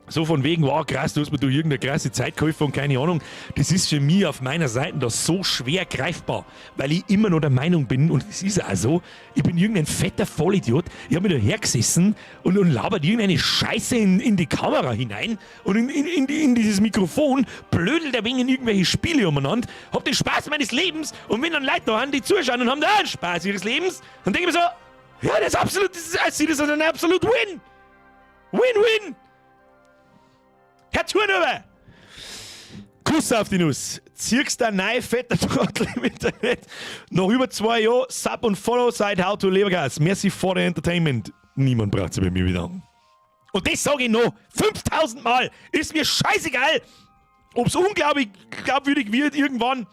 so von wegen, wow, krass, du hast mir da irgendeine krasse Zeit geholfen und keine Ahnung, das ist für mich auf meiner Seite da so schwer greifbar, weil ich immer noch der Meinung bin, und es ist auch so, ich bin irgendein fetter Vollidiot, ich habe mir da hergesessen und labert irgendeine Scheiße in die Kamera hinein und in dieses Mikrofon, blödelt ein wenig in irgendwelche Spiele umeinander, hab den Spaß meines Lebens und wenn dann Leute da haben, die zuschauen und haben da einen Spaß ihres Lebens, dann denke ich mir so, ja, das ist ein absolut Win! Win-Win! Herr Turnover! Kuss auf die Nuss. Ziehst der neue fetter Trottel im Internet. Nach über 2 Jahren Sub und Follow seit How to Lebergas. Merci for the Entertainment. Niemand braucht sich bei mir bedanken. Und das sage ich noch 5000 Mal. Ist mir scheißegal, ob es unglaublich glaubwürdig wird irgendwann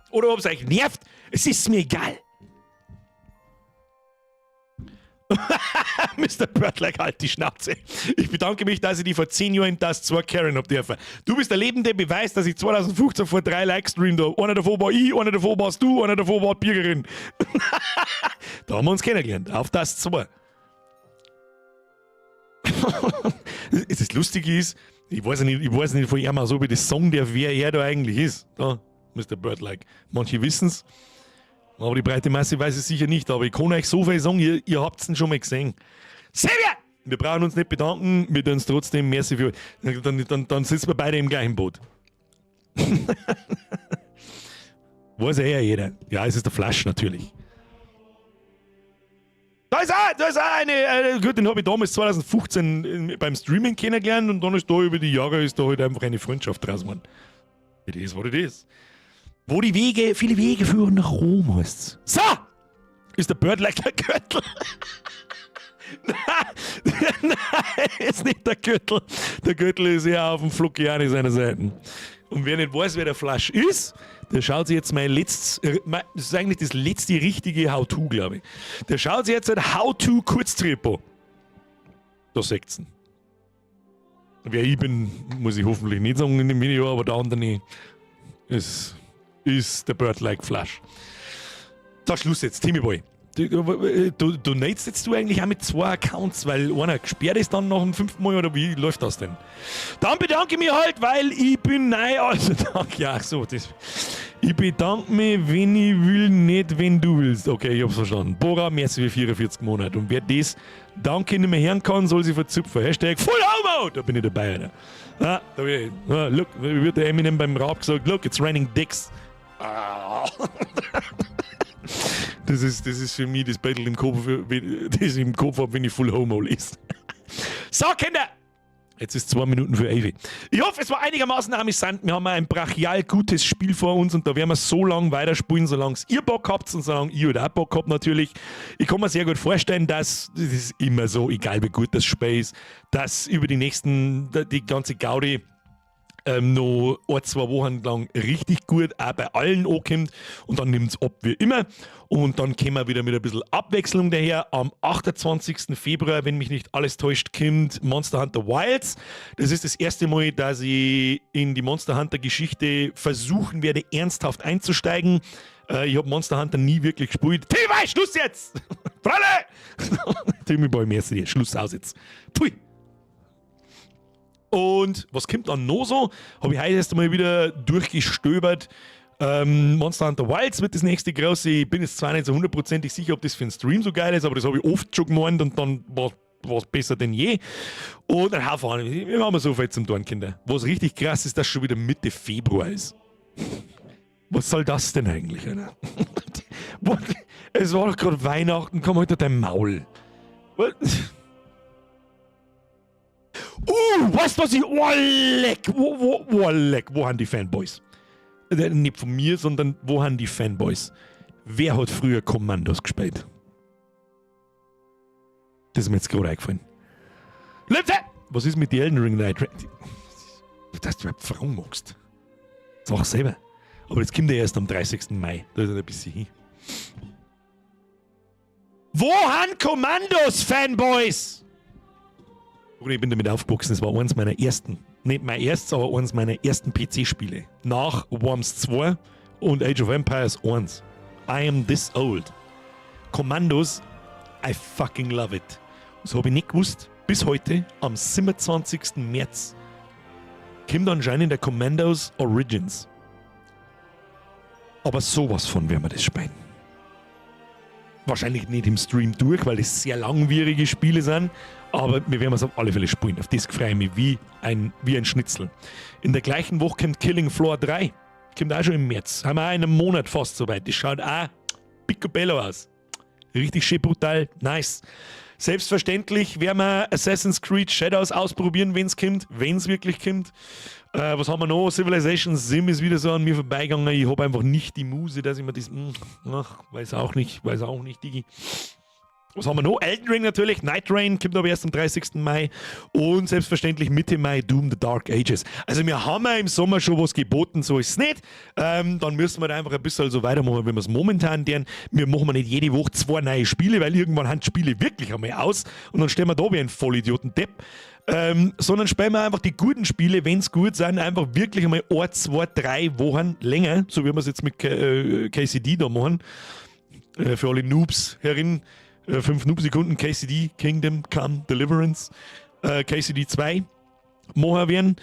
oder ob es euch nervt. Es ist mir egal. Mr. Birdlike, halt die Schnauze. Ich bedanke mich, dass ich die vor 10 Jahren in das 2 Karen hab dürfen. Du bist der lebende Beweis, dass ich 2015 vor 3 Livestream da. Einer davon war ich, einer davon warst du, einer davon war die Bürgerin. Da haben wir uns kennengelernt. Auf das 2. Das Lustige ist, ich weiß nicht von ihm so, wie das Song, wer er da eigentlich ist. Da, Mr. Birdlike. Manche wissen's. Aber die breite Masse weiß es sicher nicht. Aber ich kann euch so viel sagen, ihr habt es schon mal gesehen. Sehr gut! Wir brauchen uns nicht bedanken, wir tun es trotzdem. Merci für. Dann sitzen wir beide im gleichen Boot. Weiß ja jeder. Ja, es ist der Flash natürlich. Da ist auch eine, gut, den habe ich damals 2015 beim Streaming kennengelernt und dann ist da über die Jahre ist da halt einfach eine Freundschaft draus geworden. It is what it is. Wo viele Wege führen nach Rom, heißt's. So! Ist der Birdlike der Gürtel? Nein, ist nicht der Gürtel. Der Gürtel ist eher auf dem Flockiani seiner Seiten. Und wer nicht weiß, wer der Flash ist, der schaut sich jetzt das ist eigentlich das letzte richtige How-To, glaube ich. Der schaut sich jetzt ein How-To Kurztrip an. Da seht's ihn. Wer ich bin, muss ich hoffentlich nicht sagen in dem Video, aber der andere ist der Birdlike Flash. So, Schluss jetzt, Timmy Boy. Du natest jetzt eigentlich auch mit 2 Accounts, weil einer gesperrt ist dann nach dem 5. Mal, oder wie läuft das denn? Dann bedanke ich mich halt, weil ich bin neu, also danke, ja, so, ich bedanke mich, wenn ich will, nicht wenn du willst. Okay, ich hab's verstanden. Bora, merci für 44 Monate. Und wer das Danke nicht mehr hören kann, soll sich verzupfen. Hashtag Full Homo! Da bin ich dabei, Alter. Ah, da bin ich. Ah, look, wie wird der Eminem beim Rap gesagt? Look, it's raining dicks. Ah. Das ist für mich das Battle im Kopf, das ich im Kopf habe, wenn ich Full Homo lese. So, Kinder! Jetzt ist 2 Minuten für Ivy. Ich hoffe, es war einigermaßen amüsant. Wir haben ein brachial gutes Spiel vor uns und da werden wir so lange weiterspielen, solange ihr Bock habt und solange ich halt auch Bock habt natürlich. Ich kann mir sehr gut vorstellen, dass das ist immer so, egal wie gut das Spiel ist, dass über die ganze Gaudi noch 1-2 Wochen lang richtig gut auch bei allen ankommt und dann nimmt es ab wie immer und dann kommen wir wieder mit ein bisschen Abwechslung daher. Am 28. Februar, wenn mich nicht alles täuscht, kommt Monster Hunter Wilds. Das ist das erste Mal, dass ich in die Monster Hunter Geschichte versuchen werde, ernsthaft einzusteigen. Ich habe Monster Hunter nie wirklich gespielt. Timmy Boy, Schluss jetzt! Freunde! Timmy Boy, merci, Schluss aus jetzt. Pui! Und was kommt dann noch so? Habe ich heute erst einmal wieder durchgestöbert. Monster Hunter Wilds wird das nächste große. Ich bin jetzt zwar nicht so 100% sicher, ob das für einen Stream so geil ist, aber das habe ich oft schon gemeint und dann war es besser denn je. Und ein Haufen, wir haben so viel zum Tun, Kinder. Was richtig krass ist, dass schon wieder Mitte Februar ist. Was soll das denn eigentlich, Alter? Es war doch gerade Weihnachten, komm heute dein Maul. Was? Weißt dass ich... Oh, leck! Wo haben die Fanboys? Nicht von mir, sondern wo haben die Fanboys? Wer hat früher Kommandos gespielt? Das ist mir jetzt gerade eingefallen. Lüpfe! Was ist mit die Elden Ring Night? Dass du überhaupt Frauen magst. Sag selber. Aber das kommt ja erst am 30. Mai. Da ist ein bisschen hin. Wo haben Kommandos, Fanboys? Oder ich bin damit aufgewachsen. Das war eines meiner ersten. Nicht mein erstes, aber eines meiner ersten PC-Spiele. Nach Worms 2 und Age of Empires 1. I am this old. Kommandos, I fucking love it. Das habe ich nicht gewusst. Bis heute, am 27. März, kommt anscheinend der Commandos Origins. Aber sowas von werden wir das spielen. Wahrscheinlich nicht im Stream durch, weil das sehr langwierige Spiele sind. Aber wir werden es auf alle Fälle spielen. Auf das freue ich mich wie ein Schnitzel. In der gleichen Woche kommt Killing Floor 3. Kommt auch schon im März. Haben wir auch in einem Monat fast soweit. Das schaut auch picobello aus. Richtig schön brutal. Nice. Selbstverständlich werden wir Assassin's Creed Shadows ausprobieren, wenn es kommt. Wenn es wirklich kommt. Was haben wir noch? Civilization Sim ist wieder so an mir vorbeigegangen. Ich habe einfach nicht die Muse, dass ich mir das... weiß auch nicht, Digi. Was haben wir noch? Elden Ring natürlich. Night Rain kommt aber erst am 30. Mai. Und selbstverständlich Mitte Mai Doom The Dark Ages. Also wir haben ja im Sommer schon was geboten, so ist es nicht. Dann müssen wir da einfach ein bisschen so weitermachen, wie wir es momentan tun. Wir machen nicht jede Woche 2 neue Spiele, weil irgendwann haben die Spiele wirklich einmal aus. Und dann stehen wir da wie ein Vollidioten-Depp. Sondern spielen wir einfach die guten Spiele, wenn es gut sind, einfach wirklich einmal 1, 2, 3 Wochen länger, so wie wir es jetzt mit KCD da machen. Für alle Noobs herin. 5 Noob-Sekunden, KCD, Kingdom Come Deliverance, KCD 2 machen werden.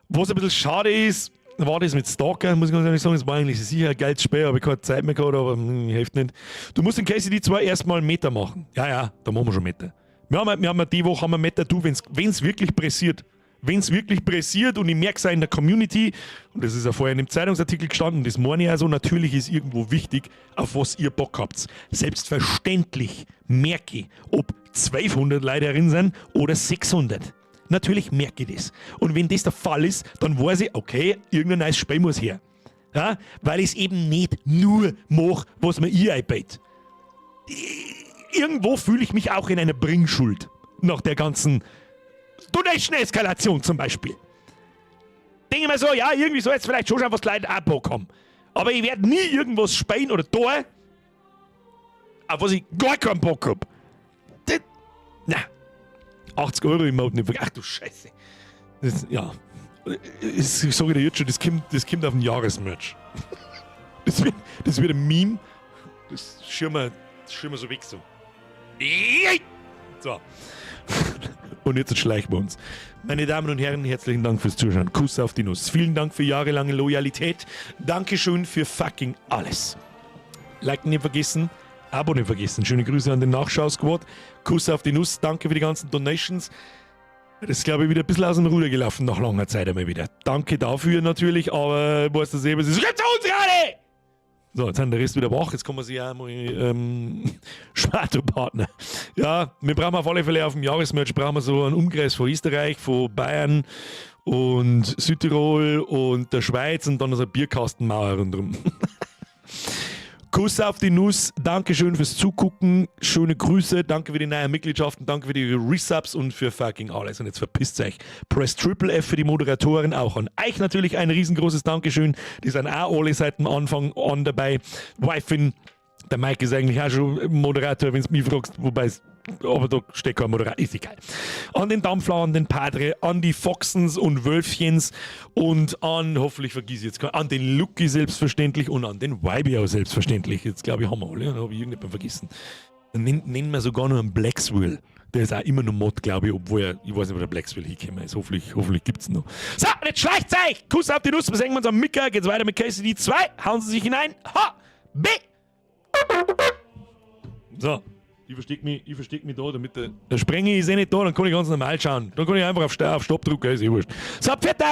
Was ein bisschen schade ist, war das mit Stalker, muss ich ganz ehrlich sagen, das war eigentlich sicher ein geiles Spiel, aber ich keine Zeit mehr gehabt, aber hilft nicht. Du musst in KCD 2 erstmal Meta machen. Ja, da machen wir schon Meta. Wir haben die Woche Meta, wenn es wirklich pressiert. Wenn es wirklich pressiert und ich merke es auch in der Community, und das ist ja vorher in dem Zeitungsartikel gestanden, das meine ich also, natürlich ist irgendwo wichtig, auf was ihr Bock habt. Selbstverständlich merke ich, ob 1200 Leute darin sind oder 600. Natürlich merke ich das. Und wenn das der Fall ist, dann weiß ich, okay, irgendein neues Spiel muss her. Ja? Weil ich es eben nicht nur mache, was mir ihr einbeitet. Irgendwo fühle ich mich auch in einer Bringschuld nach der ganzen Donation-Eskalation zum Beispiel. Denke mir so, ja, irgendwie soll jetzt vielleicht schon was Leute auch Bock haben. Aber ich werde nie irgendwas spielen oder tun, auf was ich gar keinen Bock habe. Na, 80 € im Monat nicht. Ach du Scheiße. Das, ja. Ich sage dir jetzt schon, das kommt auf den Jahresmerch. Das wird ein Meme. Das schirmen wir so weg so. So. Und jetzt schleichen wir uns. Meine Damen und Herren, herzlichen Dank fürs Zuschauen. Kuss auf die Nuss. Vielen Dank für jahrelange Loyalität. Dankeschön für fucking alles. Like nicht vergessen. Abo nicht vergessen. Schöne Grüße an den Nachschau-Squad. Kuss auf die Nuss. Danke für die ganzen Donations. Das ist, glaube ich, wieder ein bisschen aus dem Ruder gelaufen nach langer Zeit einmal wieder. Danke dafür natürlich, aber ich weiß das eben, es ist jetzt uns gerade! So, jetzt sind der Rest wieder wach, jetzt kann man sich auch mal Schwarto-Partner. Ja, wir brauchen auf alle Fälle auf dem Jahresmerch brauchen wir so einen Umkreis von Österreich, von Bayern und Südtirol und der Schweiz und dann so eine Bierkastenmauer rundherum. Kuss auf die Nuss, Dankeschön fürs Zugucken, schöne Grüße, danke für die neuen Mitgliedschaften, danke für die Resubs und für fucking alles. Und jetzt verpisst euch. Press Triple F für die Moderatoren, auch an euch natürlich ein riesengroßes Dankeschön. Die sind auch alle seit dem Anfang an dabei. Wifin, der Mike ist eigentlich auch schon Moderator, wenn du mich fragst, wobei es, aber da steht kein Moderator, ist egal. An den Dampfler, an den Padre, an die Foxens und Wölfchens und an, hoffentlich vergiss ich jetzt keinen, an den Lucky selbstverständlich und an den Wybio selbstverständlich. Jetzt glaube ich, haben wir alle, da habe ich irgendjemanden vergessen. Dann nennen wir sogar noch einen Blackswill. Der ist auch immer noch Mod, glaube ich, obwohl ich weiß nicht, wo der Blackswill hingekommen ist. Hoffentlich gibt es noch. So, jetzt schleicht's euch! Kuss auf die Nuss, wir sehen uns am Mittag. Geht's weiter mit KCD 2. Hauen Sie sich hinein. Ha! B! So. Ich verstecke mich da, damit der Sprenger ist eh nicht da, dann kann ich ganz normal schauen. Dann kann ich einfach auf Stopp drücken, ist eh wurscht. So, pfiat euch!